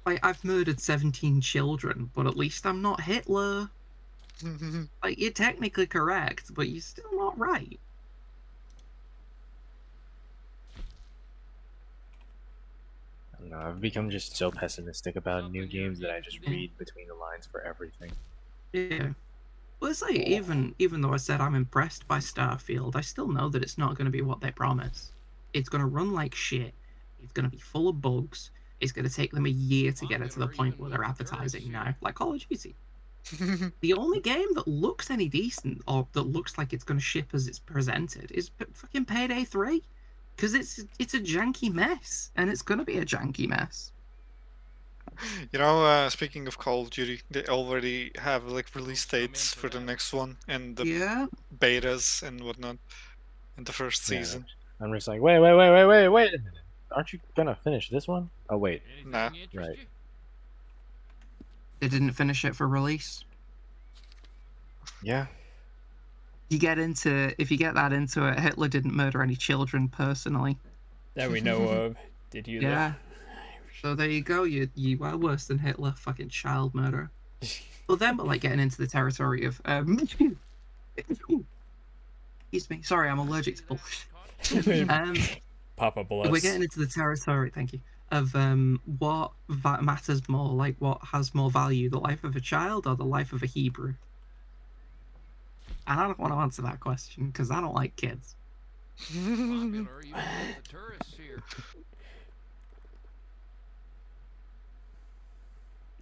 Like, I've murdered 17 children, but at least I'm not Hitler. Like, you're technically correct, but you're still not right. I don't know, I've become just so pessimistic about new games that I just read between the lines for everything. Yeah. Well, it's like, even though I said I'm impressed by Starfield, I still know that it's not going to be what they promise. It's going to run like shit. It's going to be full of bugs. It's going to take them a year to get it to the point where they're advertising now, like Call of Duty. The only game that looks any decent, or that looks like it's going to ship as it's presented, is fucking Payday 3. Because it's a janky mess, and it's going to be a janky mess. You know, speaking of Call of Duty, they already have like release dates for the next one and the betas and whatnot in the first season. I'm just like, wait a minute. Aren't you gonna finish this one? Oh wait. Nah. Right. They didn't finish it for release. Yeah. if you get that into it, Hitler didn't murder any children personally. That we know of. Did you? Yeah. So there you go. You are worse than Hitler, fucking child murderer. But then we're like getting into the territory of excuse me. Sorry, I'm allergic to bullshit. Papa bless. We're getting into the territory. Thank you. Of what matters more, like what has more value, the life of a child or the life of a Hebrew? And I don't want to answer that question because I don't like kids. Popular even with the tourists here.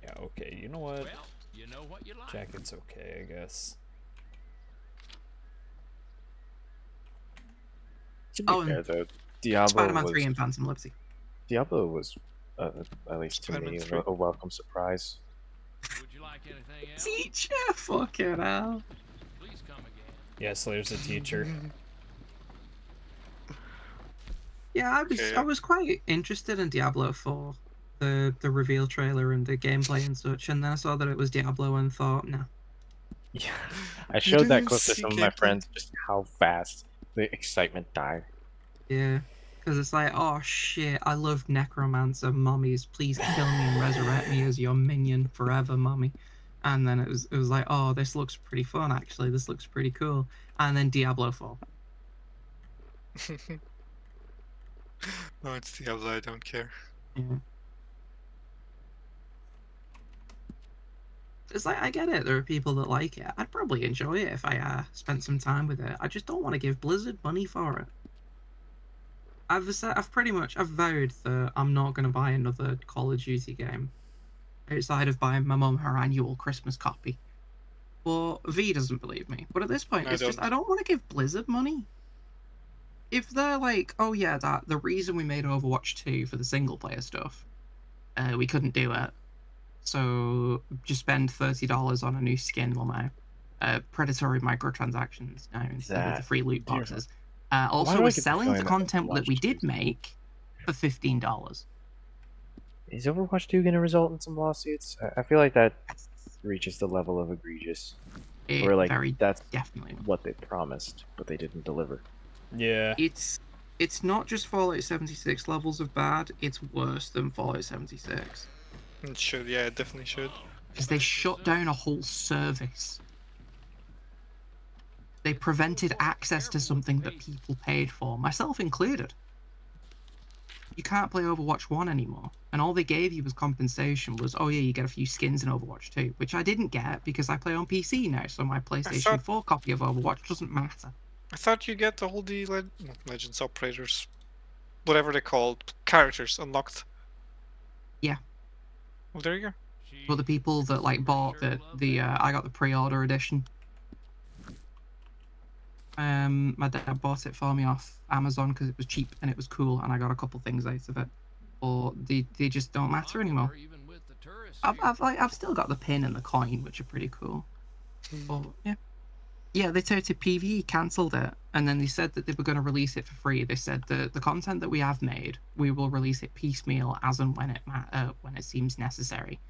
Yeah, okay, you know what? Well, you know what you like. Jacket's okay, I guess. To be fair, though, Diablo Spider-Man 3 was and Phantom Liberty. Diablo was at least to me Spider-Man 3. a welcome surprise. Would you like anything else? Teacher, fucking hell. Please come again. Yeah, Slayer's a teacher. Yeah, I was quite interested in Diablo 4, the reveal trailer and the gameplay and such, and then I saw that it was Diablo and thought, no. Yeah, I showed that clip to some of my friends, just how fast the excitement died. Yeah, because it's like, oh shit, I love Necromancer mummies. Please kill me and resurrect me as your minion forever, mummy. And then it was like, oh, this looks pretty fun actually. This looks pretty cool. And then Diablo 4. No, it's Diablo. I don't care. Yeah. It's like, I get it. There are people that like it. I'd probably enjoy it if I spent some time with it. I just don't want to give Blizzard money for it. I've vowed that I'm not going to buy another Call of Duty game outside of buying my mum her annual Christmas copy. But V doesn't believe me. But at this point, I don't want to give Blizzard money. If they're like, oh yeah, that the reason we made Overwatch 2 for the single player stuff, we couldn't do it. So just spend $30 on a new skin, Lamau. Predatory microtransactions now instead of the free loot boxes. Also, we're selling the content that we did make for $15. Is Overwatch 2 going to result in some lawsuits? I feel like that reaches the level of egregious. Or like that's definitely what they promised, but they didn't deliver. Yeah. It's not just Fallout 76 levels of bad, it's worse than Fallout 76. It should, yeah, it definitely should. Because they shut down a whole service. They prevented access to something that people paid for, myself included. You can't play Overwatch 1 anymore, and all they gave you as compensation was, oh yeah, you get a few skins in Overwatch 2, which I didn't get because I play on PC now, so my PlayStation 4 copy of Overwatch doesn't matter. I thought you get all the Legends operators, whatever they're called, characters unlocked. Yeah. Well, there you go. For the people that like bought I got the pre-order edition. My dad bought it for me off Amazon because it was cheap and it was cool, and I got a couple things out of it. But they just don't matter anymore. I've still got the pin and the coin, which are pretty cool. But yeah, they touted PvE cancelled it, and then they said that they were going to release it for free. They said that the content that we have made, we will release it piecemeal as and when it seems necessary,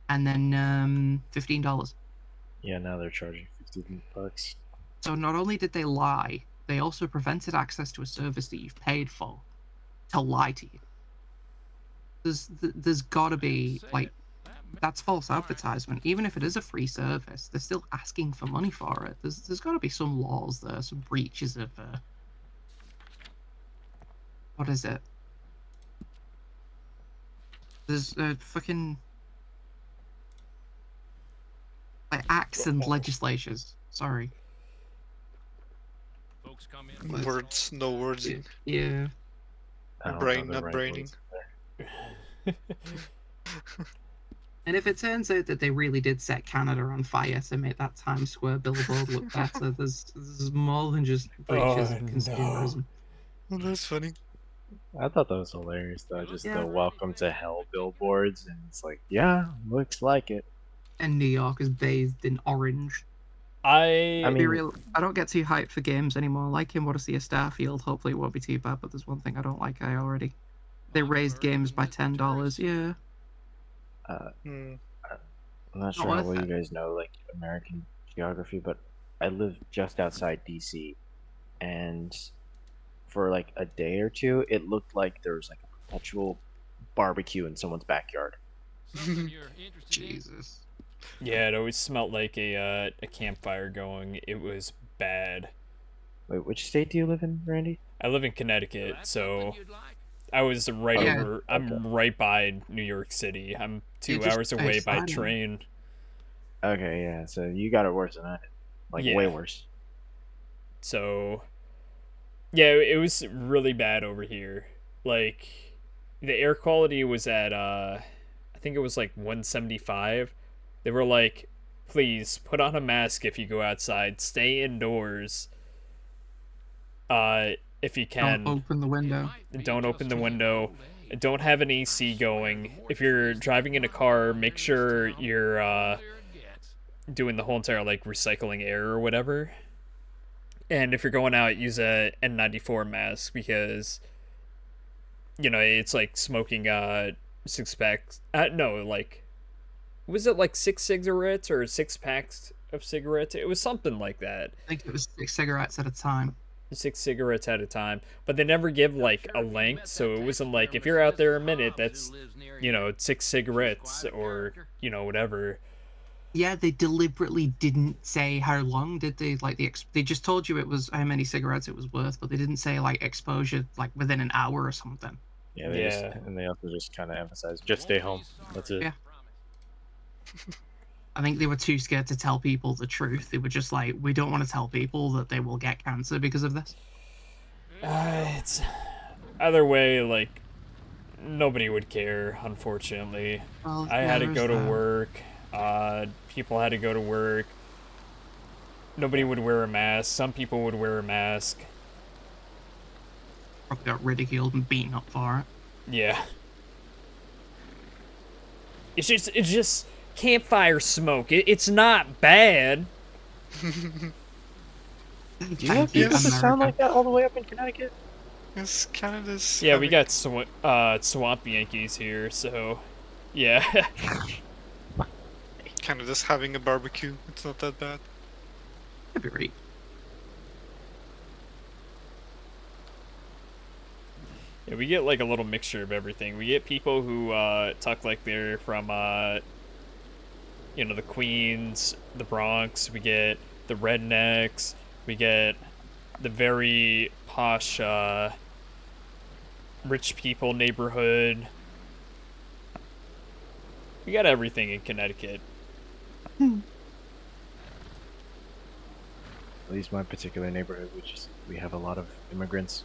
and then $15. Yeah, now they're charging $15. So not only did they lie, they also prevented access to a service that you've paid for to lie to you. There's got to be, like, that's false advertisement. Even if it is a free service, they're still asking for money for it. There's got to be some laws there, some breaches of, what is it? There's fucking, like, acts and legislatures. Sorry. Folks come in. Words, no words. Yeah. Brain, not braining. And if it turns out that they really did set Canada on fire to make that Times Square billboard look better, there's more than just breaches of consumerism. Well, that's funny. I thought that was hilarious, though. Just the welcome to hell billboards, and it's like, yeah, looks like it. And New York is bathed in orange. I mean, I don't get too hyped for games anymore. Like in Odyssey of Starfield, hopefully it won't be too bad, but there's one thing I don't like already. They raised games by $10, yeah. I'm not sure how well you guys know, like, American geography, but I live just outside DC, and for like a day or two, it looked like there was like a perpetual barbecue in someone's backyard. Something you're interested in? Jesus. Yeah, it always smelled like a campfire going. It was bad. Wait, which state do you live in, Randy? I live in Connecticut, That's so something you'd like. I was right Yeah. over. I'm right by New York City. I'm You're 2 just hours away by outside of it. train. Okay, yeah. So you got it worse than I did, like way Yeah. worse. So, yeah, it was really bad over here. Like, the air quality was at I think it was like 175. They were like, please put on a mask if you go outside. Stay indoors. If you can. Don't open the window. Don't open the window. Don't have an AC going. If you're driving in a car, make sure you're doing the whole entire like recycling air or whatever. And if you're going out, use a N94 mask because it's like smoking 6 packs. No, like was it like 6 cigarettes or 6 packs of cigarettes? It was something like that. I think it was 6 cigarettes at a time. 6 cigarettes at a time, but they never give like a length, so it wasn't like if you're out there a minute, that's 6 cigarettes or whatever. Yeah, they deliberately didn't say how long, did they? Like they just told you it was how many cigarettes it was worth, but they didn't say like exposure like within an hour or something. Yeah, and they also just kind of emphasize just stay home. That's it. Yeah. I think they were too scared to tell people the truth. They were just like, we don't want to tell people that they will get cancer because of this. It's either way, like nobody would care, unfortunately. Well, I yeah, had to there's go to that. work. People had to go to work. Nobody would wear a mask. Some people would wear a mask. Probably got ridiculed and beaten up for it. Yeah. It's just campfire smoke. It's not bad. Do you have people to sound like that all the way up in Connecticut? Yes, Canada's. Yeah, we got swamp Yankees here, so yeah. Canada's having a barbecue. It's not that bad. That'd be right. Yeah, we get like a little mixture of everything. We get people who talk like they're from the Queens, the Bronx. We get the rednecks. We get the very posh rich people neighborhood. We got everything in Connecticut. At least my particular neighborhood, we have a lot of immigrants.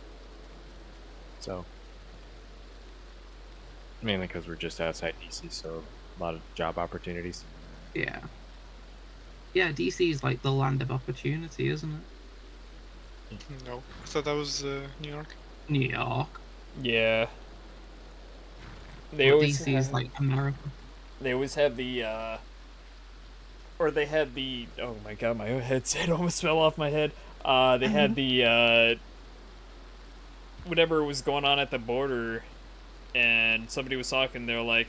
So, mainly because we're just outside DC, so a lot of job opportunities. Yeah. Yeah, DC is like the land of opportunity, isn't it? No, I thought that was New York. New York. Yeah. They Well, always DC is like America. They always have the or they had the oh my god, my headset almost fell off my head. They had the whatever was going on at the border, and somebody was talking. They're like,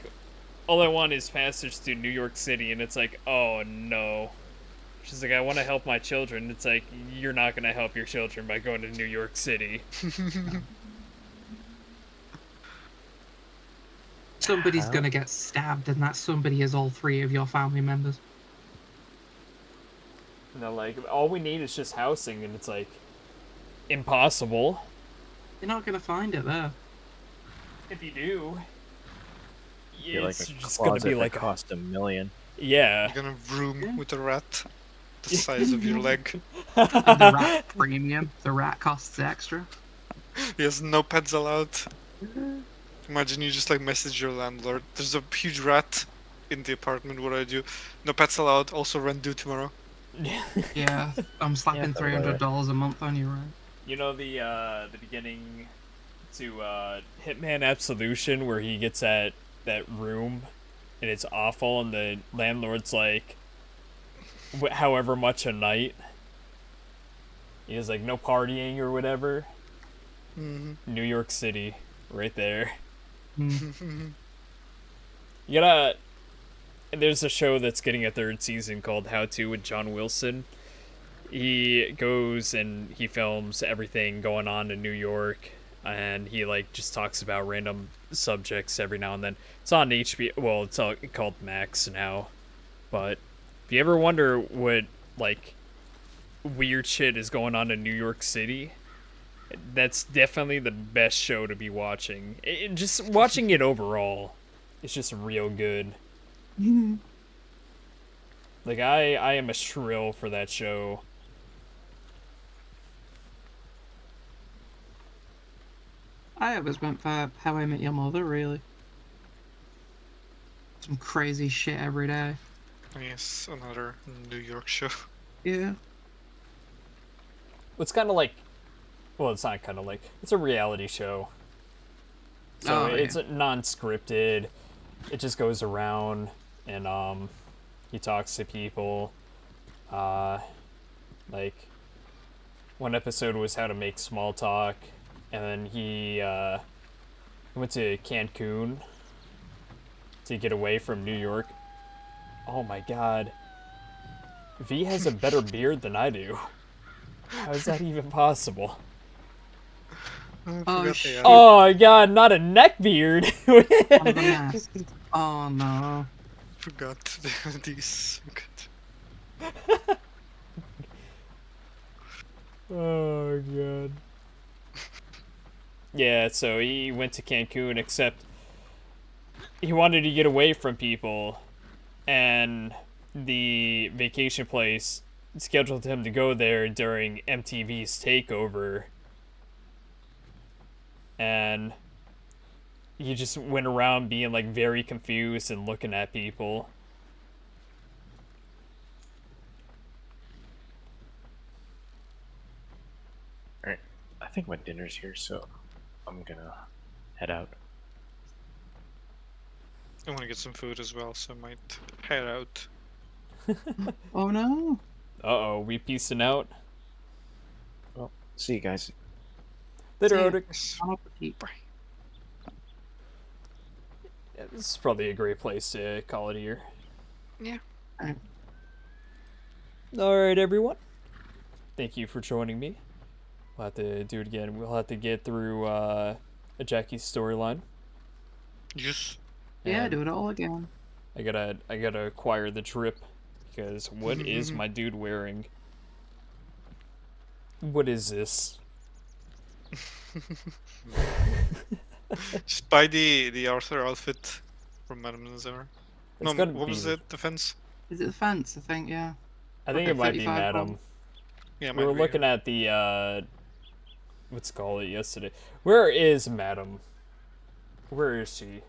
all I want is passage to New York City, and it's like, oh no. She's like, I want to help my children. It's like, you're not going to help your children by going to New York City. Somebody's gonna get stabbed, and that somebody is all 3 of your family members. And they're like, all we need is just housing, and it's like, impossible. You're not gonna find it there. If you do, You're like it's a just going to be closet like that cost $1 million. Yeah. You're gonna room with a rat the size of your leg. And the rat premium. The rat costs extra. Yes, no pets allowed. Imagine you just like message your landlord. There's a huge rat in the apartment. What do I do? No pets allowed. Also rent due tomorrow. Yeah, I'm slapping $300 a month on you, right? You know the beginning to Hitman Absolution where he gets that room and it's awful and the landlord's like however much a night. He has like no partying or whatever. New York City, right there. You gotta. There's a show that's getting a 3rd season called How To with John Wilson. he goes and he films everything going on in New York, and he like just talks about random subjects every now and then. It's on HBO. Well, it's called Max now. But if you ever wonder what like weird shit is going on in New York City, that's definitely the best show to be watching. Just watching it overall, it's just real good. Like I am a shrill for that show. I always went for How I Met Your Mother, really. Some crazy shit every day. Yes, another New York show. Yeah. It's kind of like, well, it's not kind of like, it's a reality show. So it's non-scripted. It just goes around and he talks to people. Like one episode was how to make small talk, and then he went to Cancun to get away from New York. Oh my god. V has a better beard than I do. How is that even possible? Oh my god, not a neck beard! Oh no. Forgot to do these. Oh god. Yeah, so he went to Cancun, except he wanted to get away from people, and the vacation place scheduled him to go there during MTV's takeover, and he just went around being like very confused and looking at people. Alright, I think my dinner's here, so I'm gonna head out. I want to get some food as well, so I might head out. Oh no. Uh-oh, we peacing out? Well, see you guys. Later, See ya. Odix. Bon appetit. Bye. Yeah, this is probably a great place to call it here. Yeah. Alright, everyone. Thank you for joining me. We'll have to do it again. We'll have to get through a Jackie's storyline. Yes. Yeah, And do it all again. I gotta acquire the drip, because what is my dude wearing? What is this? Just buy the Arthur outfit from Madame Nazar. No, gotta what be was it? Defense? Is it the fence? I think, yeah. I think Okay, it might be 35 Madam. pounds. Yeah, We were looking at the what's it called yesterday. Where is Madam? Where is she?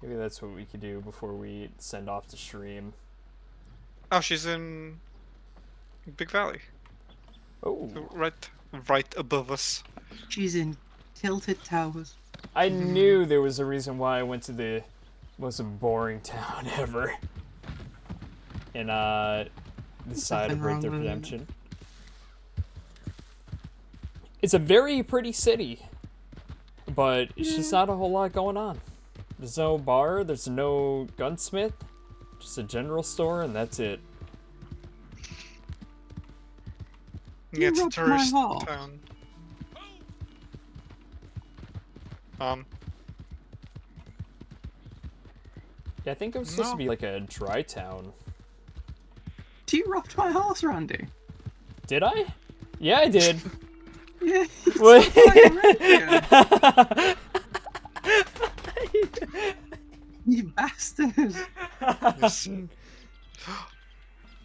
Maybe that's what we could do before we send off the stream. Oh, she's in Big Valley. Oh. So right above us. She's in Tilted Towers. I knew there was a reason why I went to the most boring town ever. In the side of Red Dead Redemption. It's a very pretty city, but it's just not a whole lot going on. There's no bar, there's no gunsmith, just a general store, and that's it. Yeah, it's a robbed my tourist hall. town. Yeah, I think it was supposed to be like a dry town. You robbed my horse, Randy. Did I? Yeah, I did. Yeah. What? You bastard. Yes.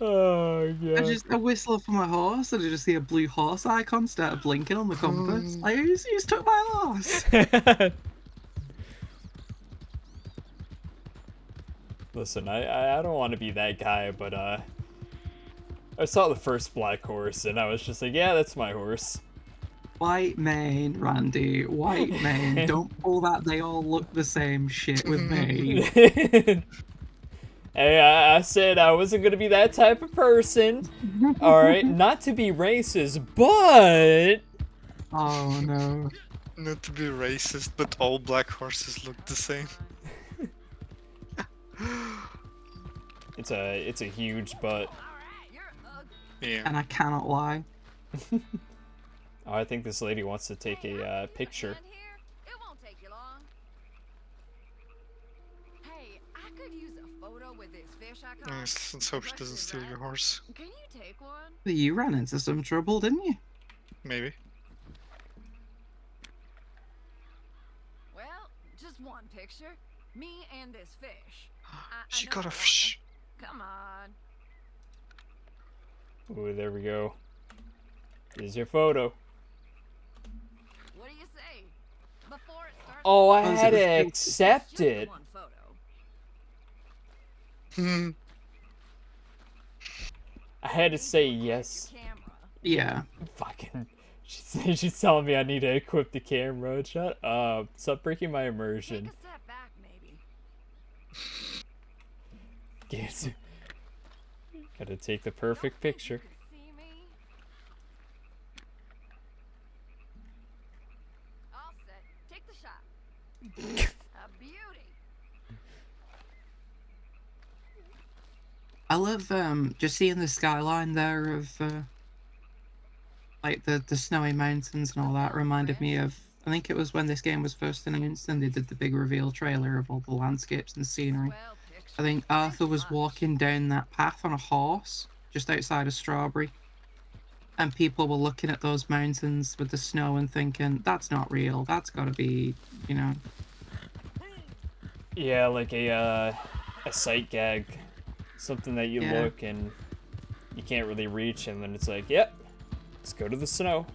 Oh, God. I whistle for my horse and I just see a blue horse icon start blinking on the compass. Like, you just took my horse. Listen, I don't want to be that guy, but I saw the first black horse and I was just like, yeah, that's my horse. White mane, Randy. White mane. Don't pull that they all look the same shit with me. Hey, I said I wasn't gonna be that type of person. Alright, not to be racist, but... Oh no. Not to be racist, but all black horses look the same. It's a huge butt. Yeah, Yeah. And I cannot lie. Oh, I think this lady wants to take a picture. It won't take you long. Hey, I could use a photo with this fish I caught. Nice. Let's hope she doesn't steal your horse. Can you take one? You ran into some trouble, didn't you? Maybe. Well, just one picture. Me and this fish. She I got know a I fish. wanna. Come on. Ooh, there we go. Here's your photo. What do you say? Before it starts. Oh, I Oh, is had it to a accept Just the it. one photo. I had to say yes. Camera. Yeah. Fucking. She's telling me I need to equip the camera. Shut up. Stop breaking my immersion. Take a step back, maybe. Yes. Gotta take the perfect picture. See me? All set. Take the shot. A beauty. I love just seeing the skyline there of like the snowy mountains and all that reminded me of, I think it was when this game was first announced and they did the big reveal trailer of all the landscapes and scenery. Well pictured. I think Arthur was walking down that path on a horse just outside of Strawberry, and people were looking at those mountains with the snow and thinking, that's not real, that's got to be, you know. Yeah, like a sight gag. Something that you Yeah. look and you can't really reach, and then it's like, yep, let's go to the snow.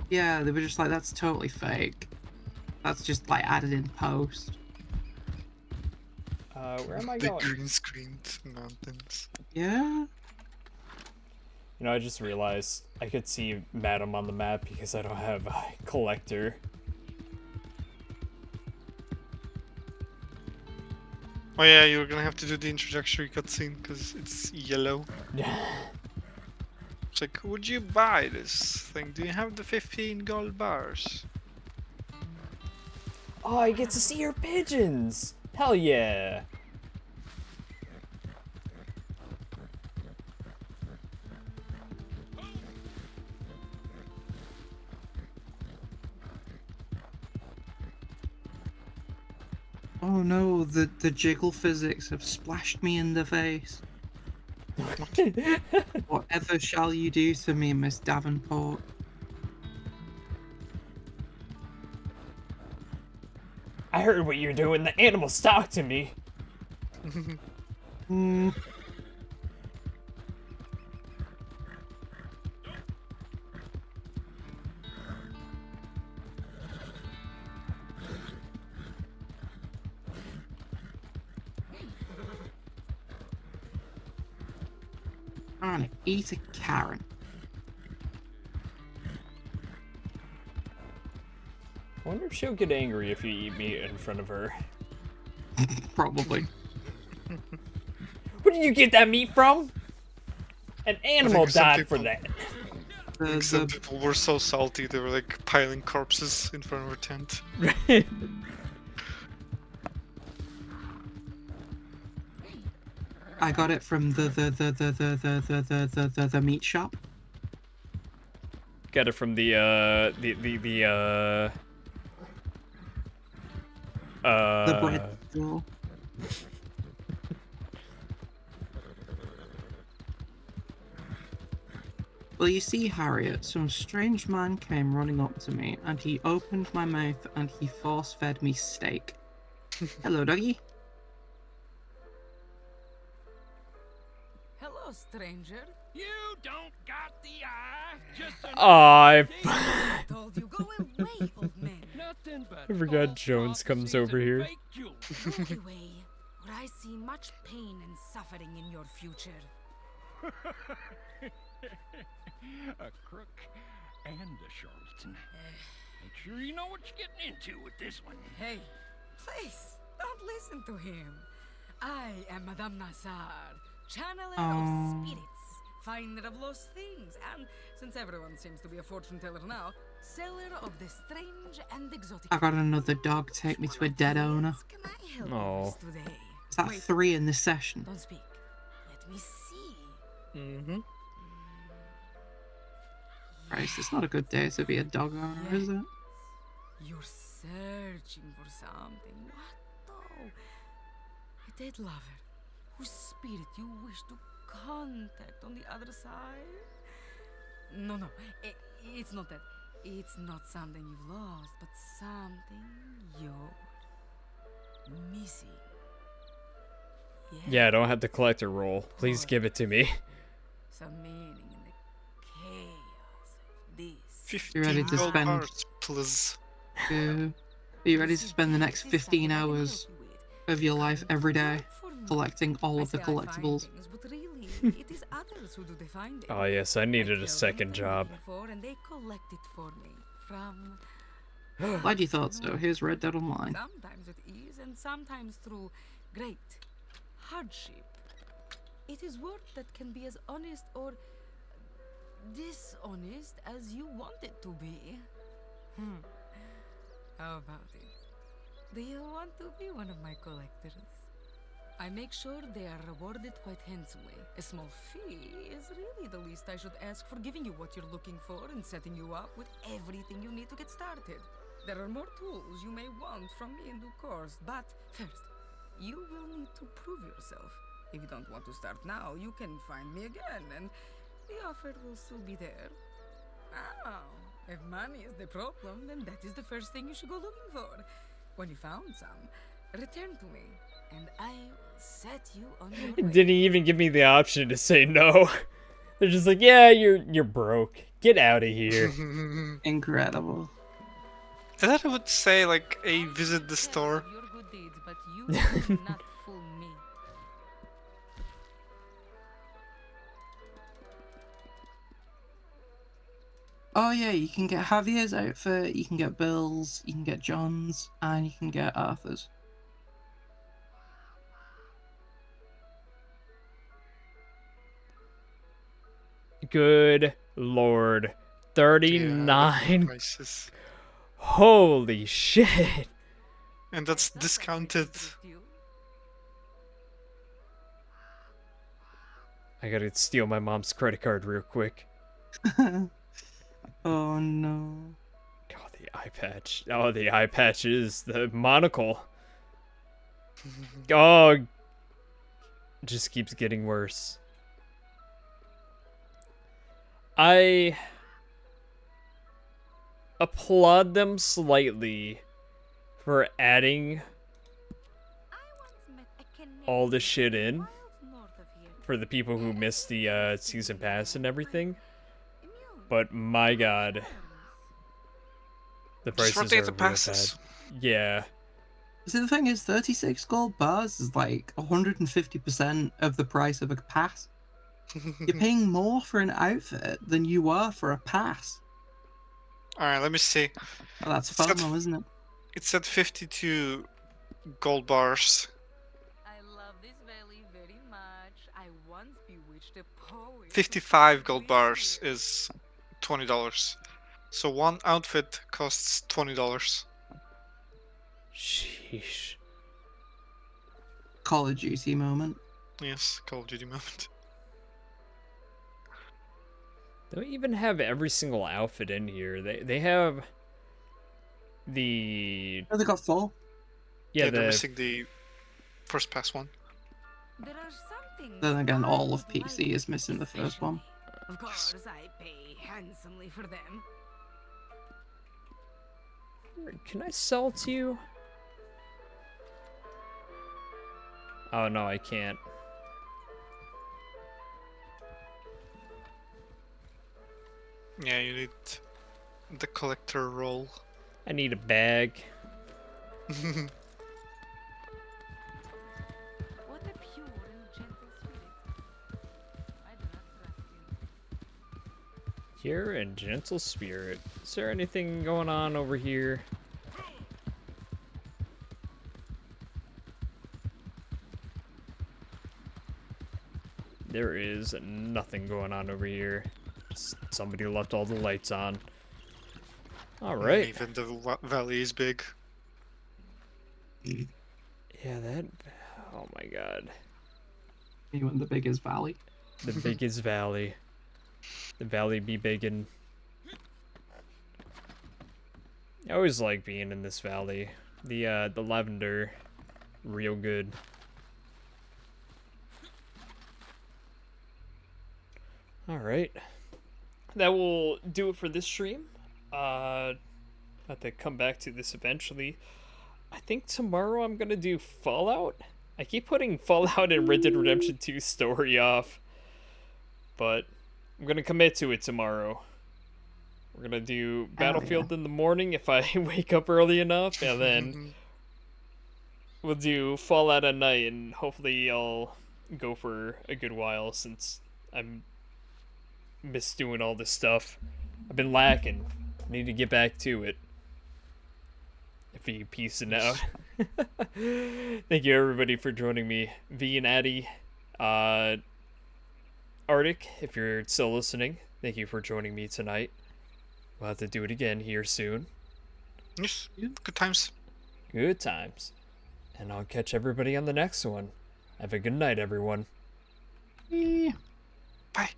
Yeah, they were just like, that's totally fake. That's just like added in post. Where am I The going? green screened mountains. Yeah. You know, I just realized I could see Madam on the map because I don't have a collector. Oh yeah, you're gonna have to do the introductory cutscene because it's yellow. It's like, would you buy this thing? Do you have the 15 gold bars? Oh, I get to see your pigeons! Hell yeah! Oh no, the jiggle physics have splashed me in the face. Whatever shall you do to me, Miss Davenport? I heard what you're doing. The animals talk to me. Hmm. I'm gonna eat a Karen. I wonder if she'll get angry if you eat meat in front of her. Probably. Where did you get that meat from? An animal some died for people- that. Some people were so salty they were like piling corpses in front of her tent. I got it from the meat shop. Got it from the bread store. Well, you see, Harriet, some strange man came running up to me, and he opened my mouth and he force-fed me steak. Hello, doggy. Hello, stranger. You don't got the eye. Just I Told you, go away, old man. nothing but I forgot false Jones comes prophecies over and here. fake jewelry. Go away, or I see much pain and suffering in your future. A crook and a charlatan. Make sure you know what you're getting into with this one. Hey, please, don't listen to him. I am Madame Nassar, channeler of spirits, finder of lost things, and since everyone seems to be a fortune teller now, seller of the strange and exotic. I got another dog take me to a dead owner. Can I help Oh. you with today? Is that Wait, 3 in this session? don't speak. Let me see. Mm-hmm. Christ, it's not a good day to be a dog owner, is it? You're searching for something. What though? A dead lover whose spirit you wish to contact on the other side? No, it's not that. It's not something you've lost, but something you're missing. Yeah, I don't have the collector roll. Please give it to me. Some meaning in the chaos of this. 15 ready to gold spend- bars, please. Are you ready to spend the next 15 hours of your life every day collecting all of the collectibles? But really, it is others who do the finding. Oh yes, I needed tell a them second what I'm job. looking for, and they collect it for me from Glad you thought so. Here's Red Dead Online. sometimes with ease and sometimes through great hardship. It is work that can be as honest or dishonest as you want it to be. How about it? Do you want to be one of my collectors? I make sure they are rewarded quite handsomely. A small fee is really the least I should ask for giving you what you're looking for and setting you up with everything you need to get started. There are more tools you may want from me in due course, but first, you will need to prove yourself. If you don't want to start now, you can find me again, and the offer will still be there. Now, if money is the problem, then that is the first thing you should go looking for. When you found some, return to me, and I will set you on your way. Didn't even give me the option to say no. They're just like, yeah, you're broke. Get out of here. Incredible. I thought it would say like a visit the store. Your good deeds, but you will not fool me. Oh yeah, you can get Javier's outfit, you can get Bill's, you can get John's, and you can get Arthur's. Good lord. Yeah, 39. prices. Holy shit. And that's discounted. I gotta steal my mom's credit card real quick. Oh no. Oh, the eye patch. Oh, the eye patch is the monocle. Oh, it just keeps getting worse. I applaud them slightly for adding all the shit in for the people who missed the season pass and everything. But my god, the Just prices rotate are the real passes. bad. Yeah. See, the thing is, 36 gold bars is like 150% of the price of a pass. You're paying more for an outfit than you are for a pass. Alright, let me see. Oh, that's It's at- FOMO, isn't it? It's at 52 gold bars. I love this valley very much. I once bewitched a poet. 55 gold bars is $20. So one outfit costs $20. Sheesh. Call of Duty moment. Yes, Call of Duty moment. They don't even have every single outfit in here. They have the Oh, they got 4. Yeah, they're the missing the first pass one. There are some things Then again, I all of would like PC is missing the first one. Of course, I pay handsomely for them. Can I sell to you? Oh no, I can't. Yeah, you need the collector roll. I need a bag. What a pure and gentle spirit. I do not trust you. Pure and gentle spirit. Is there anything going on over here? There is nothing going on over here. Somebody left all the lights on. Alright. Even the valley is big. Yeah, that... Oh my god. You want the biggest valley? The biggest valley. The valley be biggin'. I always like being in this valley. The lavender, real good. All right, that will do it for this stream. Have to come back to this eventually. I think tomorrow I'm gonna do Fallout. I keep putting Fallout and Red Dead Redemption 2 story off, but I'm gonna commit to it tomorrow. We're gonna do Battlefield in the morning if I wake up early enough, and then we'll do Fallout at night, and hopefully I'll go for a good while since I'm miss doing all this stuff. I've been lacking. I need to get back to it. If you piecing out. Thank you everybody for joining me. V and Addy. Arctic, if you're still listening, thank you for joining me tonight. We'll have to do it again here soon. Yes, good times. Good times. And I'll catch everybody on the next one. Have a good night, everyone. Yeah. Bye.